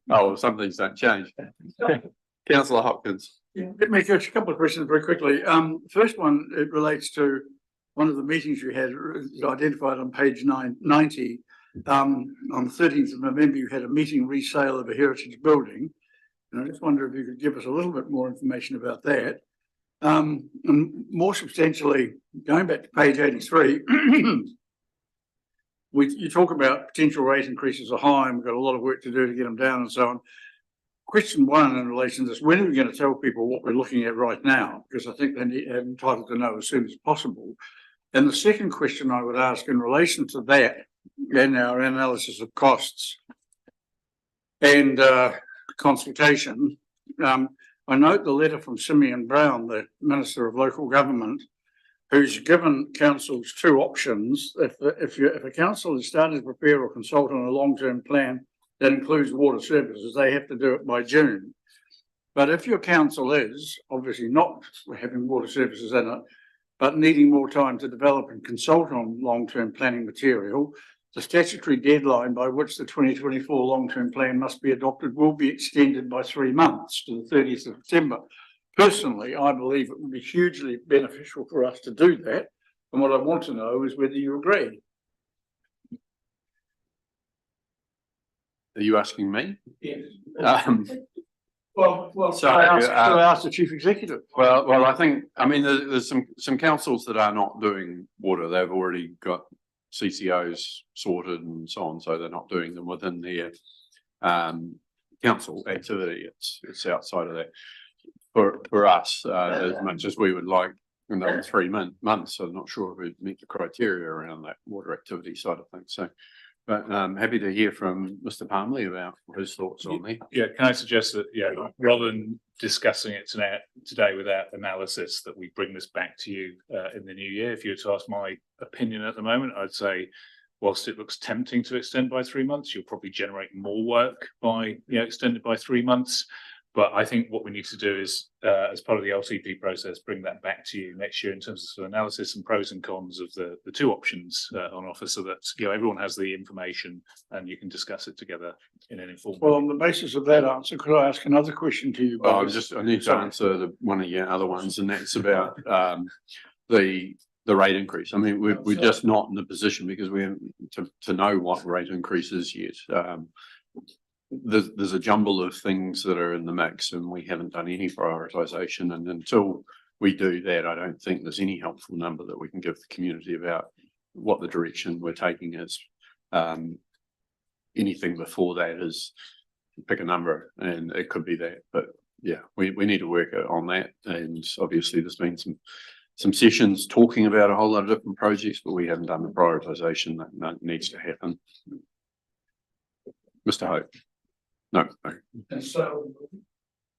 Oh, some things don't change. Councillor Hopkins. Yeah, let me go to a couple of questions very quickly. First one, it relates to one of the meetings you had identified on page 990. On the 13th of November, you had a meeting resale of a heritage building. And I just wonder if you could give us a little bit more information about that. And more substantially, going back to page 83, you talk about potential rate increases are high, and we've got a lot of work to do to get them down and so on. Question one in relation to this: when are we going to tell people what we're looking at right now? Because I think they're entitled to know as soon as possible. And the second question I would ask in relation to that and our analysis of costs and consultation, I note the letter from Simeon Brown, the Minister of Local Government, who's given councils two options. If a council is starting to prepare or consult on a long-term plan that includes water services, they have to do it by June. But if your council is obviously not having water services in it, but needing more time to develop and consult on long-term planning material, the statutory deadline by which the 2024 long-term plan must be adopted will be extended by 3 months to the 30th of September. Personally, I believe it would be hugely beneficial for us to do that. And what I want to know is whether you agree. Are you asking me? Yes. So I asked the chief executive. Well, I think, there's some councils that are not doing water. They've already got CCOs sorted and so on, so they're not doing them within their council activity. It's outside of that. For us, as much as we would like another 3 months, I'm not sure if we meet the criteria around that water activity side of things. So, but I'm happy to hear from Mr. Palmley about his thoughts on that. Yeah, can I suggest that, rather than discussing it today without analysis, that we bring this back to you in the new year? If you were to ask my opinion at the moment, I'd say, whilst it looks tempting to extend by 3 months, you'll probably generate more work by extended by 3 months. But I think what we need to do is, as part of the LTP process, bring that back to you next year in terms of sort of analysis and pros and cons of the two options on offer, so that everyone has the information and you can discuss it together in an informed. Well, on the basis of that answer, could I ask another question to you? I need to answer one of your other ones, and that's about the rate increase. I mean, we're just not in the position because we haven't to know what rate increase is yet. There's a jumble of things that are in the mix, and we haven't done any prioritization. And until we do that, I don't think there's any helpful number that we can give the community about what the direction we're taking is. Anything before that is pick a number, and it could be that. But yeah, we need to work on that. And obviously, there's been some sessions talking about a whole lot of different projects, but we haven't done the prioritization that needs to happen. Mr. Hope. No.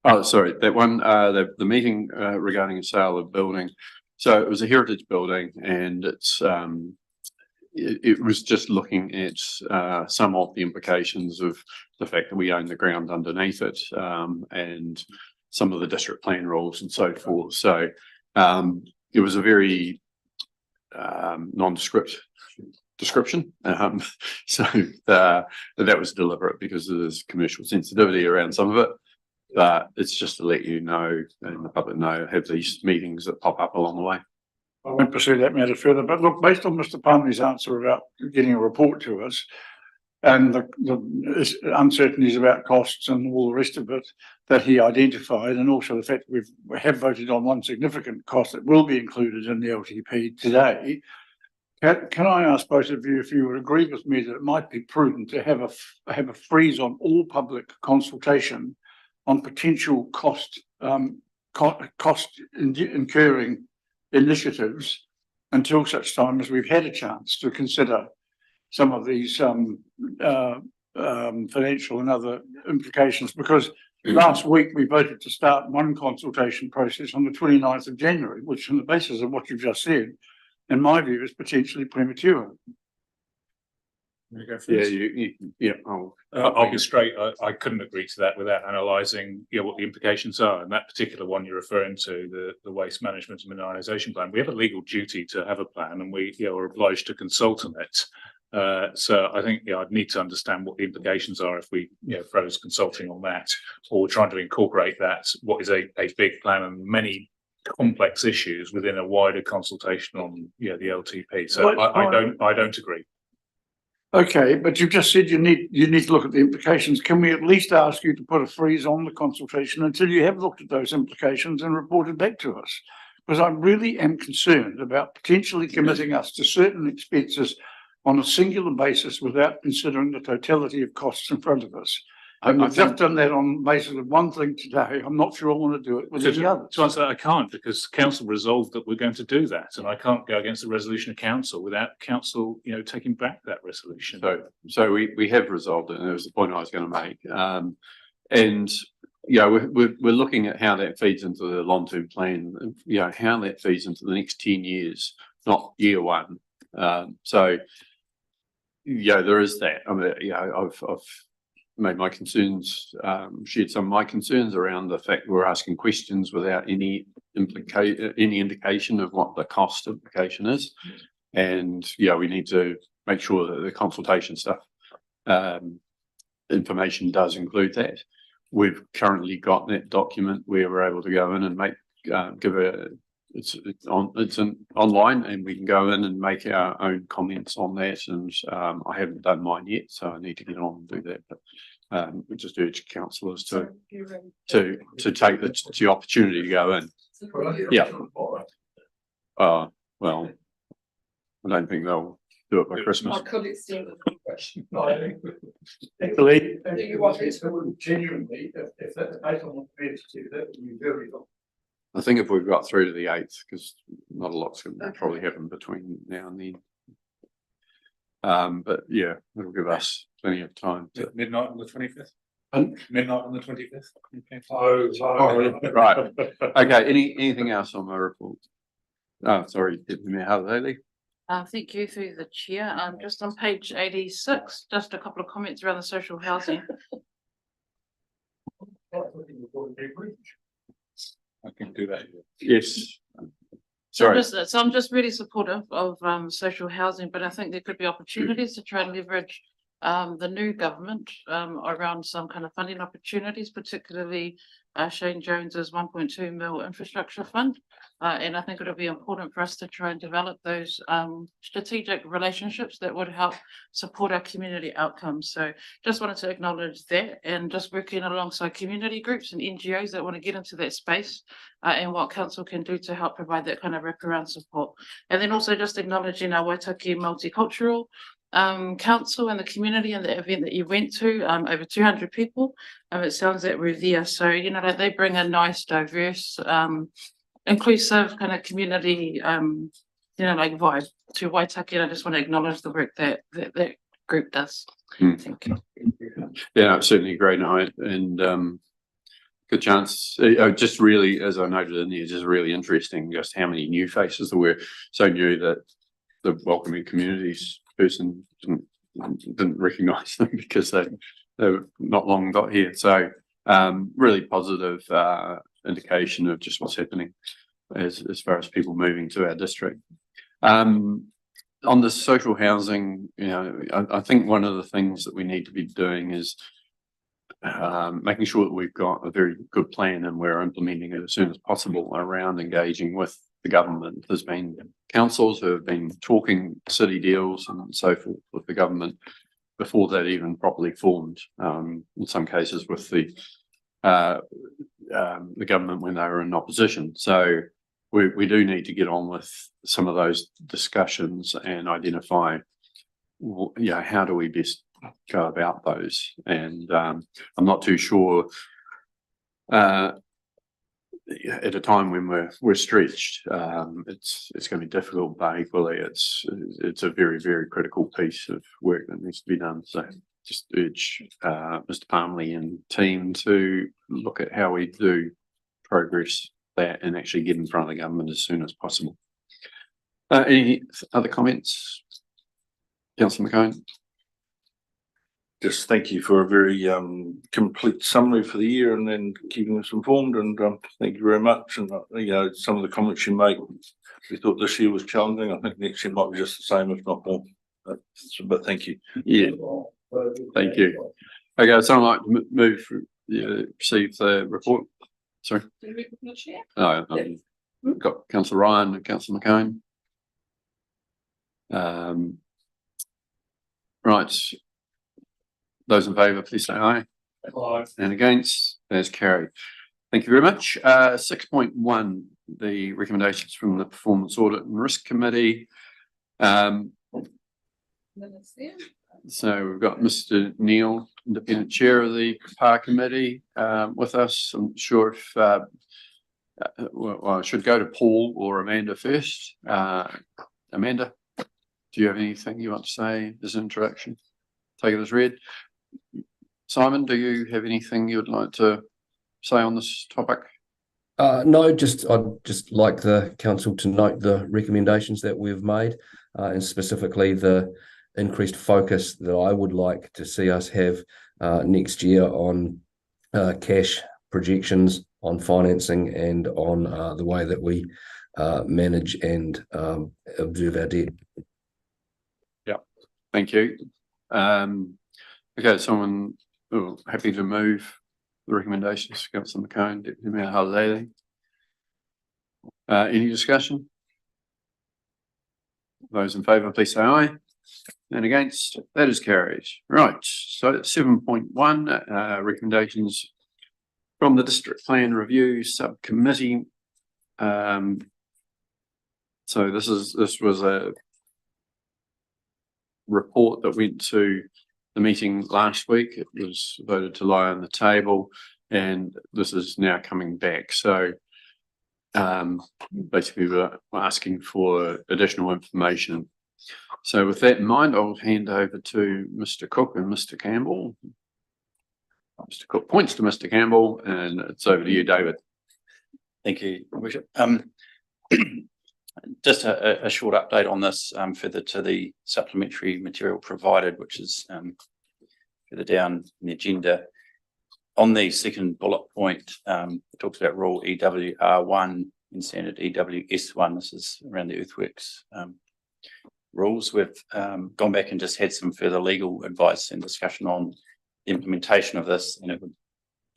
Oh, sorry, that one, the meeting regarding a sale of building. So it was a heritage building, and it was just looking at some of the implications of the fact that we own the ground underneath it, and some of the district plan rules and so forth. So it was a very nondescript description. So that was deliberate because there's commercial sensitivity around some of it. But it's just to let you know and the public know, have these meetings that pop up along the way. I won't pursue that matter further, but look, based on Mr. Palmer's answer about getting a report to us and the uncertainties about costs and all the rest of it that he identified, and also the fact that we have voted on one significant cost that will be included in the LTP today, can I ask both of you if you would agree with me that it might be prudent to have a freeze on all public consultation on potential cost incurring initiatives until such time as we've had a chance to consider some of these financial and other implications? Because last week we voted to start one consultation process on the 29th of January, which on the basis of what you've just said, in my view, is potentially premature. I'll be straight. I couldn't agree to that without analysing what the implications are. And that particular one you're referring to, the waste management and mineralisation plan, we have a legal duty to have a plan, and we are obliged to consult on it. So I think I'd need to understand what the implications are if we froze consulting on that, or we're trying to incorporate that, what is a big plan and many complex issues within a wider consultation on the LTP. So I don't agree. Okay, but you've just said you need to look at the implications. Can we at least ask you to put a freeze on the consultation until you have looked at those implications and reported back to us? Because I really am concerned about potentially committing us to certain expenses on a singular basis without considering the totality of costs in front of us. And I've just done that on the basis of one thing today. I'm not sure I want to do it with the others. To answer that, I can't, because council resolved that we're going to do that, and I can't go against the resolution of council without council, taking back that resolution. So we have resolved it, and it was the point I was going to make. And we're looking at how that feeds into the long-term plan. How that feeds into the next 10 years, not year one. So there is that. I mean, I've made my concerns, shared some of my concerns around the fact we're asking questions without any indication of what the cost implication is. And we need to make sure that the consultation stuff information does include that. We've currently got that document where we're able to go in and make it's online, and we can go in and make our own comments on that. And I haven't done mine yet, so I need to get on and do that. But we just urge councillors to take the opportunity to go in. Yeah. Well, I don't think they'll do it by Christmas. I could extend the question. Actually, genuinely, if that's based on what we're to do, that would be very helpful. I think if we've got through to the 8th, because not a lot's going to probably happen between now and then. But yeah, it'll give us plenty of time. Midnight on the 25th. Midnight on the 25th. Okay. Oh, right. Okay. Anything else on my report? Oh, sorry, Mayor Haley. Thank you through the chair. Just on page 86, just a couple of comments around the social housing. I can do that. Yes. So Sorry. I'm just really supportive of social housing, but I think there could be opportunities to try and leverage the new government around some kind of funding opportunities, particularly Shane Jones's 1.2 mil infrastructure fund. And I think it'll be important for us to try and develop those strategic relationships that would help support our community outcomes. So just wanted to acknowledge that, and just working alongside community groups and NGOs that want to get into that space and what council can do to help provide that kind of wraparound support. And then also just acknowledging our Waitaki Multicultural Council and the community and the event that you went to, over 200 people. It sounds that we're there. So, you know, like they bring a nice, diverse, inclusive kind of community, you know, like vibe to Waitaki. And I just want to acknowledge the work that group does. Thank you. Yeah, certainly a great night, and good chance. Just really, as I noted in there, just really interesting just how many new faces there were. So new that the welcoming communities person didn't recognise them because they were not long got here. So really positive indication of just what's happening as far as people moving to our district. On the social housing, you know, I think one of the things that we need to be doing is making sure that we've got a very good plan and we're implementing it as soon as possible around engaging with the government. There's been councils who have been talking city deals and so forth with the government before that even properly formed, in some cases with the government when they were in opposition. So we do need to get on with some of those discussions and identify, you know, how do we best go about those. And I'm not too sure at a time when we're stretched, it's going to be difficult, but equally it's a very, very critical piece of work that needs to be done. So just urge Mr. Palmley and team to look at how we do progress that and actually get in front of the government as soon as possible. Any other comments? Councillor McCone? Just thank you for a very complete summary for the year and then keeping us informed, and thank you very much. And you know, some of the comments you make, we thought this year was challenging. I think next year might be just the same, if not more. But thank you. Yeah, thank you. Okay, someone like to move, receive the report. Sorry. No, we've got Councillor Ryan and Councillor McCone. Right. Those in favour, please say aye. Aye. And against, that's carried. Thank you very much. 6.1, the recommendations from the Performance Audit and Risk Committee. So we've got Mr. Neil, Independent Chair of the PAR Committee, with us. I'm sure if, well, I should go to Paul or Amanda first. Amanda, do you have anything you want to say as an introduction? Take it as read. Simon, do you have anything you would like to say on this topic? No, I'd just like the council to note the recommendations that we've made, and specifically the increased focus that I would like to see us have next year on cash projections, on financing, and on the way that we manage and observe our debt. Yeah, thank you. Okay, someone happy to move the recommendations? Councillor McCone, Deputy Mayor Haley. Any discussion? Those in favour, please say aye. And against, that is carried. Right, so 7.1, recommendations from the District Plan Review Subcommittee. So this was a report that went to the meeting last week. It was voted to lie on the table, and this is now coming back. So basically we're asking for additional information. So with that in mind, I'll hand over to Mr. Cook and Mr. Campbell. Mr. Cook points to Mr. Campbell, and it's over to you, David. Thank you, Bishop. Just a short update on this, further to the supplementary material provided, which is further down in the agenda. On the second bullet point, it talks about rule EWR1 and standard EWS1. This is around the earthworks rules. We've gone back and just had some further legal advice and discussion on the implementation of this, and it would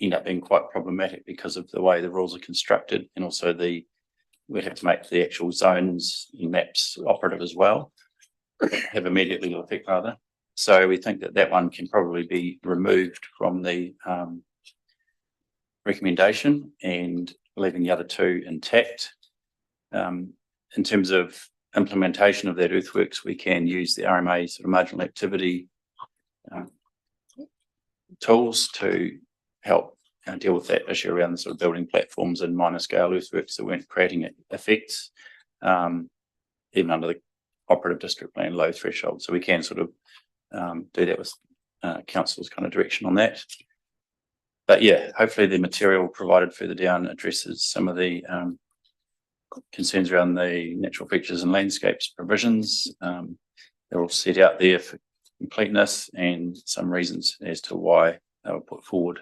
end up being quite problematic because of the way the rules are constructed, and also we'd have to make the actual zones and maps operative as well, have immediate legal effect rather. So we think that that one can probably be removed from the recommendation and leaving the other two intact. In terms of implementation of that earthworks, we can use the RMA sort of marginal activity tools to help deal with that issue around the sort of building platforms and minor scale earthworks that weren't creating effects, even under the operative district plan low threshold. So we can sort of do that with council's kind of direction on that. But yeah, hopefully the material provided further down addresses some of the concerns around the natural features and landscapes provisions. They're all set out there for completeness and some reasons as to why they were put forward.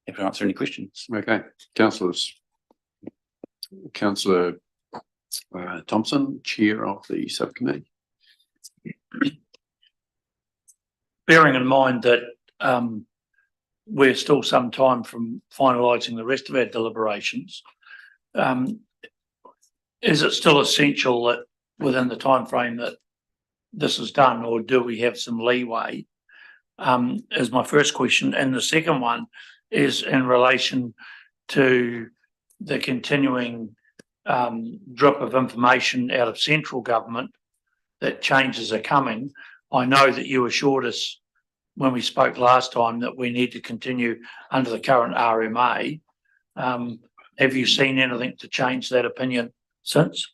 Happy to answer any questions. Okay, councillors. Councillor Thompson, chair of the subcommittee. Bearing in mind that we're still some time from finalising the rest of our deliberations, is it still essential that within the time frame that this is done, or do we have some leeway? Is my first question. And the second one is in relation to the continuing drip of information out of central government that changes are coming. I know that you assured us when we spoke last time that we need to continue under the current RMA. Have you seen anything to change that opinion since?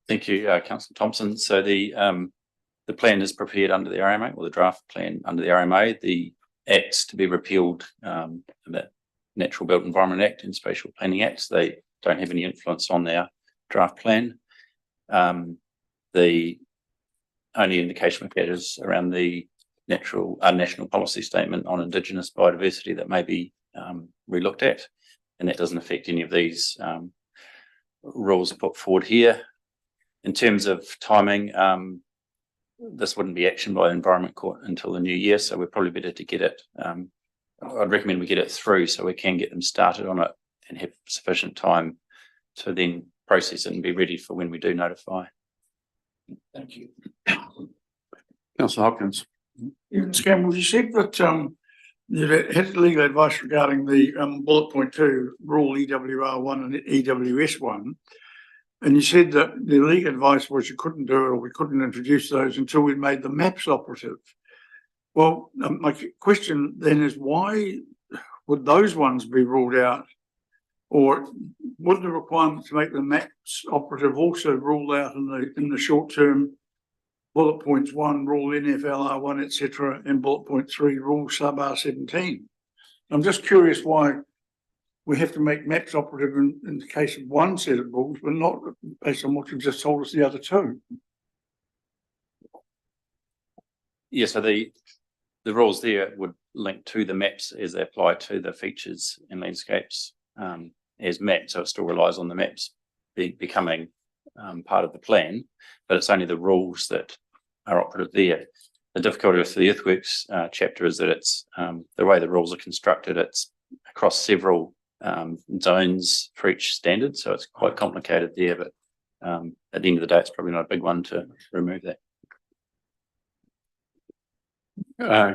Thank you, Councillor Thompson. So the plan is prepared under the RMA, or the draft plan under the RMA. The acts to be repealed, the Natural Built Environment Act and Spatial Planning Acts, they don't have any influence on their draft plan. The only indication we've had is around the national policy statement on Indigenous biodiversity that may be relooked at, and that doesn't affect any of these rules put forward here. In terms of timing, this wouldn't be actioned by the Environment Court until the new year, so we're probably better to get it. I'd recommend we get it through so we can get them started on it and have sufficient time to then process it and be ready for when we do notify. Thank you. Councillor Hopkins. Mr. Campbell, you said that you had legal advice regarding the bullet point 2, rule EWR1 and EWS1. And you said that the legal advice was you couldn't do it, or we couldn't introduce those until we made the maps operative. Well, my question then is, why would those ones be ruled out? Or would the requirement to make the maps operative also rule out in the short term bullet points 1, rule NFLR1, etc., and bullet point 3, rule sub R17? I'm just curious why we have to make maps operative in the case of one set of rules, but not based on what you've just told us the other two. Yeah, so the rules there would link to the maps as they apply to the features and landscapes as mapped, so it still relies on the maps becoming part of the plan, but it's only the rules that are operative there. The difficulty with the earthworks chapter is that it's the way the rules are constructed, it's across several zones for each standard, so it's quite complicated there, but at the end of the day, it's probably not a big one to remove that.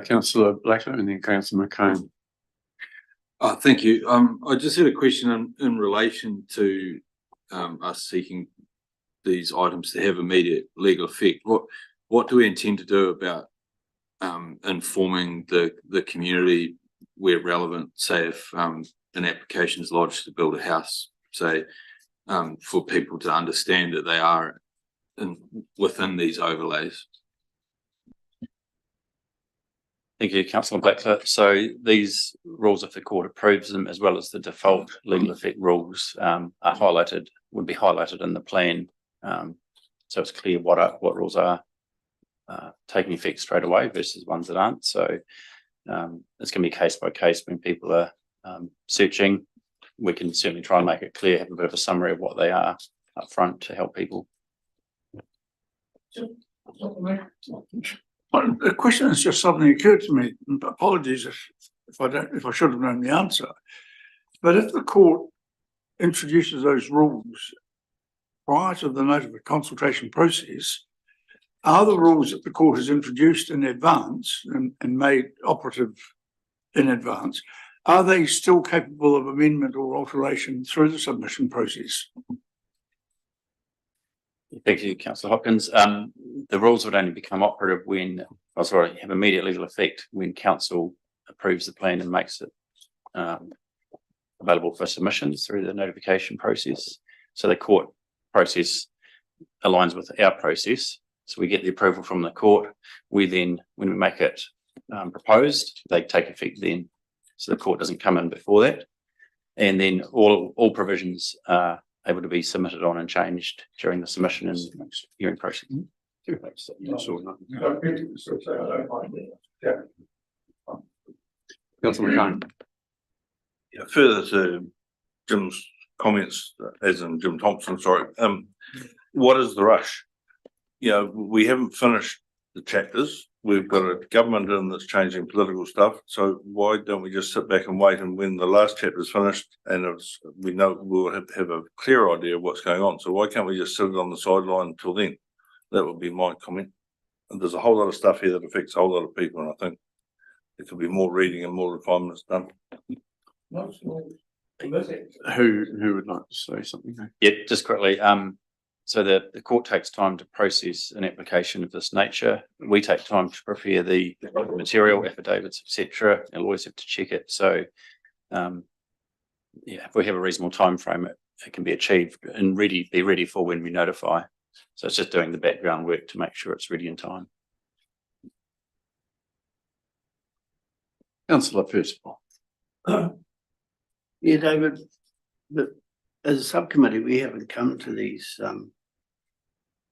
Councillor Blacklow and then Councillor McCone. Thank you. I just had a question in relation to us seeking these items to have immediate legal effect. What do we intend to do about informing the community where relevant, say if an application is lodged to build a house, say for people to understand that they are within these overlays? Thank you, Councillor Blacklow. So these rules, if the court approves them, as well as the default legal effect rules, would be highlighted in the plan, so it's clear what rules are taking effect straight away versus ones that aren't. So it's going to be case by case when people are searching. We can certainly try and make it clear, have a bit of a summary of what they are up front to help people. The question has just suddenly occurred to me, and apologies if I should have known the answer. But if the court introduces those rules prior to the consultation process, are the rules that the court has introduced in advance and made operative in advance, are they still capable of amendment or alteration through the submission process? Thank you, Councillor Hopkins. The rules would only become operative when, have immediate legal effect when council approves the plan and makes it available for submissions through the notification process. So the court process aligns with our process. So we get the approval from the court. We then, when we make it proposed, they take effect then. So the court doesn't come in before that. And then all provisions are able to be submitted on and changed during the submission and hearing process. Councillor McCone. Yeah, further to Jim's comments, as in Jim Thompson, sorry, what is the rush? You know, we haven't finished the chapters. We've got a government in that's changing political stuff. So why don't we just sit back and wait, and when the last chapter is finished and we know we'll have a clear idea of what's going on. So why can't we just sit on the sideline until then? That would be my comment. And there's a whole lot of stuff here that affects a whole lot of people, and I think there could be more reading and more refinements done. Who would like to say something? Yeah, just quickly. So the court takes time to process an application of this nature. We take time to prepare the material, affidavits, etc. And lawyers have to check it. So, yeah, if we have a reasonable time frame, it can be achieved and be ready for when we notify. So it's just doing the background work to make sure it's ready in time. Councillor Percival. Yeah, David, but as a subcommittee, we haven't come to these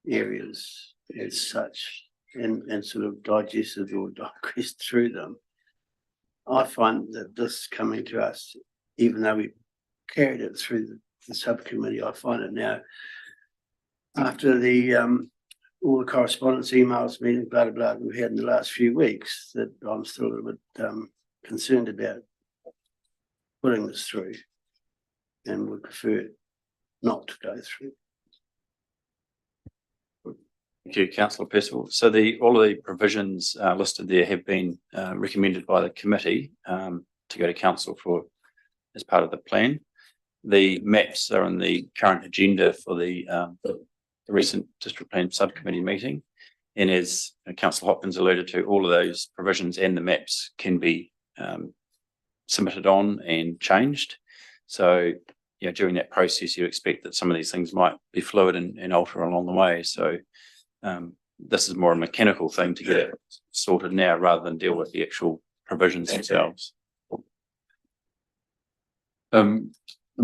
areas as such and sort of digested or digressed through them. I find that this coming to us, even though we carried it through the subcommittee, I find it now after the all the correspondence, emails, meetings, blah, blah, blah, that we've had in the last few weeks, that I'm still a little bit concerned about putting this through, and would prefer not to go through. Thank you, Councillor Percival. So all of the provisions listed there have been recommended by the committee to go to council as part of the plan. The maps are on the current agenda for the recent district plan subcommittee meeting, and as Councillor Hopkins alluded to, all of those provisions and the maps can be submitted on and changed. So, you know, during that process, you expect that some of these things might be fluid and alter along the way. So this is more a mechanical thing to get it sorted now rather than deal with the actual provisions themselves. Am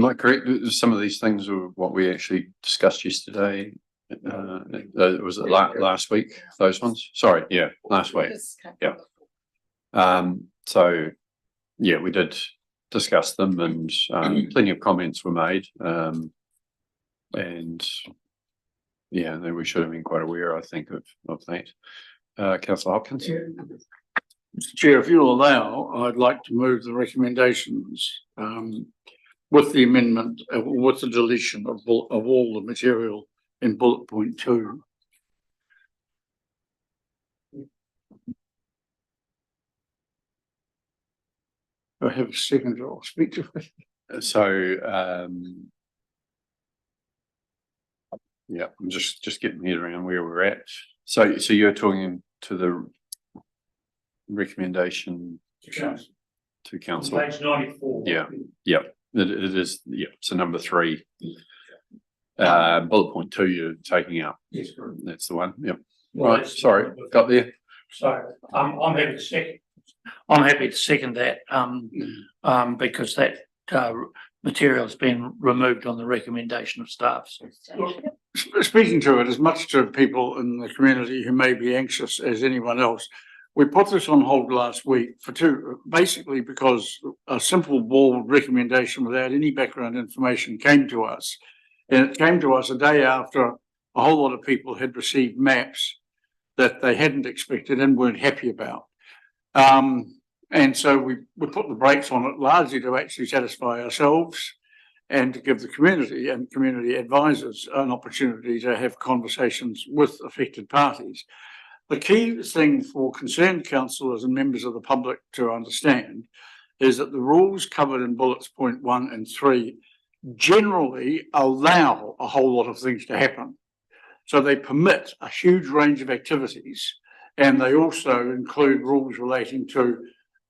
I correct? Some of these things were what we actually discussed yesterday. Was it last week? Those ones? Sorry, yeah, last week. Yeah. So yeah, we did discuss them, and plenty of comments were made. And yeah, then we should have been quite aware, I think, of that. Councillor Hopkins. Mr. Chair, if you'll allow, I'd like to move the recommendations with the amendment, with the deletion of all the material in bullet point 2. I have a second, I'll speak to it. So yeah, I'm just getting my head around where we're at. So you're talking to the recommendation to council. Page 94. Yeah, it is. Yeah, so number 3, bullet point 2, you're taking out. Yes, correct. That's the one. Yep. Right. Sorry, got there. So I'm happy to second. I'm happy to second that because that material has been removed on the recommendation of staff. So. speaking to it as much to people in the community who may be anxious as anyone else, we put this on hold last week basically because a simple board recommendation without any background information came to us. And it came to us a day after a whole lot of people had received maps that they hadn't expected and weren't happy about. And so we put the brakes on it largely to actually satisfy ourselves and to give the community and community advisors an opportunity to have conversations with affected parties. The key thing for concerned councillors and members of the public to understand is that the rules covered in bullets point 1 and 3 generally allow a whole lot of things to happen. So they permit a huge range of activities, and they also include rules relating to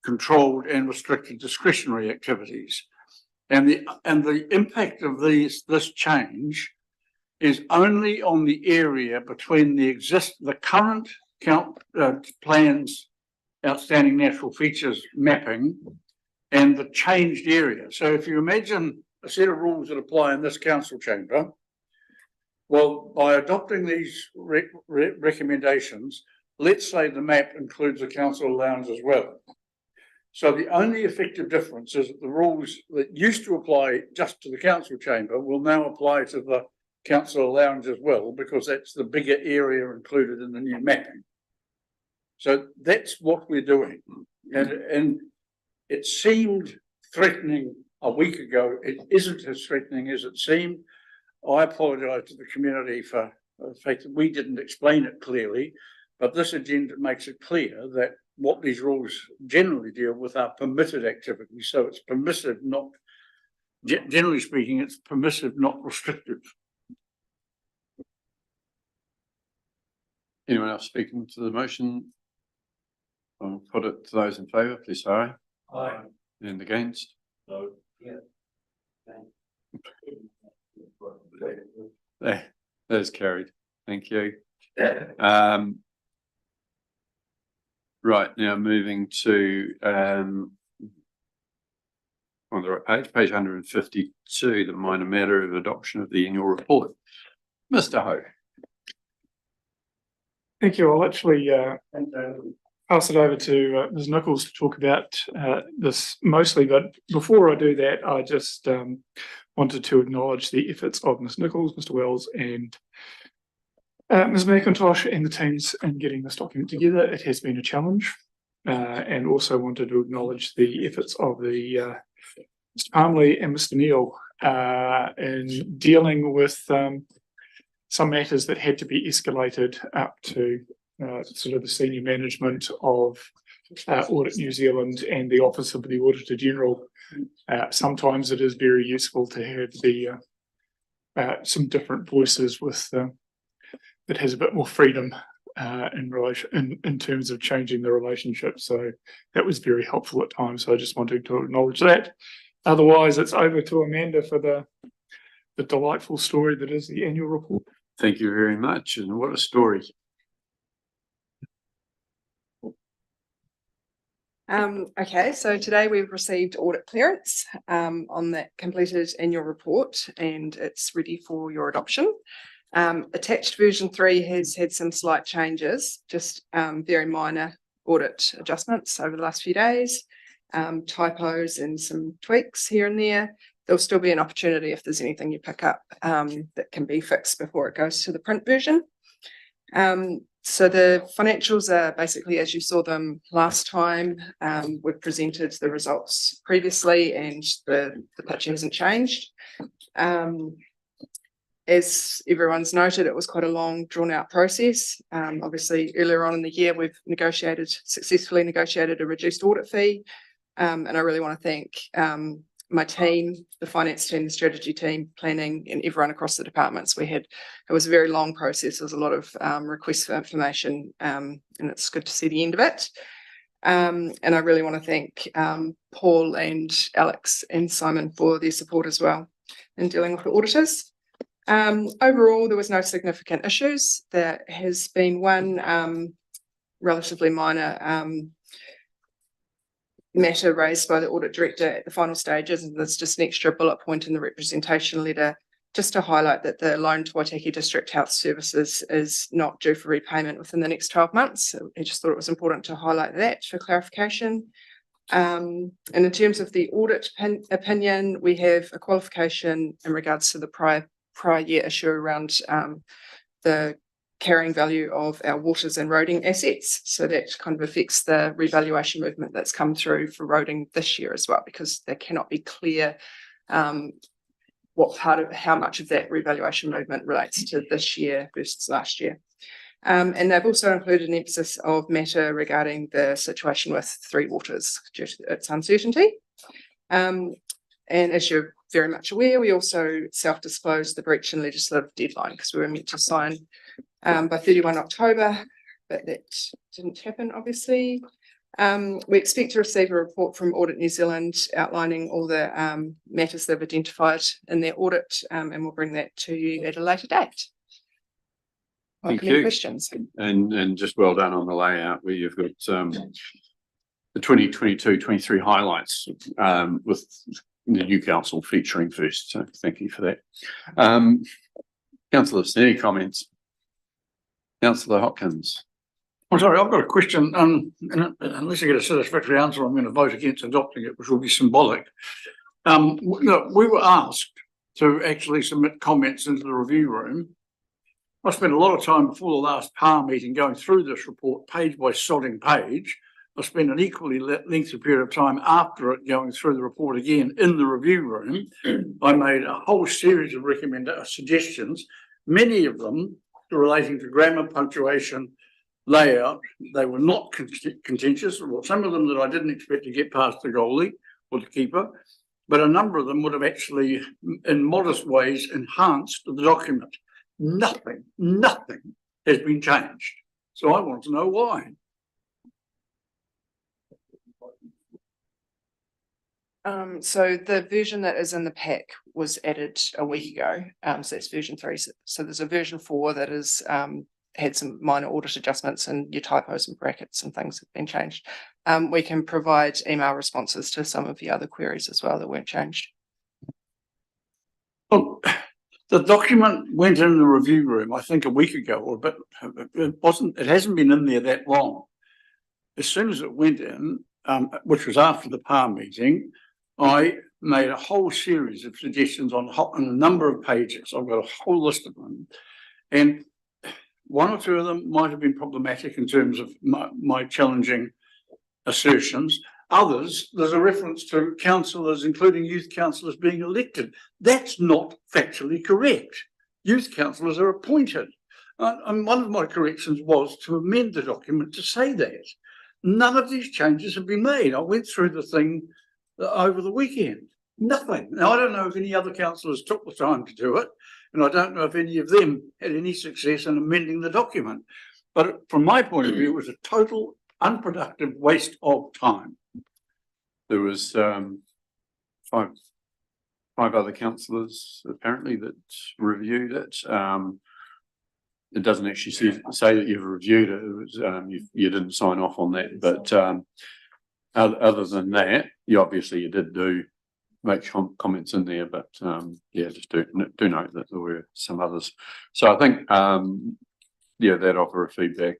controlled and restricted discretionary activities. And the impact of this change is only on the area between the current plans, outstanding natural features mapping, and the changed area. So if you imagine a set of rules that apply in this council chamber, well, by adopting these recommendations, let's say the map includes the council lounge as well. So the only effective difference is that the rules that used to apply just to the council chamber will now apply to the council lounge as well, because that's the bigger area included in the new mapping. So that's what we're doing. And it seemed threatening a week ago. It isn't as threatening as it seemed. I apologise to the community for the fact that we didn't explain it clearly, but this agenda makes it clear that what these rules generally deal with are permitted activities. So it's permissive, not, generally speaking, it's permissive, not restrictive. Anyone else speaking to the motion? I'll put it to those in favour, please say aye. Aye. And against? No. That is carried. Thank you. Right, now moving to on the right page 152, the minor matter of adoption of the annual report. Mr. Ho. Thank you. I'll actually pass it over to Ms. Nichols to talk about this mostly, but before I do that, I just wanted to acknowledge the efforts of Ms. Nichols, Mr. Wells, and Ms. McIntosh and the teams in getting this document together. It has been a challenge, and also wanted to acknowledge the efforts of the Mr. Palmley and Mr. Neal in dealing with some matters that had to be escalated up to sort of the senior management of Audit New Zealand and the Office of the Auditor General. Sometimes it is very useful to have the some different voices with that has a bit more freedom in terms of changing the relationship. So that was very helpful at times. So I just wanted to acknowledge that. Otherwise, it's over to Amanda for the delightful story that is the annual report. Thank you very much. And what a story. Okay, so today we've received audit clearance on that completed annual report, and it's ready for your adoption. Attached version 3 has had some slight changes, just very minor audit adjustments over the last few days, typos and some tweaks here and there. There'll still be an opportunity if there's anything you pick up that can be fixed before it goes to the print version. So the financials are basically as you saw them last time. We've presented the results previously and the picture hasn't changed. As everyone's noted, it was quite a long, drawn-out process. Obviously, earlier on in the year, we've successfully negotiated a reduced audit fee. And I really want to thank my team, the finance team, the strategy team, planning, and everyone across the departments. It was a very long process. There was a lot of requests for information, and it's good to see the end of it. And I really want to thank Paul and Alex and Simon for their support as well in dealing with the auditors. Overall, there was no significant issues. There has been one relatively minor matter raised by the audit director at the final stages, and there's just an extra bullet point in the representation letter just to highlight that the loan to Waitaki District Health Services is not due for repayment within the next 12 months. So I just thought it was important to highlight that for clarification. And in terms of the audit opinion, we have a qualification in regards to the prior year issue around the carrying value of our waters and roading assets. So that kind of affects the revaluation movement that's come through for roading this year as well, because there cannot be clear what part of how much of that revaluation movement relates to this year versus last year. And they've also included an emphasis of matter regarding the situation with Three Waters due to its uncertainty. And as you're very much aware, we also self-disclosed the breach in legislative deadline because we were meant to sign by 31 October, but that didn't happen, obviously. We expect to receive a report from Audit New Zealand outlining all the matters they've identified in their audit, and we'll bring that to you at a later date. Thank Any you. questions? And just well done on the layout where you've got the 2022-23 highlights with the new council featuring first. So thank you for that. Councillors, any comments? Councillor Hopkins. I'm sorry, I've got a question. Unless I get a satisfactory answer, I'm going to vote against adopting it, which will be symbolic. Look, we were asked to actually submit comments into the review room. I spent a lot of time before the last PAR meeting going through this report page by sodding page. I spent an equally lengthy period of time after it going through the report again in the review room. I made a whole series of suggestions, many of them relating to grammar, punctuation, layout. They were not contentious. Well, some of them that I didn't expect to get past the goalie or the keeper, but a number of them would have actually, in modest ways, enhanced the document. Nothing has been changed. So I want to know why. So the version that is in the pack was added a week ago. So that's version 3. So there's a version 4 that is had some minor audit adjustments, and your typos and brackets and things have been changed. We can provide email responses to some of the other queries as well that weren't changed. Well, the document went in the review room, I think a week ago, but it hasn't been in there that long. As soon as it went in, which was after the PAR meeting, I made a whole series of suggestions on a number of pages. I've got a whole list of them. And one or two of them might have been problematic in terms of my challenging assertions. Others, there's a reference to councillors, including youth councillors, being elected. That's not factually correct. Youth councillors are appointed. And one of my corrections was to amend the document to say that. None of these changes have been made. I went through the thing over the weekend. Nothing. Now, I don't know if any other councillors took the time to do it, and I don't know if any of them had any success in amending the document. But from my point of view, it was a total unproductive waste of time. There was five other councillors apparently that reviewed it. It doesn't actually say that you've reviewed it. It was, you didn't sign off on that, but other than that, you did make comments in there, but yeah, just do note that there were some others. So I think that offer of feedback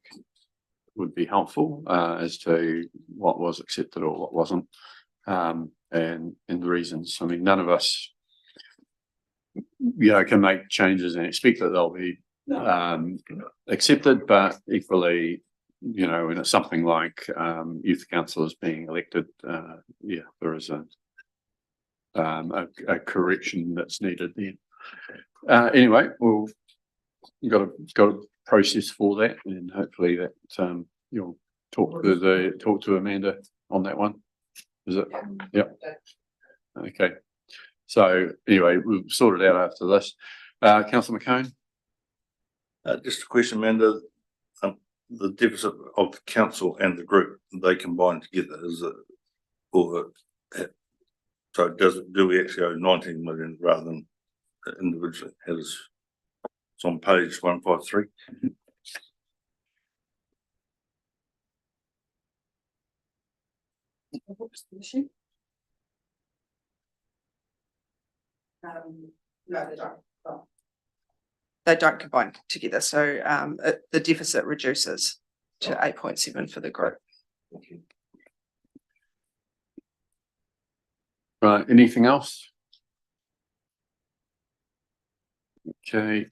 would be helpful as to what was accepted or what wasn't, and the reasons. I mean, none of us can make changes and expect that they'll be accepted, but equally, when it's something like youth councillors being elected, there is a correction that's needed there. Anyway, we've got a process for that, and hopefully that you'll talk to Amanda on that one. Is it? Yep. Okay. So anyway, we'll sort it out after this. Councillor McCone. Just a question, Amanda. The deficit of the council and the group, they combine together, is it? So do we actually owe 19 million rather than individually? It's on page 153. What's the issue? No, they don't. they don't combine together. So the deficit reduces to 8.7 for the group. Right, anything else? Okay.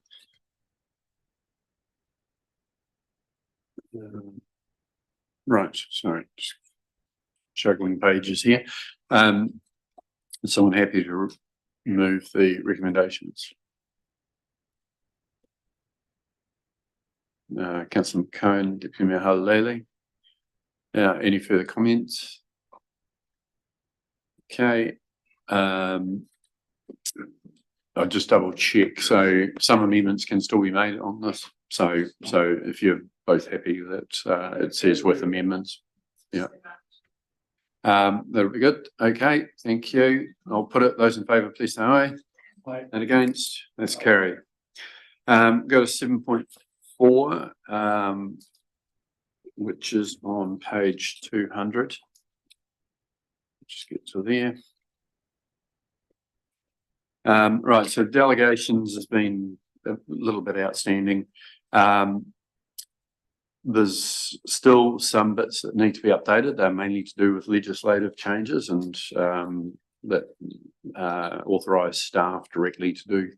Right, sorry, just juggling pages here. Is someone happy to move the recommendations? Councillor McCone, Deputy Mayor Halilele. Any further comments? Okay. I'll just double check. So some amendments can still be made on this. So if you're both happy that it says with amendments, yeah. That'll be good. Okay, thank you. I'll put it. Those in favour, please say aye. Aye. And against, that's carried. Go to 7.4, which is on page 200. Just get to there. Right, so delegations has been a little bit outstanding. There's still some bits that need to be updated. They're mainly to do with legislative changes and that authorise staff directly to do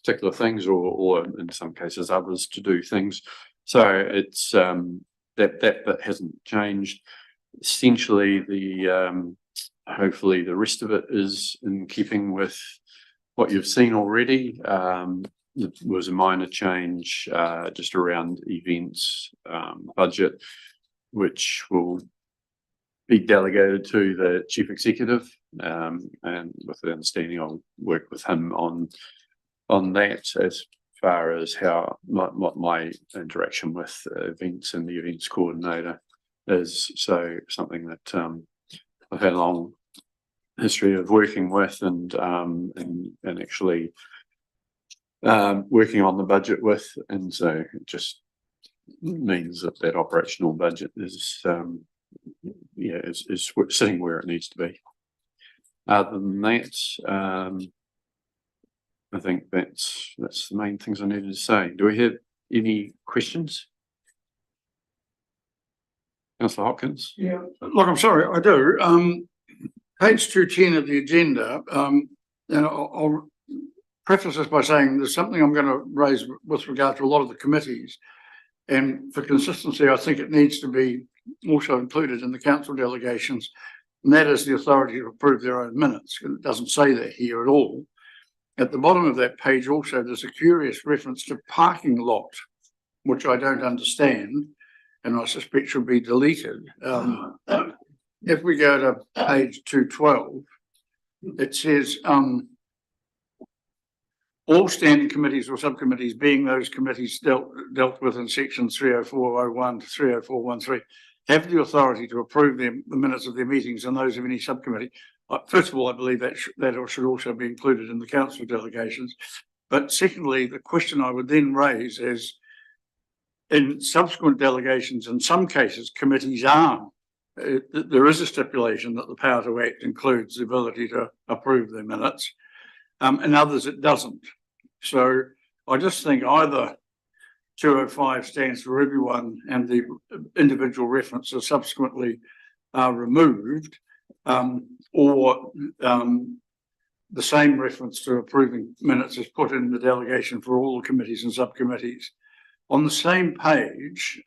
particular things, or in some cases others to do things. So it's that bit hasn't changed. Essentially, the hopefully the rest of it is in keeping with what you've seen already. It was a minor change just around events budget, which will be delegated to the chief executive, and with the understanding I'll work with him on that as far as how my interaction with events and the events coordinator is. So something that I've had a long history of working with and actually working on the budget with, and so it just means that operational budget is is sitting where it needs to be. Other than that, I think that's the main things I needed to say. Do we have any questions? Councillor Hopkins? Yeah, look, I'm sorry, I do. Page 210 of the agenda, and I'll preface this by saying there's something I'm going to raise with regard to a lot of the committees, and for consistency, I think it needs to be also included in the council delegations, and that is the authority to approve their own minutes. It doesn't say that here at all. At the bottom of that page also, there's a curious reference to parking lot, which I don't understand, and I suspect should be deleted. If we go to page 212, it says all standing committees or subcommittees, being those committees dealt with in sections 30401 to 30413, have the authority to approve the minutes of their meetings and those of any subcommittee. First of all, I believe that should also be included in the council delegations. But secondly, the question I would then raise is, in subsequent delegations, in some cases, committees are. There is a stipulation that the power to act includes the ability to approve their minutes. In others, it doesn't. So I just think either 205 stands for everyone and the individual references subsequently are removed, or the same reference to approving minutes is put in the delegation for all the committees and subcommittees. On the same page,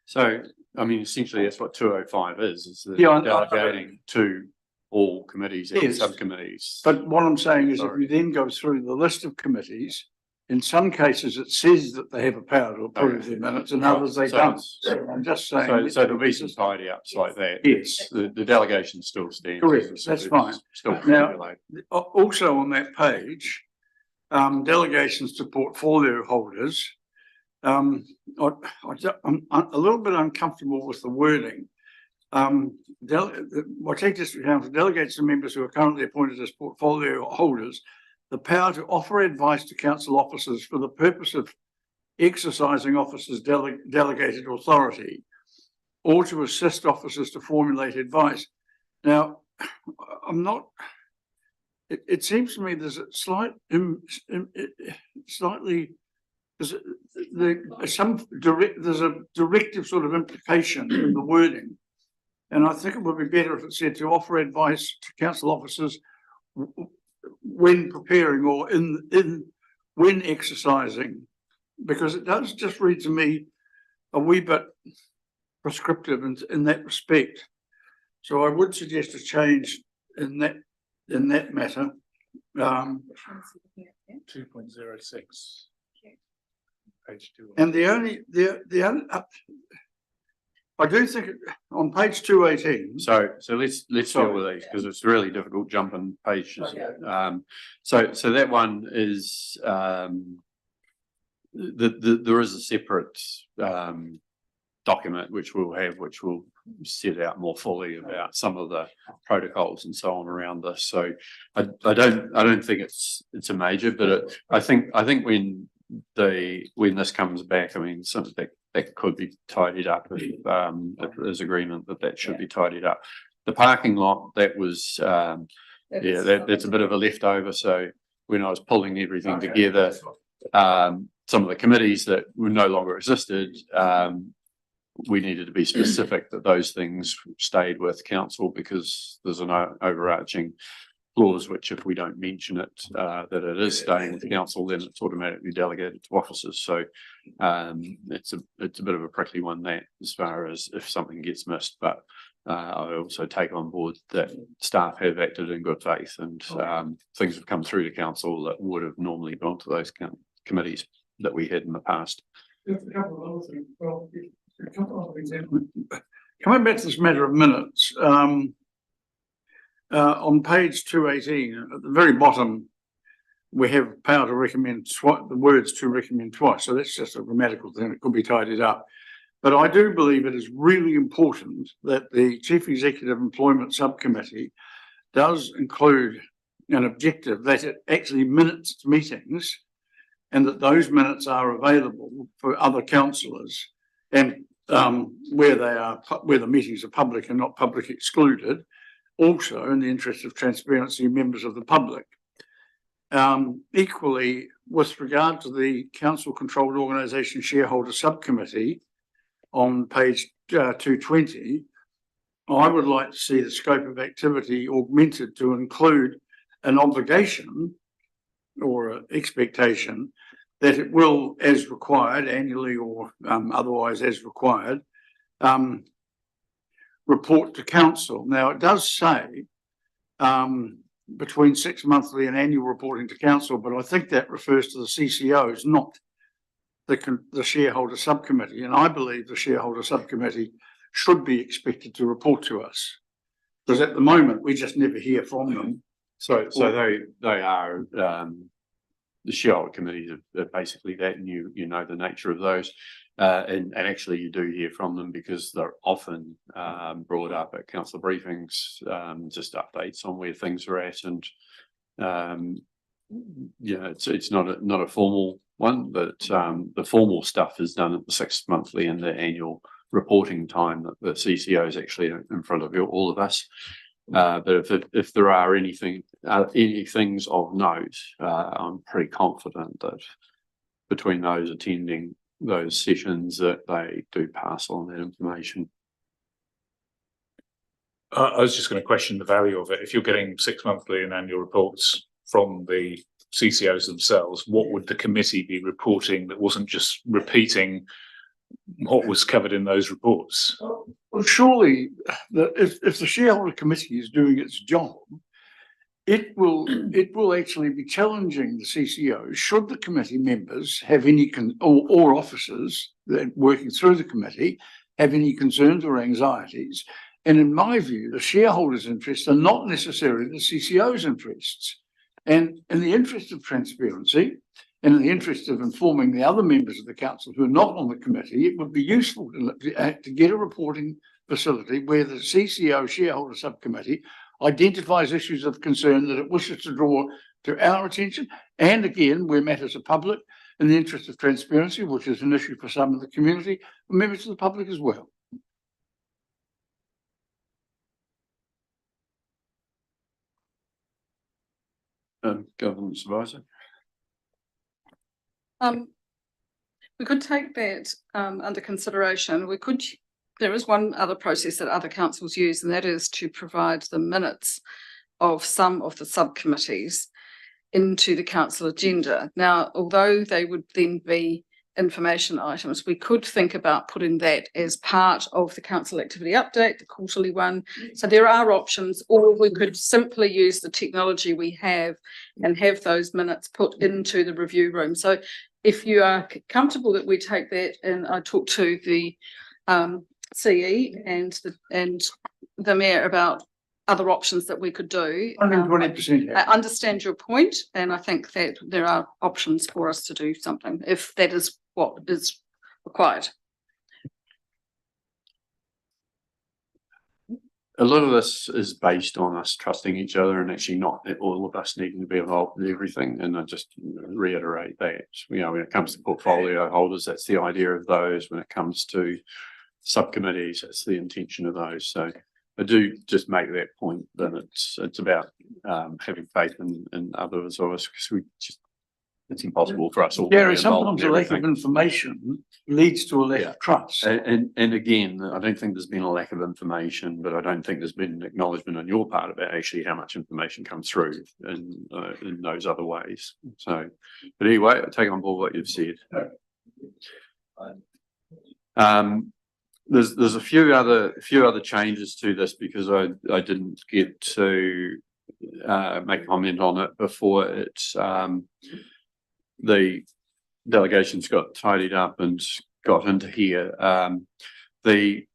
so I mean, essentially that's what 205 is delegating to all committees and subcommittees. But what I'm saying is, if you then go through the list of committees, in some cases it says that they have a power to approve their minutes, and others they don't. So I'm just saying. So there'll be some tidy ups like that. Yes. The delegation still stands. Correct. That's fine. Still now, also on that page, delegations to portfolio holders. I'm a little bit uncomfortable with the wording. Waitaki District Council delegates to members who are currently appointed as portfolio holders the power to offer advice to council officers for the purpose of exercising officers' delegated authority, or to assist officers to formulate advice. Now, I'm not it seems to me there's a slight, slightly, there's there's a directive sort of implication in the wording. And I think it would be better if it said to offer advice to council officers when preparing or when exercising, because it does just read to me a wee bit prescriptive in that respect. So I would suggest a change in that matter. 2.06. Page 2. And the only I do think on page 218. So let's deal with these because it's really difficult jumping pages. So that one is there is a separate document which will set out more fully about some of the protocols and so on around this. So I don't think it's a major, but I think when this comes back, I mean, some that could be tidied up if there's agreement that should be tidied up. The parking lot, that was that's a bit of a leftover. So when I was pulling everything together, some of the committees that were no longer existed, we needed to be specific that those things stayed with council because there's an overarching clause which if we don't mention it, that it is staying with the council, then it's automatically delegated to officers. So it's a bit of a prickly one that as far as if something gets missed, but I also take on board that staff have acted in good faith and things have come through to council that would have normally gone to those committees that we had in the past. Just a couple of other things. Well, a couple of examples. Coming back to this matter of minutes, on page 218, at the very bottom, we have power to recommend the words to recommend twice. So that's just a grammatical thing. It could be tidied up. But I do believe it is really important that the Chief Executive Employment Subcommittee does include an objective that it actually minutes its meetings and that those minutes are available for other councillors and where the meetings are public and not public excluded. Also, in the interest of transparency, members of the public. Equally, with regard to the Council Controlled Organisation Shareholder Subcommittee on page 220, I would like to see the scope of activity augmented to include an obligation or an expectation that it will, as required, annually or otherwise as required, report to council. Now, it does say between 6 monthly and annual reporting to council, but I think that refers to the CCOs, not the shareholder subcommittee. And I believe the shareholder subcommittee should be expected to report to us because at the moment we just never hear from them. So they are the shareholder committees are basically that, and you know the nature of those. And actually you do hear from them because they're often brought up at council briefings, just updates on where things are at. And it's not a formal one, but the formal stuff is done at the 6 monthly and the annual reporting time that the CCO is actually in front of all of us. But if there are any things of note, I'm pretty confident that between those attending those sessions that they do pass on that information. I was just going to question the value of it. If you're getting 6 monthly and annual reports from the CCOs themselves, what would the committee be reporting that wasn't just repeating what was covered in those reports? Well, surely if the shareholder committee is doing its job, it will actually be challenging the CCO should the committee members have any or officers that working through the committee have any concerns or anxieties. And in my view, the shareholders' interests are not necessarily the CCO's interests. And in the interest of transparency and in the interest of informing the other members of the council who are not on the committee, it would be useful to get a reporting facility where the CCO shareholder subcommittee identifies issues of concern that it wishes to draw to our attention. And again, where matters are public, in the interest of transparency, which is an issue for some of the community, members of the public as well. Governance advisor. We could take that under consideration. There is one other process that other councils use, and that is to provide the minutes of some of the subcommittees into the council agenda. Now, although they would then be information items, we could think about putting that as part of the council activity update, the quarterly one. So there are options, or we could simply use the technology we have and have those minutes put into the review room. So if you are comfortable that we take that, and I talk to the CE and the mayor about other options that we could do. 120%. I understand your point, and I think that there are options for us to do something if that is what is required. A lot of this is based on us trusting each other and actually not all of us needing to be involved in everything. And I just reiterate that, you know, when it comes to portfolio holders, that's the idea of those. When it comes to subcommittees, that's the intention of those. So I do just make that point that it's about having faith in others of us, because it's impossible for us all. Gary, sometimes a lack of information leads to a lack of trust. And again, I don't think there's been a lack of information, but I don't think there's been an acknowledgement on your part about actually how much information comes through in those other ways. So, but anyway, I take on board what you've said. There's a few other changes to this, because I didn't get to make comment on it before the delegations got tidied up and got into here. The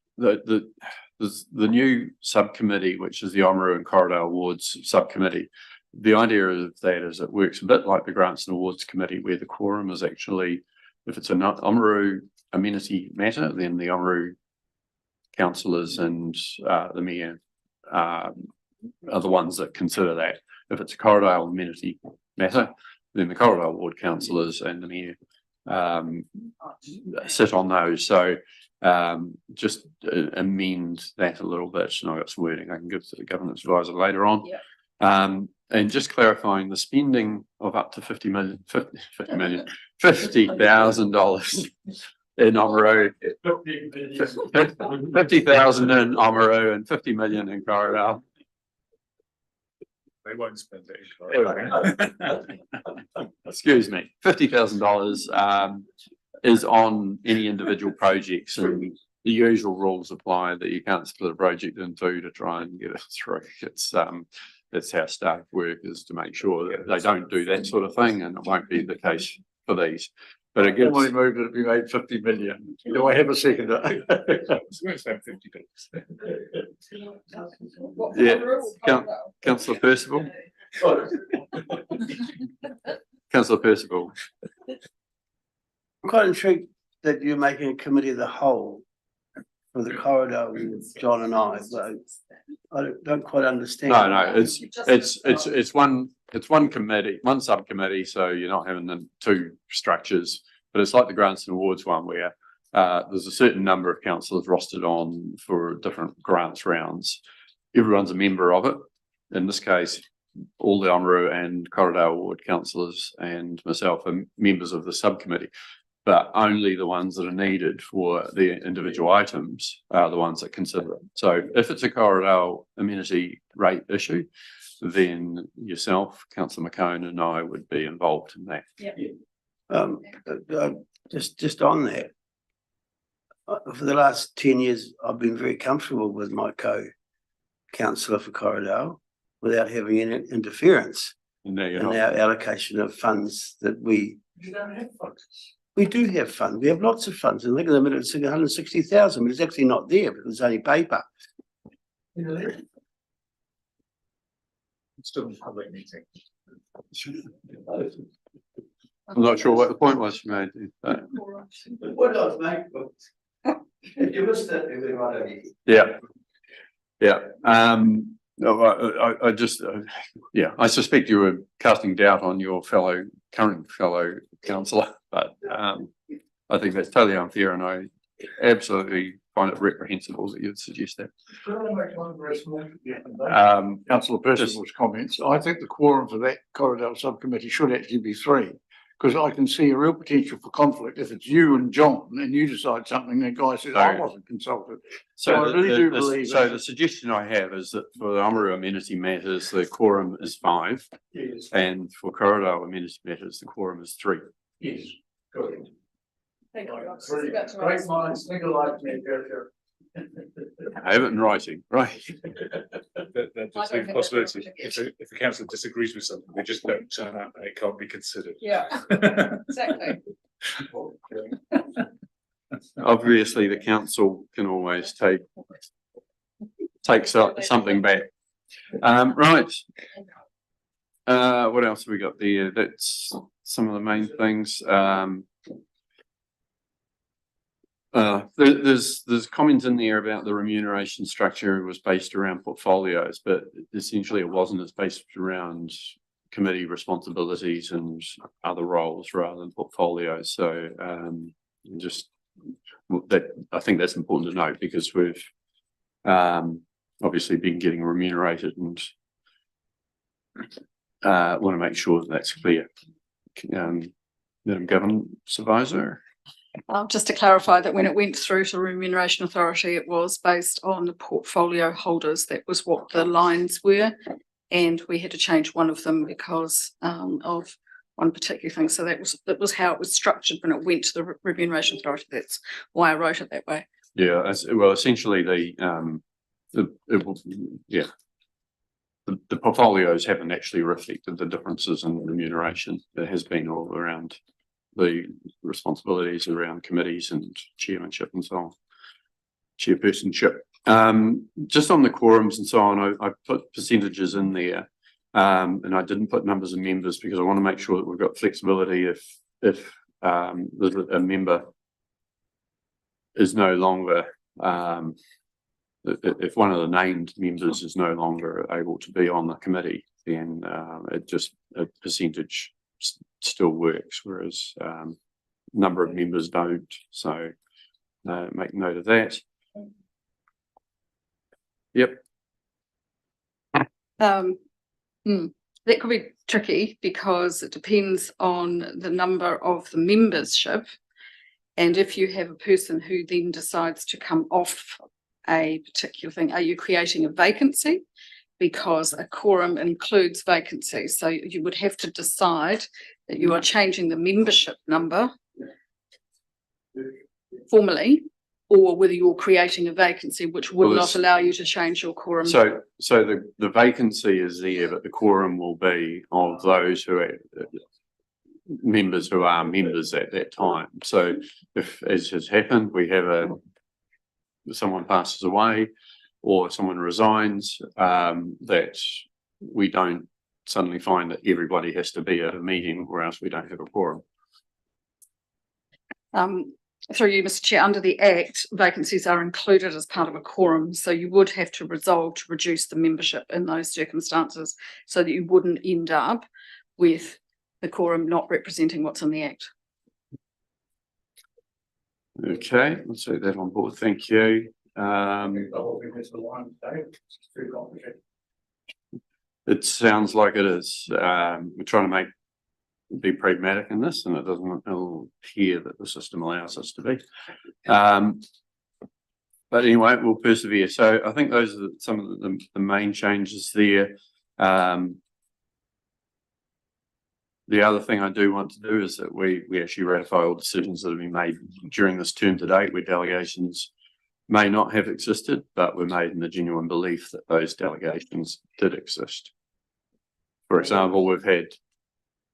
new subcommittee, which is the Oamaru and Corridor Awards subcommittee, the idea of that is it works a bit like the Grants and Awards committee, where the quorum is actually, if it's an Oamaru amenity matter, then the Oamaru councillors and the mayor are the ones that consider that. If it's a Corridor amenity matter, then the Corridor Ward councillors and the mayor sit on those. So just amend that a little bit, and I've got some wording I can give to the governance advisor later on. Yeah. And just clarifying the spending of up to $50,000 in Oamaru, 50,000 in Oamaru and 50 million in Corridor. They won't spend it. Excuse me, $50,000 is on any individual projects, and the usual rules apply that you can't split a project in two to try and get it through. That's how staff work, is to make sure that they don't do that sort of thing, and it won't be the case for these. But it gives. Normally moved that we made 50 million. Do I have a second? Yeah, Councillor Percival. Councillor Percival. I'm quite intrigued that you're making a committee of the whole for the corridor with John and I, but I don't quite understand. No, it's one committee, one subcommittee, so you're not having the two structures, but it's like the Grants and Awards one, where there's a certain number of councillors rostered on for different grants rounds. Everyone's a member of it. In this case, all the Oamaru and Corridor Award councillors and myself are members of the subcommittee, but only the ones that are needed for the individual items are the ones that consider it. So if it's a Corridor amenity rate issue, then yourself, Councillor McCone, and I would be involved in that. Just on that, for the last 10 years, I've been very comfortable with my co-councillor for Corridor without having any interference in our allocation of funds that we. You don't have funds. We do have funds. We have lots of funds. And look at the minute, it's 160,000, but it's actually not there because it's only paper. It's still a public meeting. I'm not sure what the point was you made. What else, mate? You missed it. Yeah. No, I just, I suspect you were casting doubt on your current fellow councillor, but I think that's totally unfair, and I absolutely find it reprehensible that you'd suggest that. Councillor Percival's comments. I think the quorum for that corridor subcommittee should actually be 3, because I can see a real potential for conflict if it's you and John and you decide something, the guy says, I wasn't consulted. So I really do believe. So the suggestion I have is that for the Oamaru amenity matters, the quorum is 5. Yes. And for corridor amenity matters, the quorum is 3. Yes, correct. Thank you. Great minds think alike, me. I have it in writing, right? That's a possibility. If the council disagrees with something, they just don't turn up and it can't be considered. Yeah, exactly. Obviously, the council can always take something back. Right. What else have we got there? That's some of the main things. There's comments in there about the remuneration structure was based around portfolios, but essentially it wasn't. It's based around committee responsibilities and other roles rather than portfolios. So just that, I think that's important to note, because we've obviously been getting remunerated and want to make sure that that's clear. Madam Government Supervisor. Just to clarify that when it went through to Remuneration Authority, it was based on the portfolio holders. That was what the lines were. And we had to change one of them because of one particular thing. So that was how it was structured when it went to the Remuneration Authority. That's why I wrote it that way. Yeah, well, essentially the portfolios haven't actually reflected the differences in remuneration. There has been all around the responsibilities around committees and chairmanship and so on, chairpersonship. Just on the quorums and so on, I put percentages in there, and I didn't put numbers of members because I want to make sure that we've got flexibility if there's a member is no longer, if one of the named members is no longer able to be on the committee, then a percentage still works, whereas number of members don't. So make note of that. Yep. That could be tricky because it depends on the number of the membership. And if you have a person who then decides to come off a particular thing, are you creating a vacancy? Because a quorum includes vacancies. So you would have to decide that you are changing the membership number formally, or whether you're creating a vacancy which would not allow you to change your quorum. So the vacancy is there, but the quorum will be of those who are members who are members at that time. So if, as has happened, we have someone passes away or someone resigns, that we don't suddenly find that everybody has to be at a meeting, or else we don't have a quorum. Through you, Mr. Chair, under the Act, vacancies are included as part of a quorum. So you would have to resolve to reduce the membership in those circumstances so that you wouldn't end up with the quorum not representing what's in the Act. Okay, let's take that on board. Thank you. It sounds like it is. We're trying to be pragmatic in this, and it doesn't appear that the system allows us to be. But anyway, we'll persevere. So I think those are some of the main changes there. The other thing I do want to do is that we actually ratify all decisions that have been made during this term to date, where delegations may not have existed, but were made in the genuine belief that those delegations did exist. For example, we've had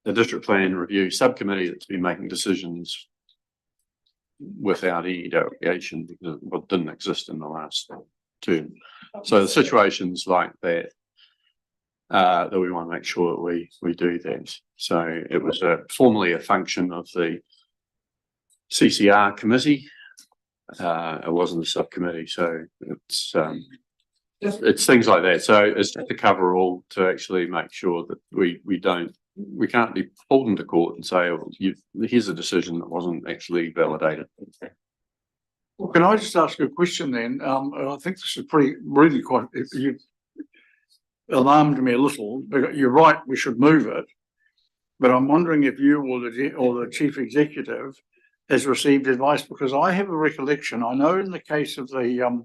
the district plan review subcommittee that's been making decisions without any delegation because it didn't exist in the last term. So the situations like that, that we want to make sure that we do that. So it was formerly a function of the CCR committee. It wasn't a subcommittee, so it's things like that. So it's just to cover all, to actually make sure that we can't be pulled into court and say, well, here's a decision that wasn't actually validated. Well, can I just ask a question then? I think this is really quite, you alarmed me a little, but you're right, we should move it. But I'm wondering if you or the chief executive has received advice, because I have a recollection. I know in the case of the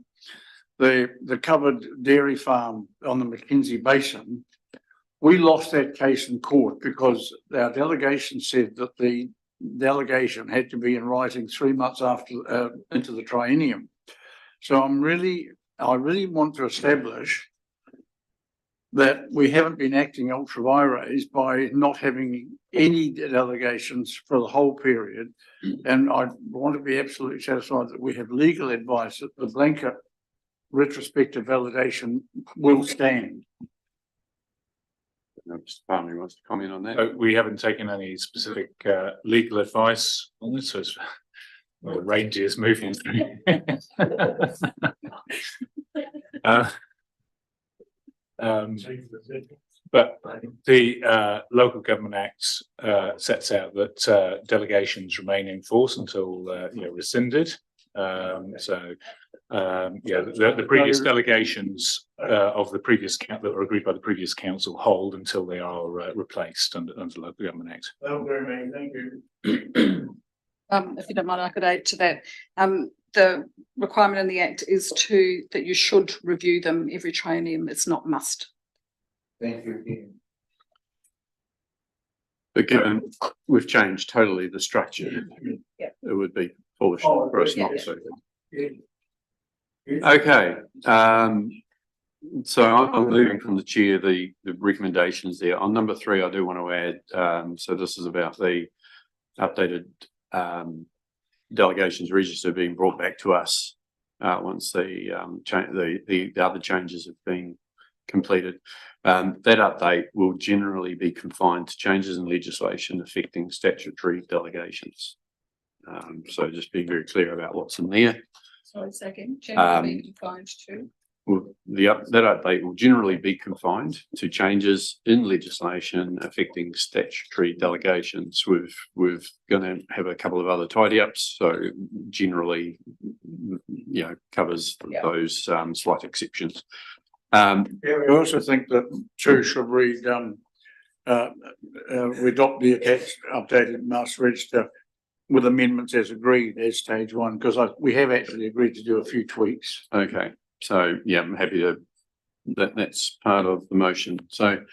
covered dairy farm on the Mackenzie Basin, we lost that case in court because our delegation said that the delegation had to be in writing 3 months after into the triennium. So I really want to establish that we haven't been acting ultra vires by not having any delegations for the whole period. And I want to be absolutely satisfied that we have legal advice that the blanket retrospective validation will stand. Mr. Palmer wants to comment on that. We haven't taken any specific legal advice on this, so it's the reindeer's moving through. But the Local Government Act sets out that delegations remain in force until rescinded. The previous delegations of the previous that were agreed by the previous council hold until they are replaced under Local Government Act. Thank you. If you don't mind, I could add to that. The requirement in the Act is that you should review them every triennium. It's not must. Thank you. But given we've changed totally the structure, it would be foolish for us not to. Okay, so I'm moving from the chair, the recommendations there. On number 3, I do want to add, so this is about the updated delegations register being brought back to us once the other changes have been completed. That update will generally be confined to changes in legislation affecting statutory delegations. So just being very clear about what's in there. Sorry, second. Generally confined to. Well, that update will generally be confined to changes in legislation affecting statutory delegations. We're going to have a couple of other tidy ups, so generally, covers those slight exceptions. We also think that 2 should read, we adopt the attached updated master register with amendments as agreed as stage 1, because we have actually agreed to do a few tweaks. Okay, so yeah, I'm happy to, that's part of the motion. So,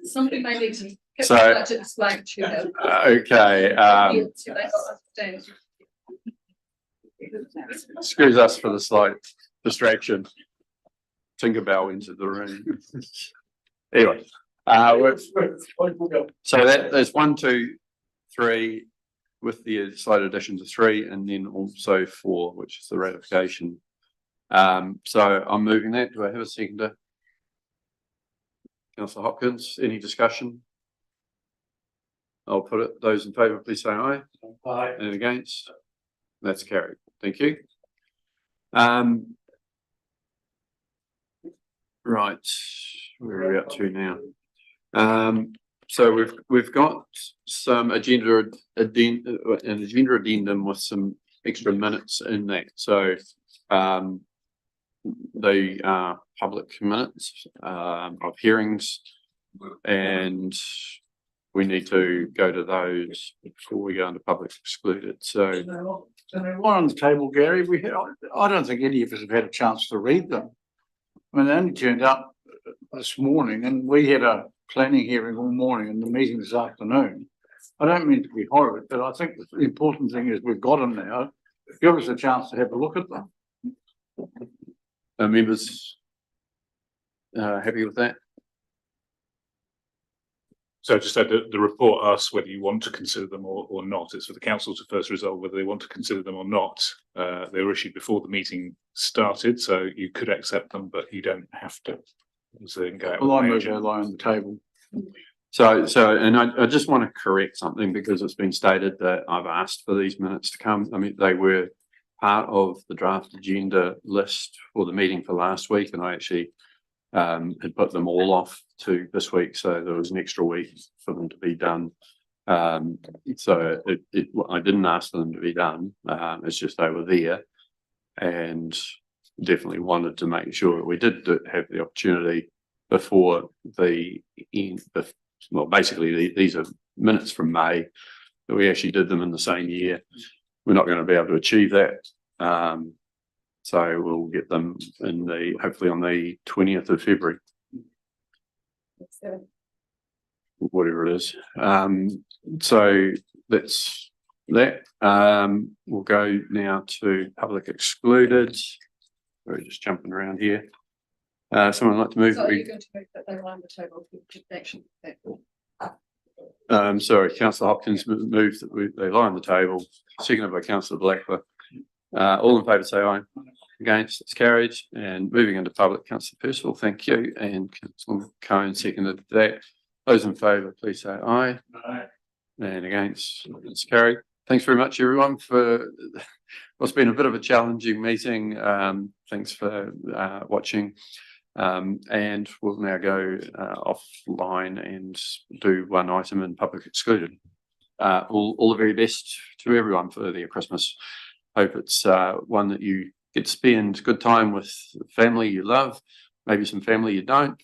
Somebody may need to explain to them. Okay. Excuse us for the slight distraction. Tinkerbell into the room. Anyway, so there's 1, 2, 3 with the slight additions of 3, and then also 4, which is the ratification. So I'm moving that. Do I have a seconder? Councillor Hopkins, any discussion? I'll put it. Those in favour, please say aye. Aye. And against? That's carried. Thank you. Right, where are we up to now? So we've got some agenda addendum with some extra minutes in that. So they are public minutes of hearings, and we need to go to those before we go into public excluded. So one on the table, Gary, I don't think any of us have had a chance to read them. I mean, they only turned up this morning, and we had a planning hearing all morning and the meeting this afternoon. I don't mean to be horrid, but I think the important thing is we've got them now. Give us a chance to have a look at them. Members happy with that? So just said the report asks whether you want to consider them or not. It's for the council to first resolve whether they want to consider them or not. They were issued before the meeting started, so you could accept them, but you don't have to. So they can go out. Well, I move they lie on the table. So, and I just want to correct something, because it's been stated that I've asked for these minutes to come. I mean, they were part of the draft agenda list for the meeting for last week, and I actually had put them all off to this week, so there was an extra week for them to be done. So I didn't ask them to be done, it's just they were there, and definitely wanted to make sure that we did have the opportunity before the end. Well, basically, these are minutes from May, that we actually did them in the same year. We're not going to be able to achieve that. So we'll get them in hopefully on the 20th of February. Whatever it is. So that's that. We'll go now to public excluded. We're just jumping around here. Someone like to move? So are you going to move that they lie on the table for action? Sorry, Councillor Hopkins moved that they lie on the table, seconded by Councillor Blackler. All in favour say aye. Against, it's carried. And moving into public, Councillor Percival, thank you. And Councillor Cohen seconded that. Those in favour, please say aye. Aye. And against, it's carried. Thanks very much, everyone, for what's been a bit of a challenging meeting. Thanks for watching. And we'll now go offline and do one item in public excluded. All the very best to everyone for their Christmas. Hope it's one that you get to spend good time with family you love, maybe some family you don't.